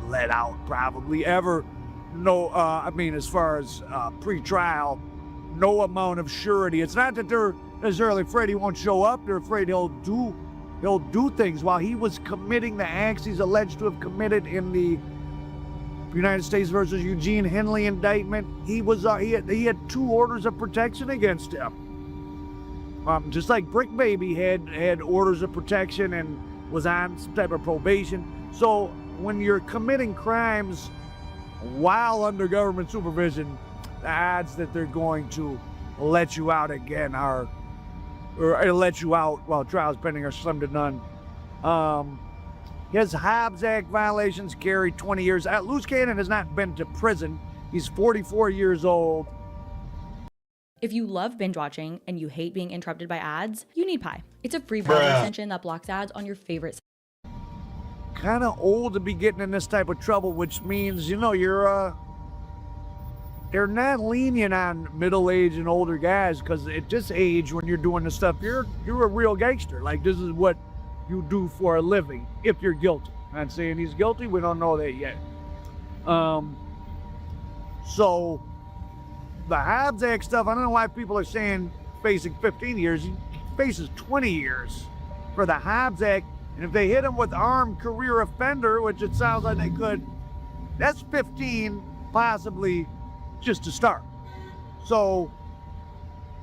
let out probably ever. No, as far as pre-trial, no amount of surety. It's not that they're necessarily afraid he won't show up. They're afraid he'll do things. While he was committing the acts he's alleged to have committed in the United States versus Eugene Henley indictment, he had 2 orders of protection against him. Just like Brick Baby had orders of protection and was on some type of probation. So when you're committing crimes while under government supervision, the odds that they're going to let you out again or let you out while trial's pending are slim to none. His Hobbs Act violations carry 20 years. Loose Cannon has not been to prison. He's 44 years old. If you love binge watching and you hate being interrupted by ads, you need Pi. It's a free browser extension that blocks ads on your favorite. Kind of old to be getting in this type of trouble, which means, they're not lenient on middle-aged and older guys, because at this age, when you're doing this stuff, you're a real gangster. Like, this is what you do for a living if you're guilty. I'm not saying he's guilty. We don't know that yet. So the Hobbs Act stuff, I don't know why people are saying facing 15 years. He faces 20 years for the Hobbs Act. And if they hit him with armed career offender, which it sounds like they could, that's 15, possibly just to start. So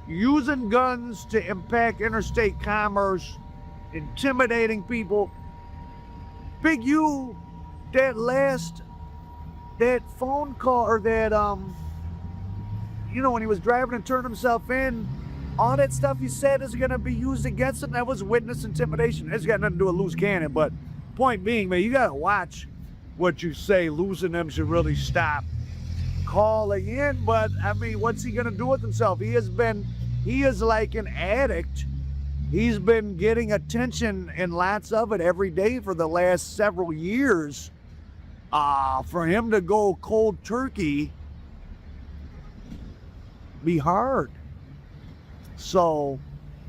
using guns to impact interstate commerce, intimidating people. Big U, that phone call, or that, when he was driving and turned himself in, all that stuff he said is going to be used against him. That was witness intimidation. It's got nothing to do with Loose Cannon, but point being, man, you got to watch what you say. Losing them should really stop calling in. But, what's he going to do with himself? He is like an addict. He's been getting attention, and lots of it, every day for the last several years. For him to go cold turkey be hard. So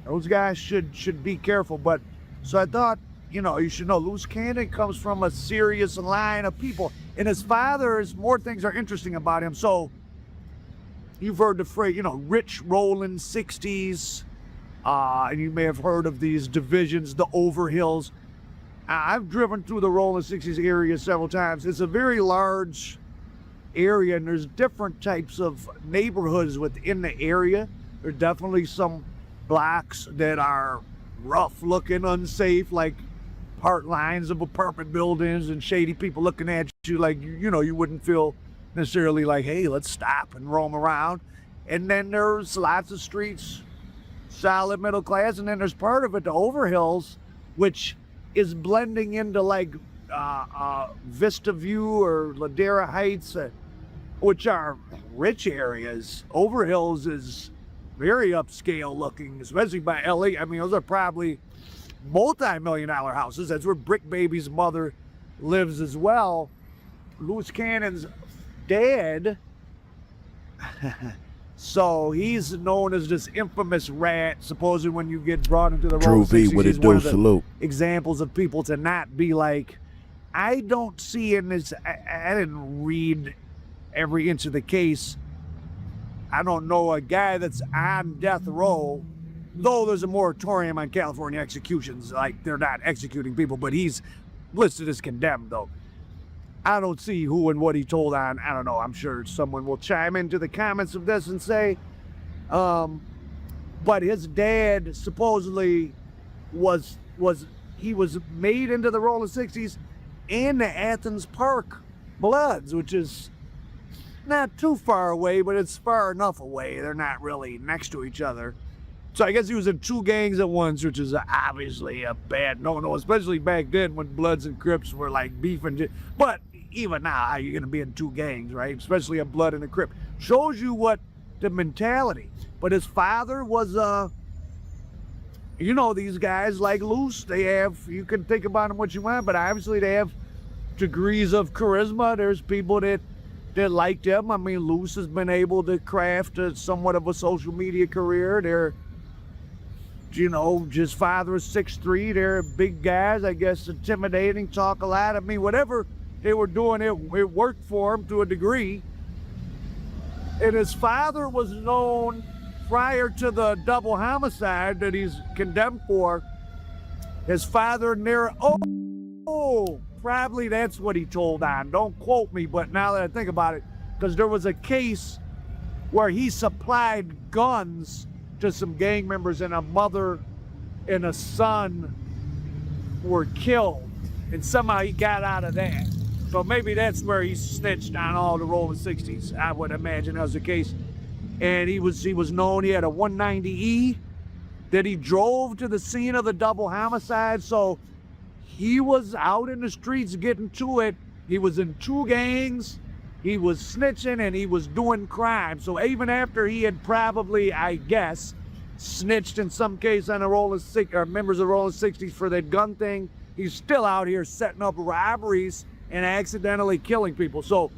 those guys should be careful. But so I thought, you should know Loose Cannon comes from a serious line of people. And his father's, more things are interesting about him. So you've heard the phrase, rich rolling 60s. And you may have heard of these divisions, the Overhills. I've driven through the rolling 60s area several times. It's a very large area, and there's different types of neighborhoods within the area. There's definitely some blocks that are rough looking, unsafe, like part lines of apartment buildings and shady people looking at you like, you wouldn't feel necessarily like, hey, let's stop and roam around. And then there's lots of streets, solid middle class, and then there's part of it, the Overhills, which is blending into like Vista View or Ladera Heights, which are rich areas. Overhills is very upscale looking, especially by LA. Those are probably multi-million-dollar houses. That's where Brick Baby's mother lives as well. Loose Cannon's dad, so he's known as this infamous rat. Supposedly when you get brought into the Drew V, what it do, salute. Examples of people to not be like, I don't see in this, I didn't read every inch of the case. I don't know a guy that's on death row, though there's a moratorium on California executions. Like, they're not executing people, but he's listed as condemned, though. I don't see who and what he told on. I don't know. I'm sure someone will chime into the comments of this and say, but his dad supposedly was made into the Rolling 60s and the Athens Park Bloods, which is not too far away, but it's far enough away. They're not really next to each other. So I guess he was in two gangs at once, which is obviously a bad no-no, especially back then when Bloods and Crips were like beefing. But even now, how you going to be in two gangs, right? Especially a Blood and a Crip. Shows you what the mentality. But his father was, you know, these guys like Luce, they have, you can think about them what you want, but obviously they have degrees of charisma. There's people that like them. I mean, Luce has been able to craft somewhat of a social media career. They're, you know, his father is 6'3". They're big guys, I guess, intimidating, talk a lot. I mean, whatever they were doing, it worked for him to a degree. And his father was known prior to the double homicide that he's condemned for. His father probably that's what he told on. Don't quote me, but now that I think about it, because there was a case where he supplied guns to some gang members and a mother and a son were killed, and somehow he got out of that. So maybe that's where he snitched on all the Rolling 60s. I would imagine that was the case. And he was known, he had a 190E that he drove to the scene of the double homicide. So he was out in the streets getting to it. He was in two gangs, he was snitching, and he was doing crime. So even after he had probably, I guess, snitched in some case on the members of the Rolling 60s for that gun thing, he's still out here setting up robberies and accidentally killing people. So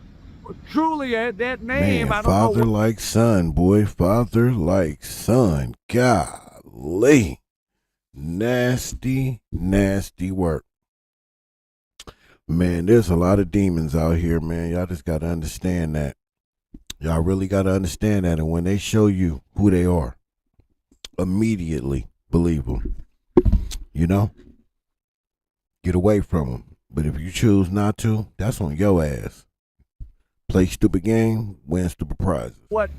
truly, that name, man, I don't know. Father like son, boy. Father like son. Golly. Nasty, nasty work. Man, there's a lot of demons out here, man. Y'all just got to understand that. Y'all really got to understand that. And when they show you who they are, immediately believe them. You know? Get away from them. But if you choose not to, that's on your ass. Play stupid game, win stupid prizes. What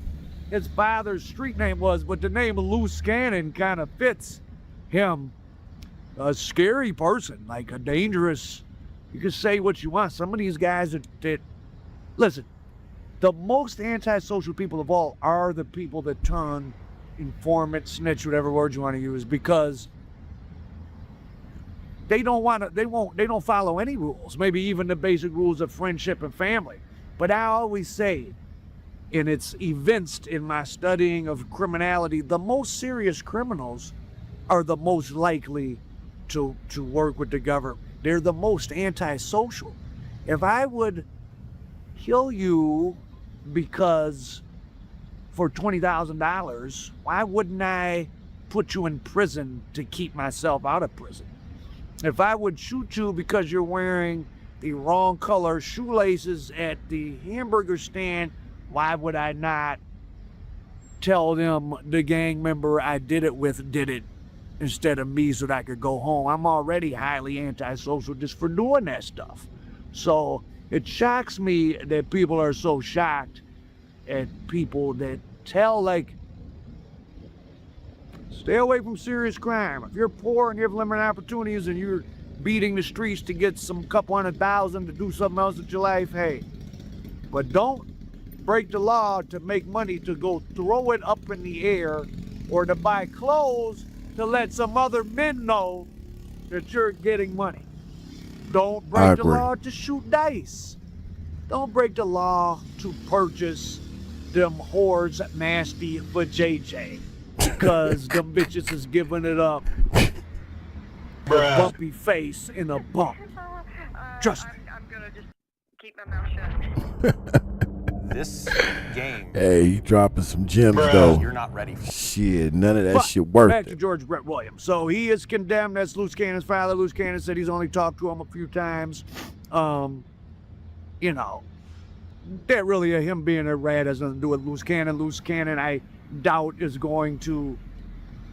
his father's street name was, but the name of Loose Cannon kind of fits him. A scary person, like a dangerous, you can say what you want. Some of these guys that listen, the most antisocial people of all are the people that turn informant, snitch, whatever word you want to use, because they don't follow any rules, maybe even the basic rules of friendship and family. But I always say, and it's evinced in my studying of criminality, the most serious criminals are the most likely to work with the government. They're the most antisocial. If I would kill you because for $20,000, why wouldn't I put you in prison to keep myself out of prison? If I would shoot you because you're wearing the wrong color shoelaces at the hamburger stand, why would I not tell them the gang member I did it with did it instead of me so that I could go home? I'm already highly antisocial just for doing that stuff. So it shocks me that people are so shocked at people that tell, like, stay away from serious crime. If you're poor and you have limited opportunities and you're beating the streets to get some couple $100,000 to do something else with your life, hey. But don't break the law to make money to go throw it up in the air or to buy clothes to let some other men know that you're getting money. Don't break the law to shoot dice. Don't break the law to purchase them whores nasty for JJ because them bitches is giving it up. A bumpy face in a bump. Trust me. I'm gonna just keep my mouth shut. This game. Hey, you dropping some gems though. You're not ready for. Shit, none of that shit worth Back it. to George Brett Williams. So he is condemned. That's Loose Cannon's father. Loose Cannon said he's only talked to him a few times. You know, that really him being a rat has nothing to do with Loose Cannon. Loose Cannon, I doubt, is going to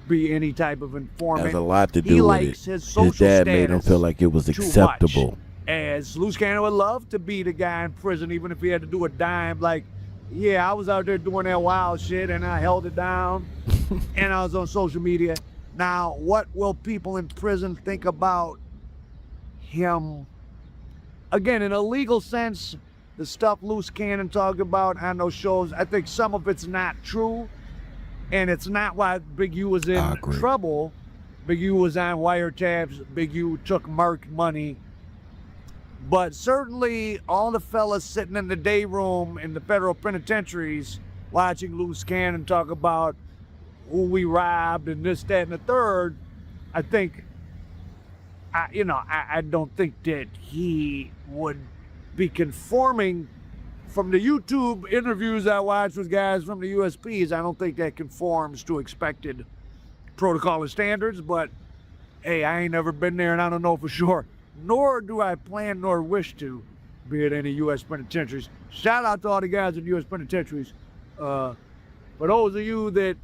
be any type of informant. Has a lot to He do with likes it. his social dad made him status feel like it was too acceptable. much. As Loose Cannon would love to be the guy in prison, even if he had to do a dime. Like, yeah, I was out there doing that wild shit and I held it down and I was on social media. Now, what will people in prison think about him? Again, in a legal sense, the stuff Loose Cannon talked about on those shows, I think some of it's not true. And it's not why Big U was in trouble. Big U was on wiretaps. Big U took marked money. But certainly all the fellas sitting in the day room in the federal penitentiaries watching Loose Cannon talk about who we robbed and this, that, and the third, I think, I don't think that he would be conforming. From the YouTube interviews I watched with guys from the USPs, I don't think that conforms to expected protocol and standards, but hey, I ain't never been there and I don't know for sure. Nor do I plan nor wish to be at any U.S. penitentiaries. Shout out to all the guys in U.S. penitentiaries. For those of you that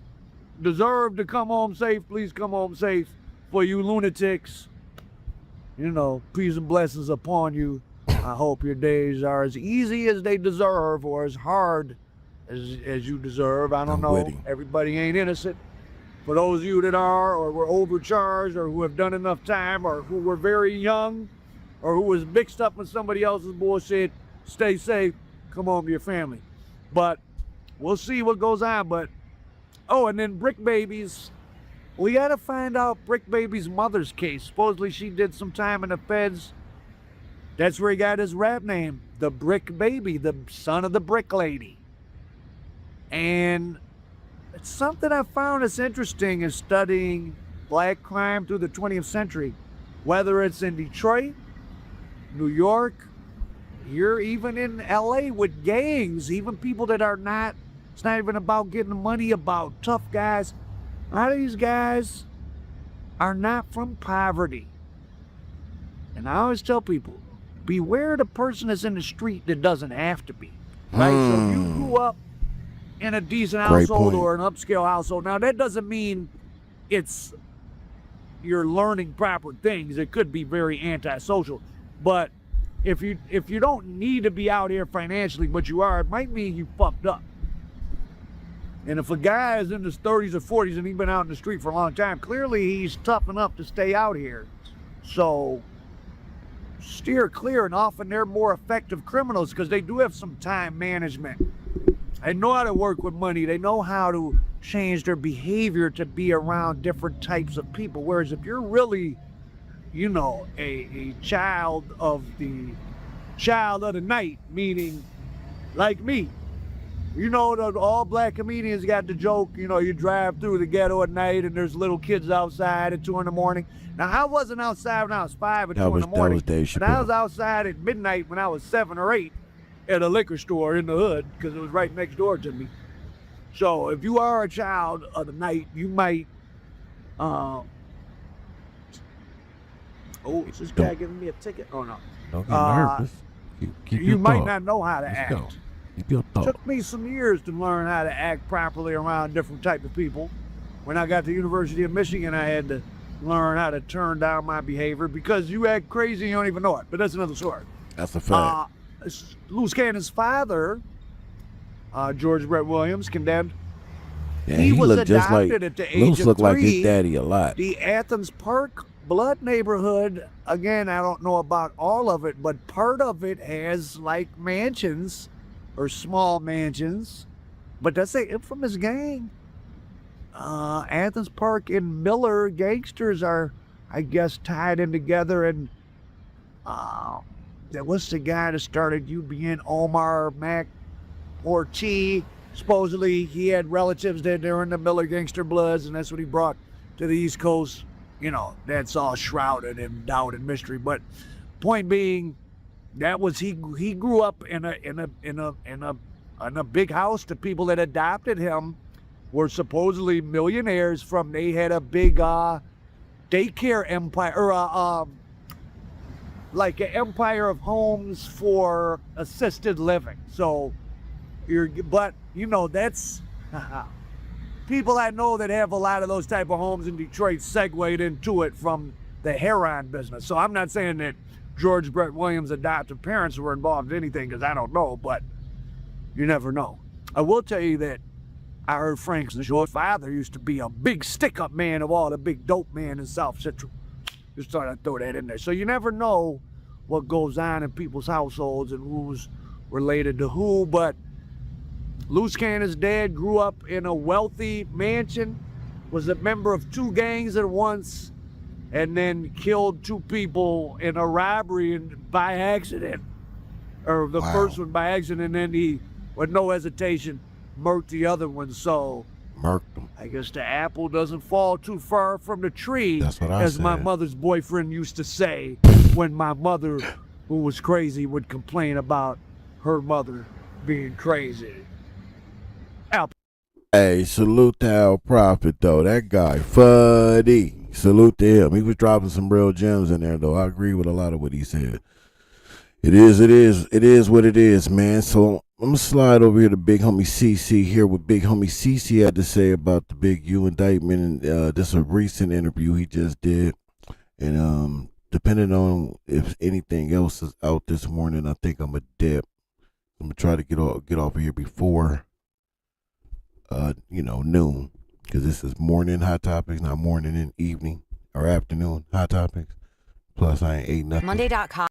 deserve to come home safe, please come home safe. For you lunatics, peace and blessings upon you. I hope your days are as easy as they deserve or as hard as you deserve. I don't know. Everybody ain't innocent. For those of you that are or were overcharged or who have done enough time or who were very young or who was mixed up with somebody else's bullshit, stay safe. Come home to your family. But we'll see what goes on. But, and then Brick Baby's. We got to find out Brick Baby's mother's case. Supposedly she did some time in the feds. That's where he got his rap name, the Brick Baby, the son of the Brick Lady. And it's something I found that's interesting is studying black crime through the 20th century, whether it's in Detroit, New York, here even in LA with gangs, even people that are not, it's not even about getting money, about tough guys. A lot of these guys are not from poverty. And I always tell people, beware the person that's in the street that doesn't have to be. Right? So if you grew up in a decent household or an upscale household, now that doesn't mean you're learning proper things. It could be very antisocial. But if you don't need to be out here financially, but you are, it might mean you fucked up. And if a guy is in his 30s or 40s and he's been out in the street for a long time, clearly he's tough enough to stay out here. So steer clear, and often they're more effective criminals because they do have some time management. They know how to work with money. They know how to change their behavior to be around different types of people. Whereas if you're really, a child of the night, meaning like me, the all black comedians got the joke, you drive through the ghetto at night and there's little kids outside at 2 a.m. Now, I wasn't outside when I was 5 or 2 in the morning, but I was outside at midnight when I was 7 or 8 at a liquor store in the hood because it was right next door to me. So if you are a child of the night, you might, is this guy giving me a ticket? Oh, no. Don't get nervous. Keep you your might thought. not know how to Let's act. go. Keep your thought. Took me some years to learn how to act properly around different type of people. When I got to the University of Michigan, I had to learn how to turn down my behavior because you act crazy, you don't even know it. But that's another story. That's a fact. Loose Cannon's father, George Brett Williams, condemned. Yeah, he was looked just like adopted at the age Loose of looked 3. like his daddy a lot. The Athens Park Blood neighborhood, again, I don't know about all of it, but part of it has like mansions or small mansions. But that's the infamous gang. Athens Park and Miller gangsters are, I guess, tied in together. And that was the guy that started UBN, Omar Mac Ortiz. Supposedly he had relatives that were in the Miller gangster bloods, and that's what he brought to the East Coast. That's all shrouded in doubt and mystery. But point being, that was he grew up in a big house. The people that adopted him were supposedly millionaires they had a big daycare empire, or like an empire of homes for assisted living. So but you know, that's people I know that have a lot of those type of homes in Detroit segued into it from the heroin business. So I'm not saying that George Brett Williams' adoptive parents were involved in anything, because I don't know, but you never know. I will tell you that I heard Frank's father used to be a big stick-up man of all the big dope men in South Central. Just thought I'd throw that in there. So you never know what goes on in people's households and who's related to who, but Loose Cannon's dad grew up in a wealthy mansion, was a member of 2 gangs at once, and then killed 2 people in a robbery by accident. Or the first one by accident, and then he, with no hesitation, murked the other one. So Murked him. I guess the apple doesn't fall too far from the tree, That's what I as my said. mother's boyfriend used to say when my mother, who was crazy, would complain about her mother being crazy. Hey, salute to Al Prophet, though. That guy, funny. Salute to him. He was dropping some real gems in there, though. I agree with a lot of what he said. It is what it is, man. So I'm going to slide over here to Big Homie CC, here what Big Homie CC had to say about the Big U indictment. And this is a recent interview he just did. And depending on if anything else is out this morning, I think I'm a dip. I'm going to try to get off of here before noon, because this is morning hot topics, not morning and evening or afternoon hot topics. Plus, I ain't ate nothing. Monday.com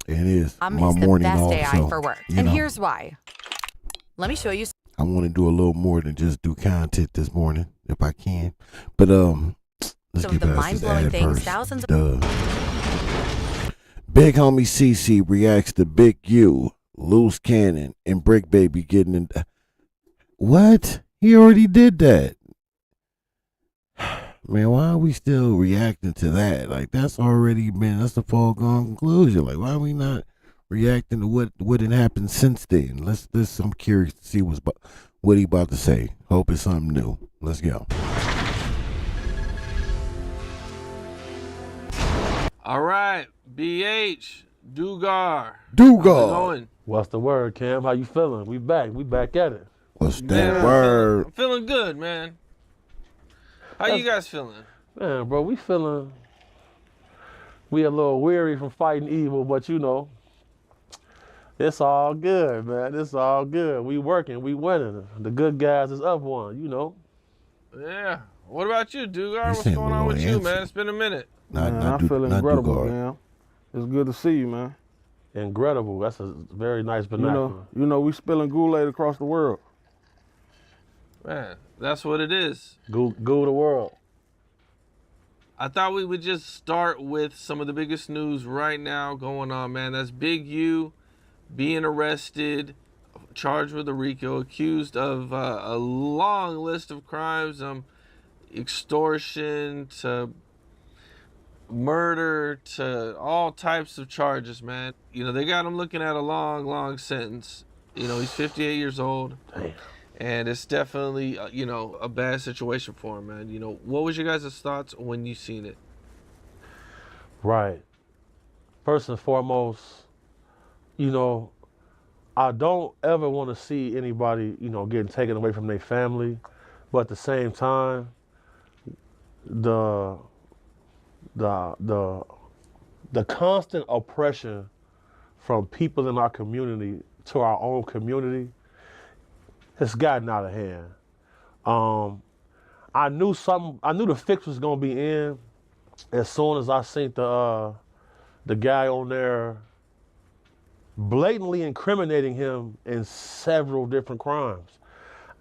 It is my is the morning best also. AI for work. And here's why. Let me show you. I want to do a little more than just do content this morning, if I can. But let's Some get of the past this mind-blowing ad things first. thousands of Big Homie CC reacts to Big U, Loose Cannon, and Brick Baby getting in. What? He already did that. Man, why are we still reacting to that? Like, that's a foregone conclusion. Like, why are we not reacting to what had happened since then? I'm curious to see what he about to say. Hope it's something new. Let's go. All right, BH, Dugar. Dugar. How's it going? What's the word, Cam? How you feeling? We back at it. What's that word? I'm feeling good, man. How you guys feeling? Man, bro, we a little weary from fighting evil, but it's all good, man. It's all good. We working, we winning. The good guys is up one, Yeah. What about you, Dugar? He What's sent going me on a with you, little man? answer. It's been a minute. I feel incredible, Dugar. man. It's good to see you, man. Incredible. That's a very nice vernacular. We spilling Kool-Aid across the world. Man, that's what it is. Go the world. I thought we would just start with some of the biggest news right now going on, man. That's Big U being arrested, charged with a RICO, accused of a long list of crimes, extortion to murder to all types of charges, man. They got him looking at a long sentence. He's 58 years old. Damn. And it's definitely, a bad situation for him, man. What was your guys' thoughts when you seen it? Right. First and foremost, I don't ever want to see anybody, getting taken away from their family. But at the same time, the constant oppression from people in our community to our own community, it's gotten out of hand. I knew the fix was gonna be in as soon as I seen the guy on there blatantly incriminating him in several different crimes.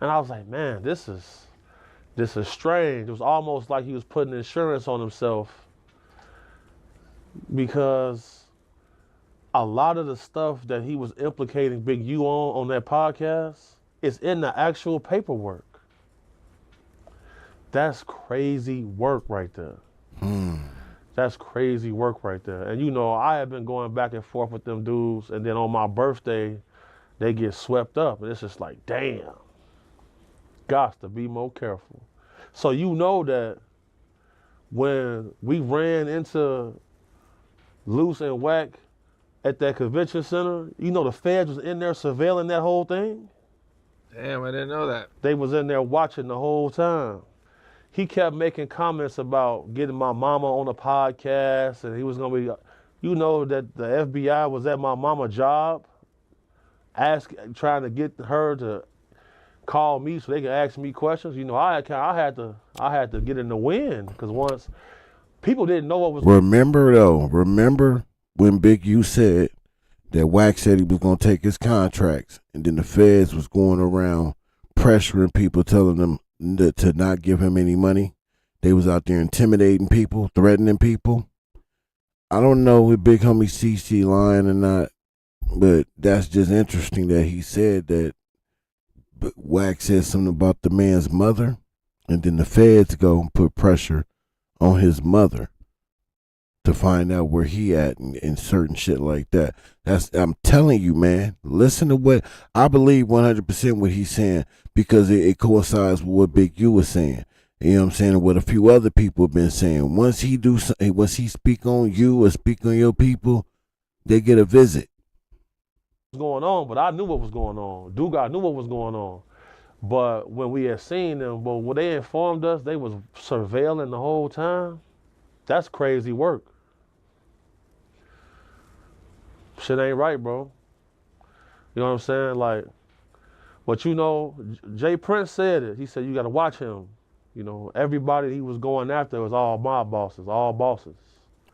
And I was like, man, this is strange. It was almost like he was putting insurance on himself, because a lot of the stuff that he was implicating Big U on that podcast is in the actual paperwork. That's crazy work right there. That's crazy work right there. And I have been going back and forth with them dudes, and then on my birthday, they get swept up. And it's just like, damn, got to be more careful. So that when we ran into Loose and Wack at that convention center, you know the feds was in there surveilling that whole thing? Damn, I didn't know that. They was in there watching the whole time. He kept making comments about getting my mama on a podcast, and he was gonna be, you know, that the FBI was at my mama's job, trying to get her to call me so they can ask me questions. You know, I had to get in the wind because once people didn't know what was. Remember when Big U said that Wack said he was gonna take his contracts, and then the feds was going around pressuring people, telling them to not give him any money. They was out there intimidating people, threatening people. I don't know if Big Homie CC lying or not, but that's just interesting that he said that Wack said something about the man's mother, and then the feds go and put pressure on his mother to find out where he at and certain shit like that. I'm telling you, man, listen to what I believe 100% what he's saying, because it coincides with what Big U was saying. You know what I'm saying? And what a few other people have been saying. Once he speak on you or speak on your people, they get a visit. Going on, but I knew what was going on. Dugas knew what was going on. But when we had seen them, but when they informed us they was surveilling the whole time, that's crazy work. Shit ain't right, bro. You know what I'm saying? Like, but you know, Jay Prince said it. He said you got to watch him. You know, everybody he was going after was all mob bosses, all bosses.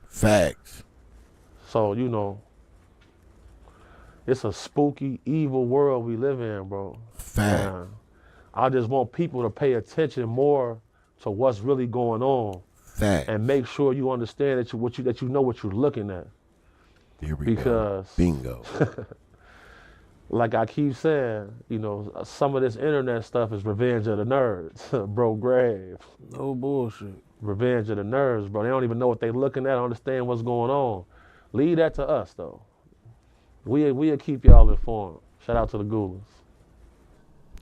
Facts. So, you know, it's a spooky, evil world we live in, bro. Facts. I just want people to pay attention more to what's really going on. Facts. And make sure you understand that you know what you're looking at. Here we go. Bingo. Like I keep saying, you know, some of this internet stuff is revenge of the nerds, bro. Grave. No bullshit. Revenge of the nerds, bro. They don't even know what they're looking at, understand what's going on. Leave that to us, though. We'll keep y'all informed. Shout out to the Goulans.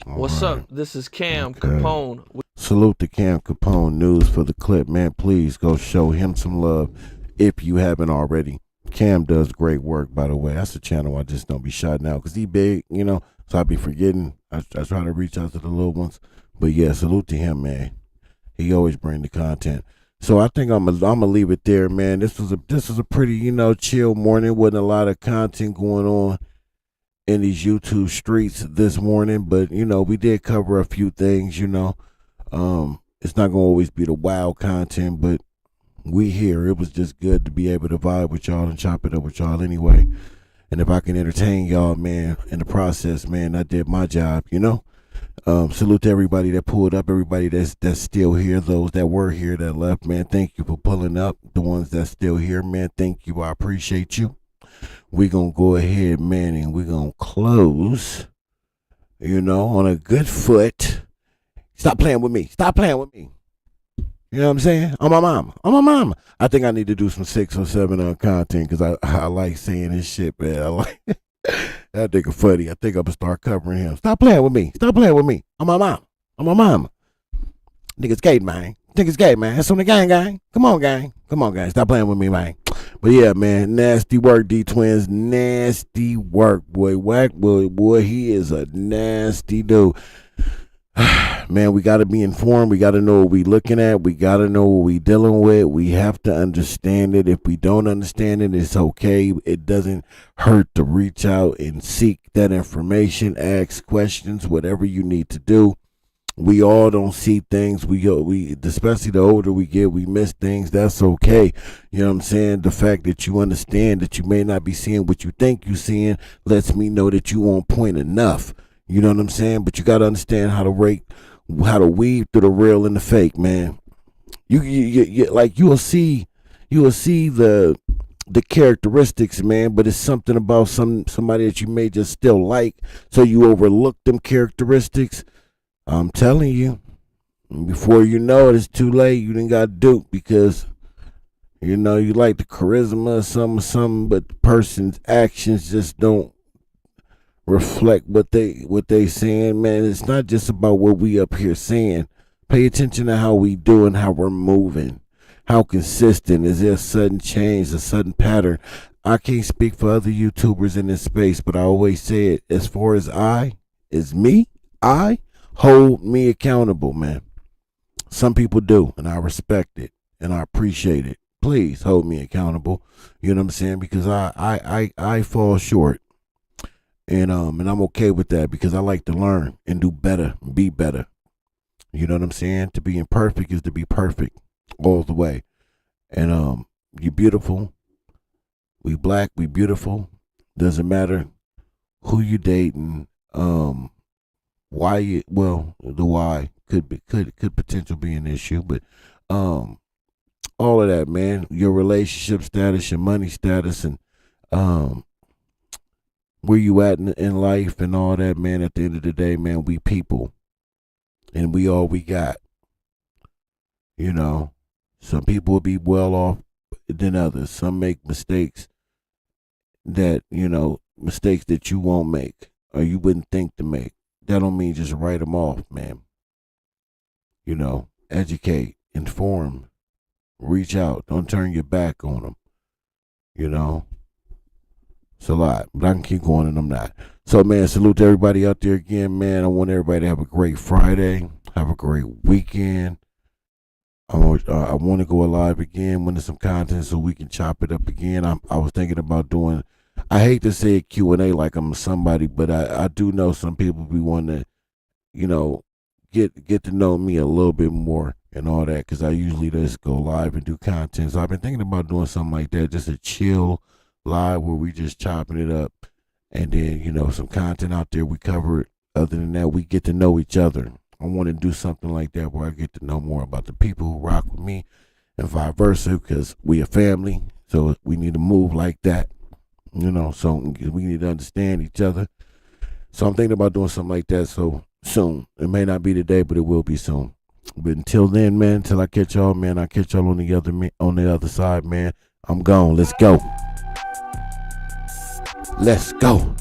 What's up? This is Cam Capone. Salute to Cam Capone News for the clip, man. Please go show him some love if you haven't already. Cam does great work, by the way. That's a channel I just don't be shouting out because he big, you know, so I be forgetting. I try to reach out to the little ones. But yeah, salute to him, man. He always bring the content. So I think I'm gonna leave it there, man. This was a pretty, you know, chill morning. Wasn't a lot of content going on in these YouTube streets this morning, but you know, we did cover a few things, you know. It's not gonna always be the wild content, but we here. It was just good to be able to vibe with y'all and chop it up with y'all anyway. And if I can entertain y'all, man, in the process, man, I did my job, you know. Salute to everybody that pulled up, everybody that's still here, those that were here that left, man. Thank you for pulling up. The ones that's still here, man, thank you. I appreciate you. We're going to go ahead, man, and we're going to close, you know, on a good foot. Stop playing with me. Stop playing with me. You know what I'm saying? On my mama. I think I need to do some 6 or 7 content because I like saying this shit, man. I like that nigga funny. I think I'm going to start covering him. Stop playing with me. Stop playing with me. On my mama. Niggas gay, man. Niggas gay, man. That's on the gang. Come on, gang. Stop playing with me, man. But yeah, man, nasty work, D-Twins. Nasty work, boy. Wack, boy, he is a nasty dude. Man, we got to be informed. We got to know what we looking at. We got to know what we dealing with. We have to understand it. If we don't understand it, it's okay. It doesn't hurt to reach out and seek that information, ask questions, whatever you need to do. We all don't see things. We especially the older we get, we miss things. That's okay. You know what I'm saying? The fact that you understand that you may not be seeing what you think you're seeing lets me know that you on point enough. You know what I'm saying? But you got to understand how to weave through the real and the fake, man. You like you'll see the characteristics, man, but it's something about somebody that you may just still like, so you overlook them characteristics. I'm telling you, before you know it, it's too late. You done got duped because, you know, you like the charisma or something, but the person's actions just don't reflect what they saying, man. It's not just about what we up here saying. Pay attention to how we do and how we're moving. how consistent? Is there a sudden change, a sudden pattern? I can't speak for other YouTubers in this space, but I always say it, as far as I hold me accountable, man. Some people do, and I respect it, and I appreciate it. Please hold me accountable. You know what I'm saying? Because I fall short. And I'm okay with that because I like to learn and do better, be better. You know what I'm saying? To be imperfect is to be perfect all the way. And you're beautiful. We black, we beautiful. Doesn't matter who you dating. Why you, well, the why could potentially be an issue, but all of that, man. Your relationship status, your money status, and where you at in life and all that, man. At the end of the day, man, we people, and we all we got. You know, some people will be well off than others. Some make mistakes that, you know, mistakes that you won't make or you wouldn't think to make. That don't mean just write them off, man. You know, educate, inform, reach out. Don't turn your back on them. You know, it's a lot, but I can keep going and I'm not. So, man, salute to everybody out there again, man. I want everybody to have a great Friday, have a great weekend. I want to go live again when there's some content so we can chop it up again. I was thinking about doing, I hate to say Q&A like I'm somebody, but I do know some people be wanting to, you know, get to know me a little bit more and all that, because I usually just go live and do content. So I've been thinking about doing something like that, just a chill live where we just chopping it up, and then, you know, some content out there we cover it. Other than that, we get to know each other. I want to do something like that where I get to know more about the people who rock with me and vice versa, because we a family, so we need to move like that, you know, so we need to understand each other. So I'm thinking about doing something like that so soon. It may not be today, but it will be soon. But until then, man, until I catch y'all, man, I'll catch y'all on the other side, man. I'm gone. Let's go. Let's go.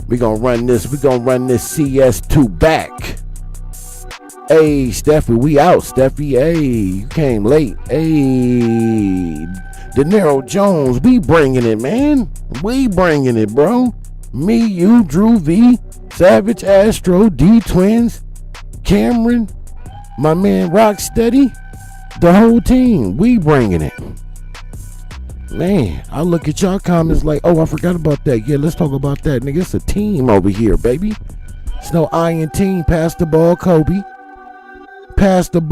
We gonna run this CS2 back. Hey, Steffi, we out, Steffi. Hey, you came late. Hey, De Niro Jones, we bringing it, man. We bringing it, bro. Me, you, Drew V, Savage, Astro, D Twins, Cameron, my man Rocksteady, the whole team. We bringing it. Man, I look at y'all comments like, oh, I forgot about that. Yeah, let's talk about that, nigga. It's a team over here, baby. It's no I in team. Pass the ball, Kobe. Pass the ball.